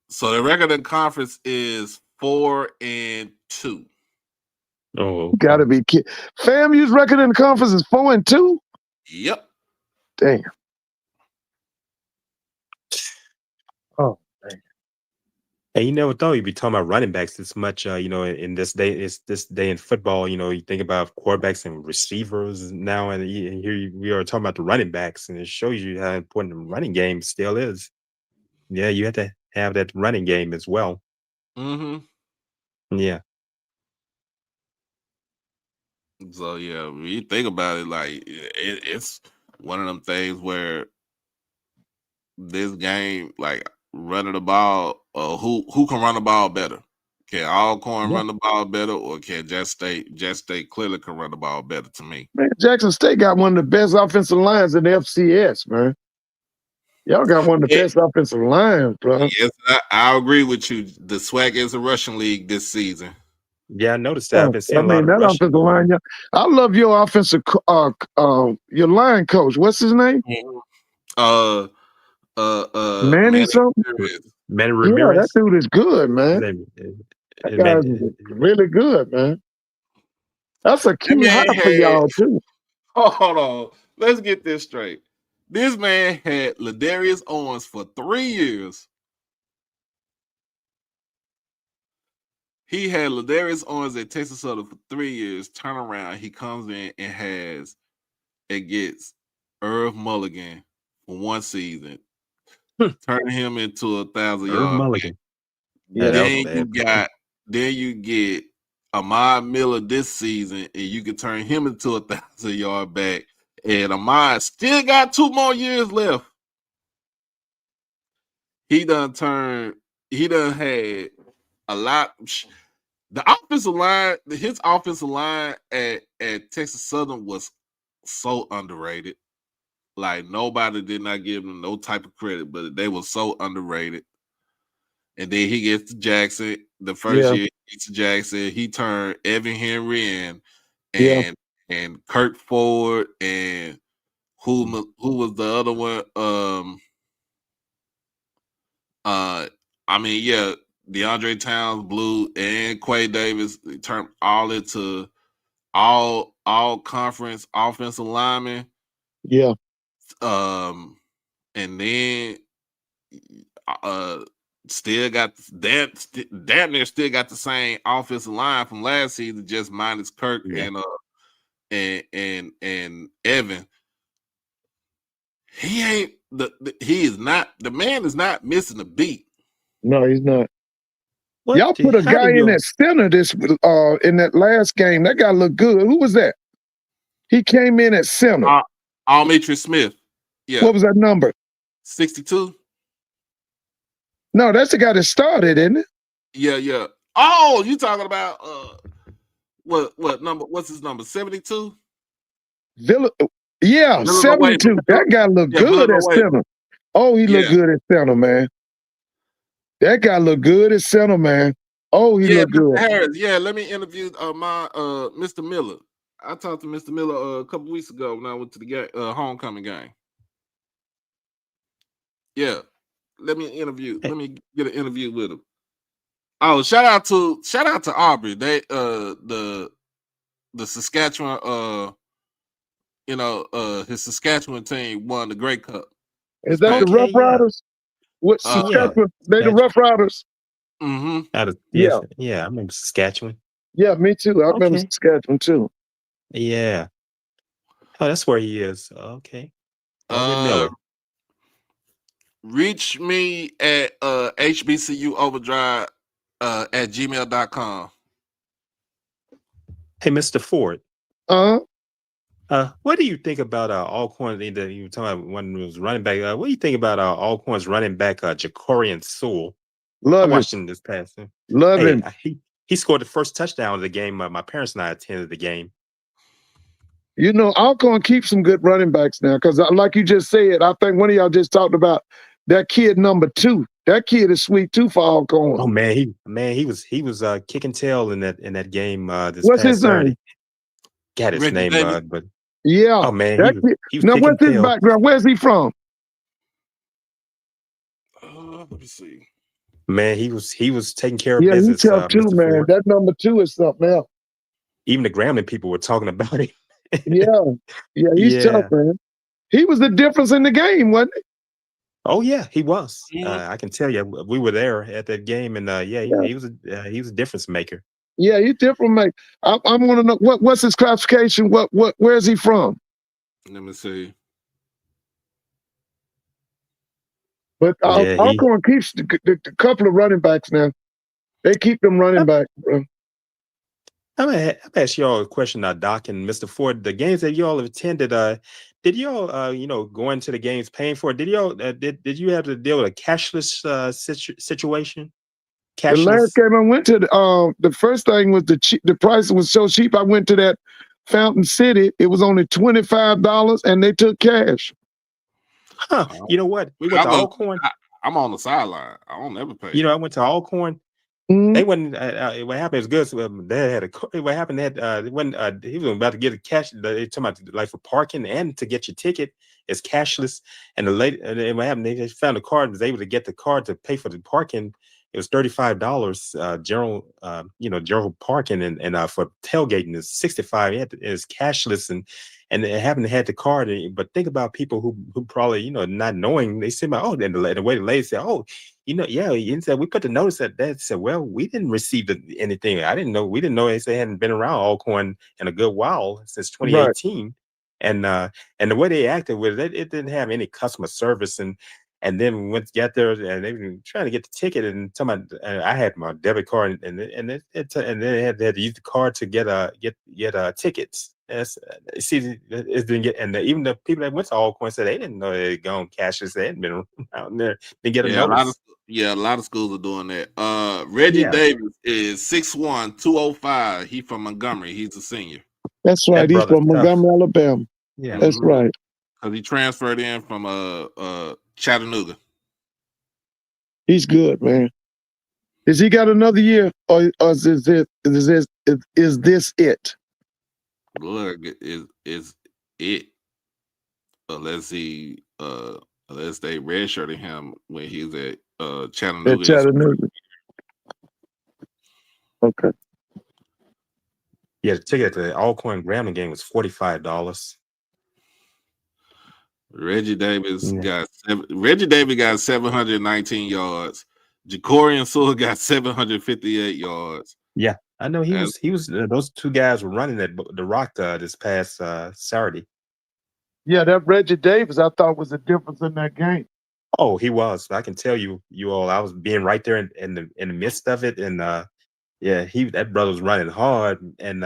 So the record in conference is 4-2. Oh, You gotta be kidding. FAMU's record in the conference is 4-2. Yep. Damn. Oh, dang. Hey, you never thought you'd be talking about running backs this much, in this day in football. You think about quarterbacks and receivers now, and here we are talking about the running backs, and it shows you how important the running game still is. Yeah, you have to have that running game as well. Mm-hmm. Yeah. So yeah, when you think about it, like it's one of them things where this game, like running the ball, who can run the ball better? Can Alcorn Yeah. run the ball better, or can Jet State clearly can run the ball better to me? Man, Jackson State got one of the best offensive lines in the FCS, man. Y'all got one of the best offensive lines, bro. Yes, I agree with you. The SWAC is a rushing league this season. Yeah, I noticed that. I've been seeing I a lot mean, of that rushing. offensive line. Yeah, I love your offensive, your line coach. What's his name? Manny something. Manny Yeah, Ramirez. that dude is good, man. That guy's really good, man. That's a key hire for y'all too. Hold on, let's get this straight. This man had Ladarius Owens for 3 years. He had Ladarius Owens at Texas Southern for 3 years. Turn around, he comes in and gets Irv Mulligan for 1 season, turning him into 1,000-yard Mulligan. Yeah, then you get Ahmad Miller this season, and you can turn him into 1,000-yard back. And Ahmad still got 2 more years left. He done had a lot. The offensive line, his offensive line at Texas Southern was so underrated. Like nobody did not give them no type of credit, but they were so underrated. And then he gets to Jackson. The first year he gets to Jackson, he turned Evan Henry and Kirk Ford and who was the other one? DeAndre Towns, Blue, and Quay Davis turned all into all conference offensive linemen. Yeah. And then still got damn near still got the same offensive line from last season, just minus Kirk and Evan. He ain't the man is not missing a beat. No, he's not. Y'all put a guy in that center in that last game. That guy looked good. Who was that? He came in at center. Almitri Smith. Yeah. What was that number? 62. No, that's the guy that started, isn't it? Yeah. Oh, you talking about what number? What's his number? 72? Yeah, 72. That guy looked good at center. Oh, he looked good at center, man. That guy looked good at center, man. Oh, he looked good. Harris. Yeah, let me interview my Mr. Miller. I talked to Mr. Miller a couple weeks ago when I went to the game, homecoming game. Yeah, let me get an interview with him. Oh, shout out to Aubrey. They the Saskatchewan his Saskatchewan team won the Grey Cup. Is that the Rough Riders? What Saskatchewan? They the Rough Riders. Mm-hmm. Yeah, I remember Saskatchewan. Yeah, me too. I remember Saskatchewan too. Yeah. Oh, that's where he is. Okay. Miller. Reach me at HBCU Overdrive at gmail.com. Hey, Mr. Ford. What do you think about Alcorn? You were talking about when he was running back. What do you think about Alcorn's running back, Jacorian Sewell? I watched him this past. Love him. He scored the first touchdown of the game. My parents and I attended the game. You know, Alcorn keeps some good running backs now because, like you just said, I think one of y'all just talked about that kid number 2. That kid is sweet too for Alcorn. Oh man, he was kicking tail in that game. What's his name? Got his name, but yeah. Oh man, he was now what's his tail. background? Where's he from? Let me see. Man, he was taking care of Yeah, he's business, tough too, Mr. man. Ford. That number 2 is something else. Even the Grambling people were talking about him. Yeah, he's tough, Yeah. man. He was the difference in the game, wasn't he? Oh yeah, he was. Mhm. I can tell you, we were there at that game, and yeah, he was a difference maker. Yeah, he's different, mate. I want to know what's his classification. Where's he from? Let me see. But Yeah, Alcorn keeps the couple of running backs now. They keep them running back, bro. I'm gonna ask y'all a question, Doc and Mr. Ford. The games that y'all have attended, did y'all, go into the games paying for it? Did y'all, did you have to deal with a cashless situation? The last Cashless? game I went to, the first thing was the price was so cheap. I went to that Fountain City. It was only $25, and they took cash. Huh? You know what? We went to Alcorn. I'm on the sideline. I don't ever pay. You know, I went to Alcorn. Mhm. They wouldn't. What happened is good. So, they had what happened that when he was about to get a cash, they talking about like for parking and to get your ticket, it's cashless. And the lady, and then what happened? They just found a card, was able to get the card to pay for the parking. It was $35 general, general parking, and for tailgating is $65. It's cashless, and it happened to had the card. But think about people who probably not knowing. They say, "Oh," and the way the lady said, "Oh, yeah." And said we put the notice that said, "Well, we didn't receive anything. I didn't know. We didn't know they hadn't been around Alcorn in a good while since Right. 2018." And the way they acted with it, it didn't have any customer service. And then we went to get there, and they were trying to get the ticket, and I had my debit card, and then they had to use the card to get tickets. See, it didn't get, and even the people that went to Alcorn said they didn't know they had gone cashless. They hadn't been out there. Didn't get a notice. A lot of schools are doing that. Reggie Davis is 6'1", 205. He from Montgomery. He's a senior. That's right. He's from Montgomery, Alabama. Yeah, that's right. Because he transferred in from Chattanooga. He's good, man. Has he got another year, or is this it? Look, is it? Unless they redshirted him when he was at Chattanooga. At Chattanooga. Okay. Yeah, the ticket at the Alcorn Grambling game was $45. Reggie Davis got 719 yards. Jacorian Sewell got 758 yards. Yeah, I know he was. Those two guys were running at the Rock this past Saturday. Yeah, that Reggie Davis, I thought was a difference in that game. Oh, he was. I can tell you all. I was being right there in the midst of it, and that brother was running hard. And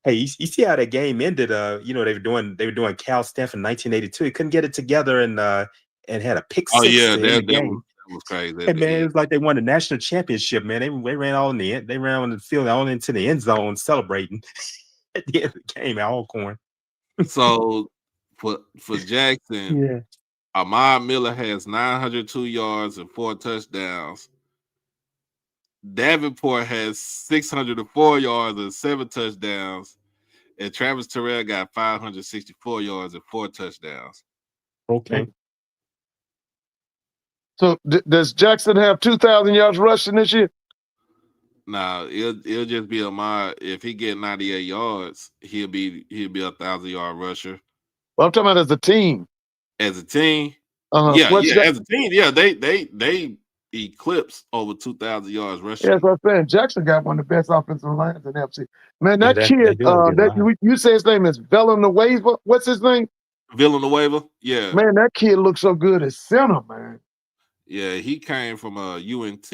hey, you see how that game ended? They were doing Cal Stanford 1982. He couldn't get it together, and had a pick six in the game. That was crazy. Hey, man, it was like they won the national championship, man. They ran all in the end. They ran on the field, all into the end zone, celebrating at the end of the game at Alcorn. So for Jackson, Ahmad Miller has 902 yards and 4 touchdowns. Davenport has 604 yards and 7 touchdowns. And Travis Terrell got 564 yards and 4 touchdowns. Okay. So does Jackson have 2,000 yards rushing this year? Nah, it'll just be Ahmad. If he get 98 yards, he'll be a 1,000-yard rusher. Well, I'm talking about as a team. As a team, as a team, they eclipse over 2,000 yards rushing. Yeah, that's what I'm saying. Jackson got one of the best offensive lines in FC. Man, that kid, you say his name is Villanueva. What's his name? Villanueva. Yeah. Man, that kid looks so good at center, man. Yeah, he came from UNT.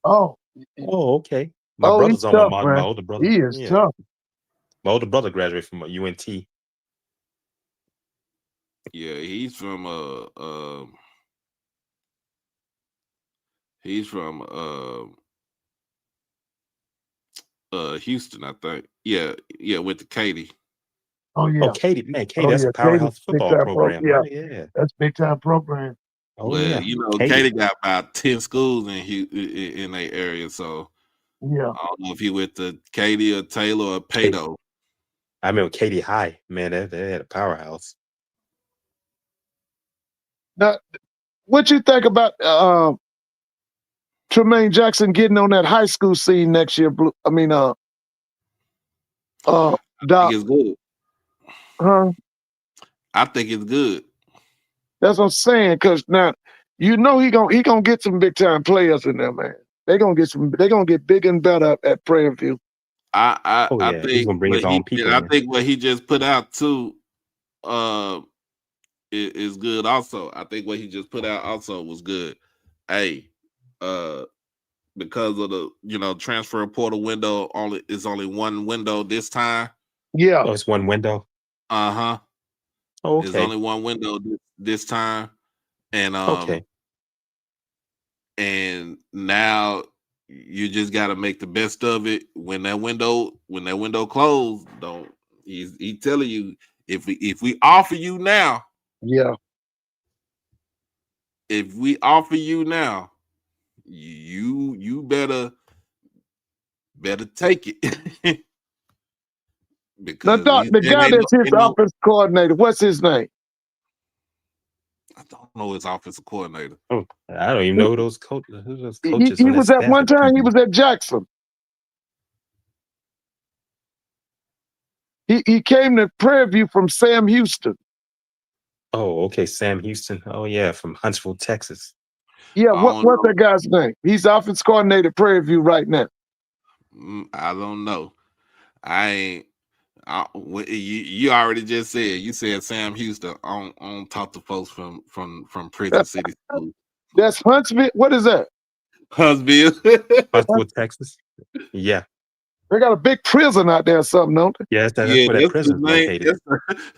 Oh, okay. My brother's on tough, my older brother. He is tough. My older brother graduated from UNT. Yeah, he's from Houston, I think. Yeah, with the Katy. Oh yeah. Oh, Katy, man, that's a powerhouse football program. That's big time program. Oh, Katy got about 10 schools in their area, so yeah. I don't know if he went to Katy or Taylor or Pato. I remember Katy High, man. They had a powerhouse. Now, what you think about Tremaine Jackson getting on that high school scene next year? I Doc. think it's good. Huh? I think it's good. That's what I'm saying. Cause now he gonna get some big time players in there, man. They're gonna get bigger and better at Prairie View. I he's think gonna bring his own people. I think what he just put out too is good also. I think what he just put out also was good. Hey, because of the transfer portal window only one window this time. Yeah. Oh, it's one window. Uh-huh. Oh, okay. There's only one window this time. And okay. And now you just got to make the best of it. When that window closed, he's telling you if we offer you now, yeah, if we offer you now, you better take it. Because the guy that's his offense coordinator, what's his name? I don't know his offensive coordinator. Oh, I don't even know who those coaches. He was at one time. He was at Jackson. He came to Prairie View from Sam Houston. Oh, okay, Sam Houston. Oh yeah, from Huntsville, Texas. Yeah, what's that guy's name? He's offense coordinator at Prairie View right now. I don't know. You already just said Sam Houston. I don't talk to folks from Prison City School. That's Huntsville. What is that? Huntsville, Texas. Yeah, they got a big prison out there or something, don't they? Yeah, that's where that prison's located.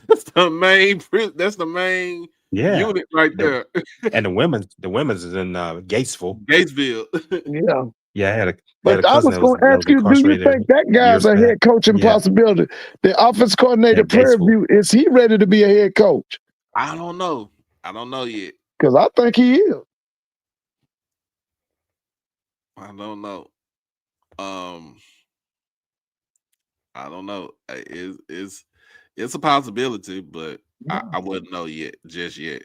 That's the main That's the main unit right there. And the women's is in Gatesville. Yeah. Yeah, I had a But I was going to ask you, do you think that guy's a head coaching possibility? The offense coordinator Prairie View, is he ready to be a head coach? I don't know. I don't know yet. Because I think he is. I don't know. I don't know. It's a possibility, but I wouldn't know just yet.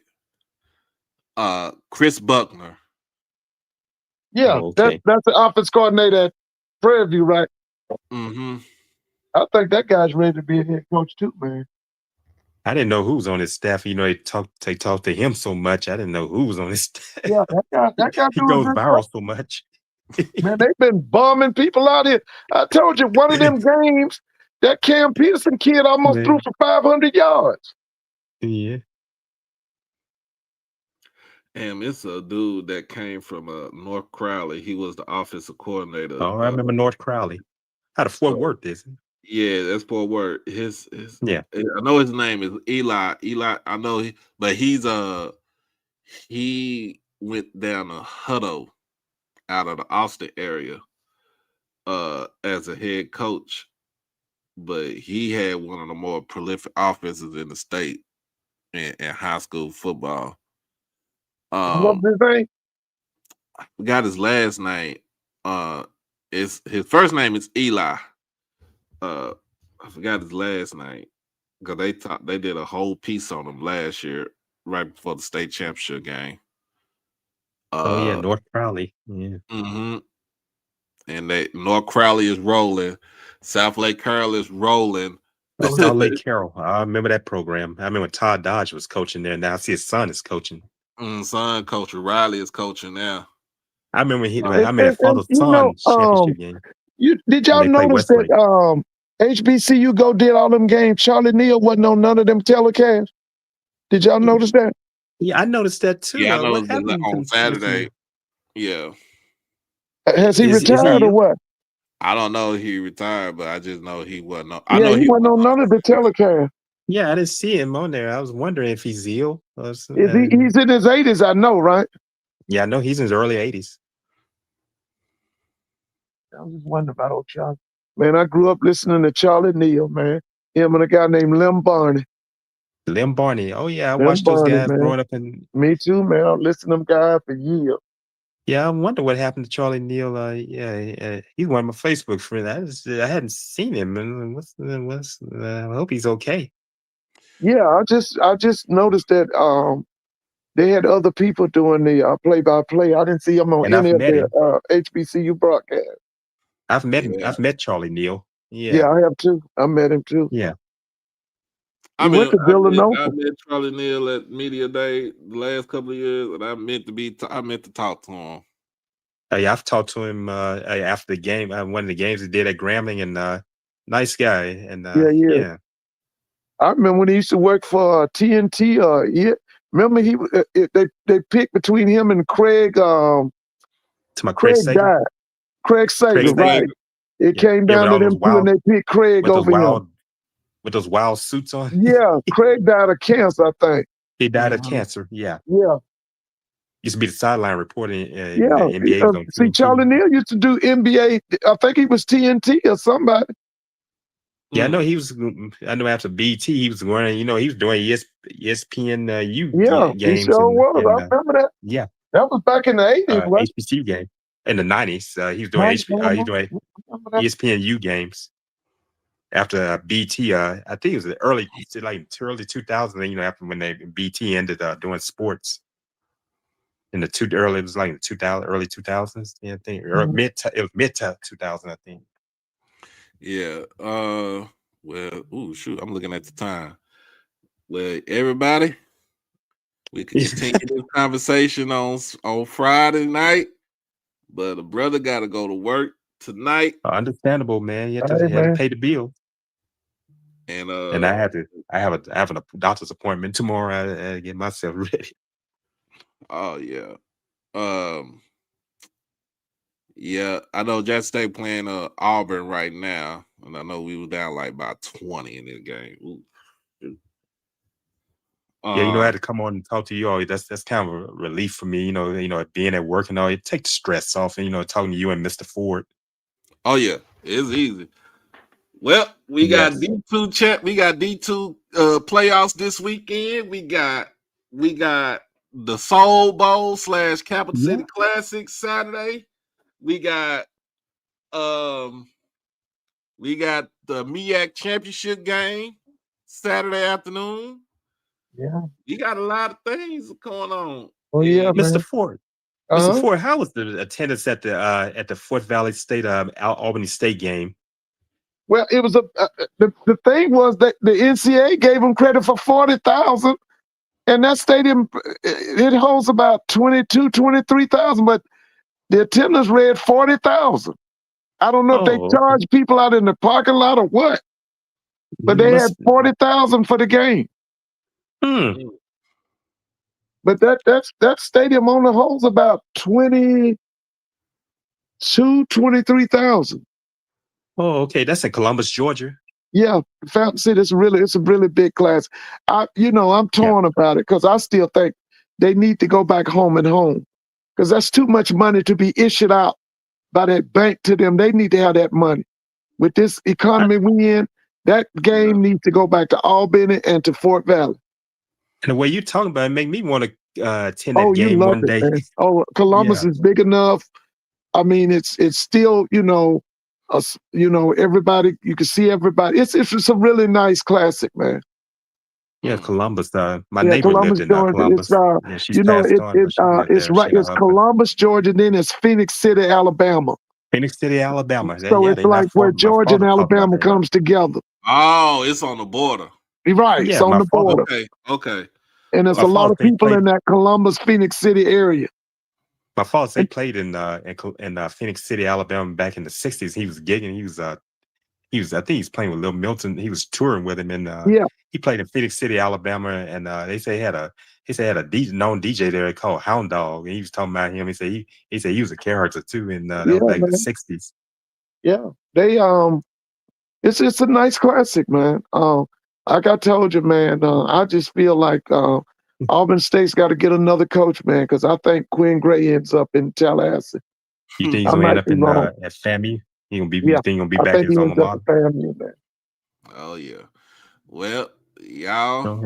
Chris Buckner. Yeah, that's the offense coordinator at Prairie View, right? Mm-hmm. I think that guy's ready to be a head coach too, man. I didn't know who was on his staff. They talked to him so much. I didn't know who was on his staff. Yeah, that guy he goes viral so much. Man, they've been bombing people out here. I told you, one of them games, that Cam Peterson kid almost threw for 500 yards. Yeah. And it's a dude that came from North Crowley. He was the offensive coordinator. Oh, I remember North Crowley. Out of Fort Worth, isn't it? Yeah, that's Fort Worth. Yeah. I know his name is Eli. I know he went down to Hutto out of the Austin area as a head coach. But he had one of the more prolific offenses in the state in high school football. What's his name? I forgot his last name. His first name is Eli. I forgot his last name because they did a whole piece on him last year, right before the state championship game. North Crowley. Yeah. Mm-hmm. And North Crowley is rolling. South Lake Carroll is rolling. South Lake Carroll. I remember that program. I remember when Todd Dodge was coaching there. Now I see his son is coaching. Son coaching. Riley is coaching now. I remember that father-son championship game. Did y'all notice that HBCU did all them games? Charlie Neal wasn't on none of them telecasts. Did y'all notice that? Yeah, I noticed that too. Yeah, I noticed that on Saturday. Yeah. Has he retired or what? I don't know if he retired, but I just know he wasn't on. He wasn't on none of the telecasts. Yeah, I didn't see him on there. I was wondering if he's ill. He's in his 80s, I know, right? Yeah, I know he's in his early 80s. I was just wondering about old Charlie. Man, I grew up listening to Charlie Neal, man. Him and a guy named Lem Barney. Lem Barney. Oh, yeah, I watched those guys growing up. Me too, man. I listened to them guys for years. Yeah, I wonder what happened to Charlie Neal. He's one of my Facebook friends. I hadn't seen him. And I hope he's okay. Yeah, I just noticed that They had other people doing the play-by-play. I didn't see them on And I've any of met him. the HBCU broadcast. I've met him. Yeah. I've met Charlie Neal. Yeah, Yeah. I have too. I met him too. Yeah. He went to I Villanova. met Charlie Neal at Media Day the last couple of years, and I meant to talk to him. Yeah, I've talked to him after the game. One of the games he did at Grambling, and nice guy. And Yeah. I remember when he used to work for TNT. Remember they picked between him and Craig. To my Craig Sager. died. Craig Sager, right? It Yeah. came down to them two, and they picked Craig over him. With those wild suits on. Yeah, Craig died of cancer, I think. He died of cancer. Yeah. Yeah. Used to be the sideline reporting in Yeah. the NBA. See, Charlie Neal used to do NBA. I think he was TNT or somebody. Yeah, I know he was. I know after BT, he was going. He was doing ESPN U games. He sure was. I remember that. Yeah, that was back in the 80s. Right? HBCU game in the 90s. He was doing he's doing ESPN U games after BT. I think it was the early 2000s. After when BT ended doing sports. In the early 2000s. Yeah, I think it was mid 2000. I think. Yeah. Well, shoot, I'm looking at the time. Well, everybody, we can continue this conversation on Friday night, but the brother got to go to work tonight. Understandable, man. You have to pay the bill. And I have a doctor's appointment tomorrow. I gotta get myself ready. Oh yeah. Yeah, I know Jackson State playing Auburn right now, and I know we were down like about 20 in the game. Ooh. I had to come on and talk to you all. That's kind of a relief for me. Being at work and all, it takes the stress off. And talking to you and Mr. Ford. Oh yeah, it's easy. Well, we got D2 chat. We got D2 playoffs this weekend. We got the Soul Bowl / Capital City Classic Saturday. We got the MEAC Championship game Saturday afternoon. Yeah, you got a lot of things going on. Oh yeah, Mr. man. Ford. Mr. Ford, how was the attendance at the Fort Valley State Albany State game? Well, it was the thing was that the NCAA gave them credit for 40,000, and that stadium it holds about 23,000, but the attendance read 40,000. I don't know if they charge people out in the parking lot or what, but they had 40,000 for the game. But that stadium only holds about 23,000. Oh, okay. That's in Columbus, Georgia. Yeah, Fountain City. It's a really big class. I'm torn about it because I still think they need to go back home because that's too much money to be issued out by that bank to them. They need to have that money. With this economy we in, that game needs to go back to Albany and to Fort Valley. And the way you're talking about it make me want to attend that game one day. Man. Oh, Columbus is big enough. I mean, it's still, everybody, you can see everybody. It's just a really nice classic, man. Yeah, Columbus. My neighbor Columbus, lived in Columbus. She's it's Columbus, Georgia, then it's Phoenix City, Alabama. Phoenix City, Alabama. So it's like where Georgia and Alabama comes together. Oh, it's on the border. Right, it's on the border. Okay. And there's a lot of people in that Columbus, Phoenix City area. My father, they played in Phoenix City, Alabama back in the 60s. He was gigging. I think he's playing with Lil Milton. He was touring with him, and he played in Phoenix City, Alabama. And they say he had a known DJ there called Hound Dog, and he was talking about him. He said he was a character too in back in the 60s. Yeah, they it's a nice classic, man. Like I told you, man, I just feel like Auburn State's got to get another coach, man, because I think Quinn Gray ends up in Tallahassee. You think he's going to end up at FAMU? He gonna be back in his alma mater? Man. Oh yeah. Well, y'all,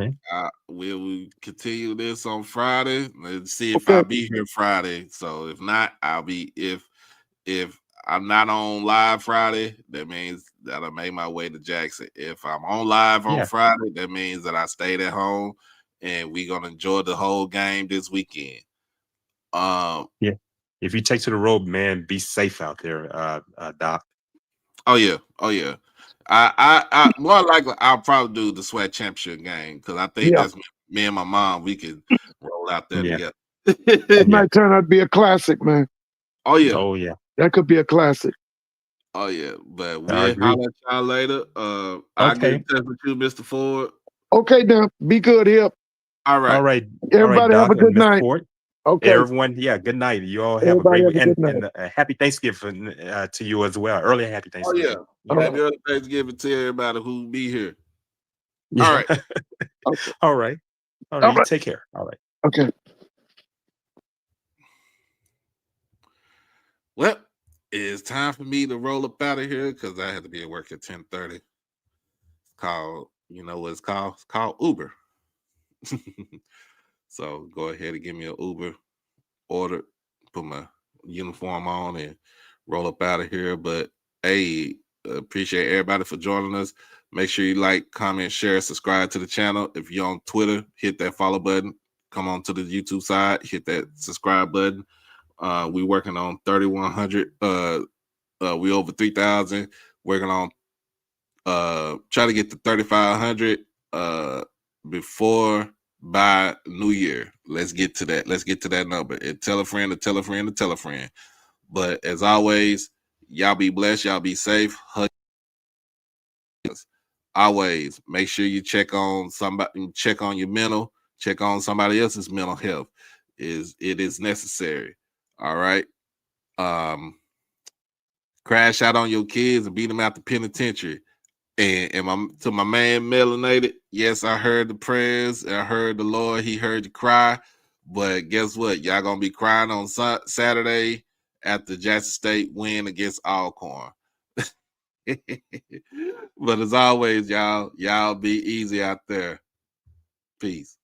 we'll continue this on Friday. Let's see if I'll be here Friday. So if not, I'll be if I'm not on live Friday, that means that I made my way to Jackson. If I'm on live on Friday, that means that I stayed at home and we're gonna enjoy the whole game this weekend. Yeah. If you take to the road, man, be safe out there, Doc. Oh yeah. I more likely I'll probably do the SWAT championship game because I think Yeah. that's me and my mom. We can roll out there Yeah. together. It might turn out to be a classic, man. Oh yeah. Oh yeah. That could be a classic. Oh yeah. But I we'll agree. holler at y'all later. I'll get in touch with you, Mr. Ford. Okay, now be good here. All right. All right. Everybody have Doc a good and Mr. night. Ford. Okay. Everyone, yeah, good night. You all have Everybody a have great a week good and happy Thanksgiving to you as well. Early happy Oh Thanksgiving. yeah. All Happy early Thanksgiving to everybody who be here. Yeah. All right. Okay. All right. All right. All You right. take care. All right. Okay. Well, it's time for me to roll up out of here because I had to be at work at 10:30. Called, you know what it's called? It's called Uber. So go ahead and give me an Uber order, put my uniform on and roll up out of here. But hey, appreciate everybody for joining us. Make sure you like, comment, share, subscribe to the channel. If you're on Twitter, hit that follow button. Come on to the YouTube side, hit that subscribe button. We working on 3,100. We over 3,000. Working on try to get to 3,500 before by New Year. Let's get to that. Let's get to that number. And tell a friend to tell a friend to tell a friend. But as always, y'all be blessed. Y'all be safe. Hug. Always make sure you check on somebody. Check on your mental. Check on somebody else's mental health. It is necessary. All right. Crash out on your kids and beat them out the penitentiary. And to my man Melanated, yes, I heard the prayers. I heard the Lord. He heard you cry. But guess what? Y'all gonna be crying on Saturday after Jackson State win against Alcorn. But as always, y'all be easy out there. Peace.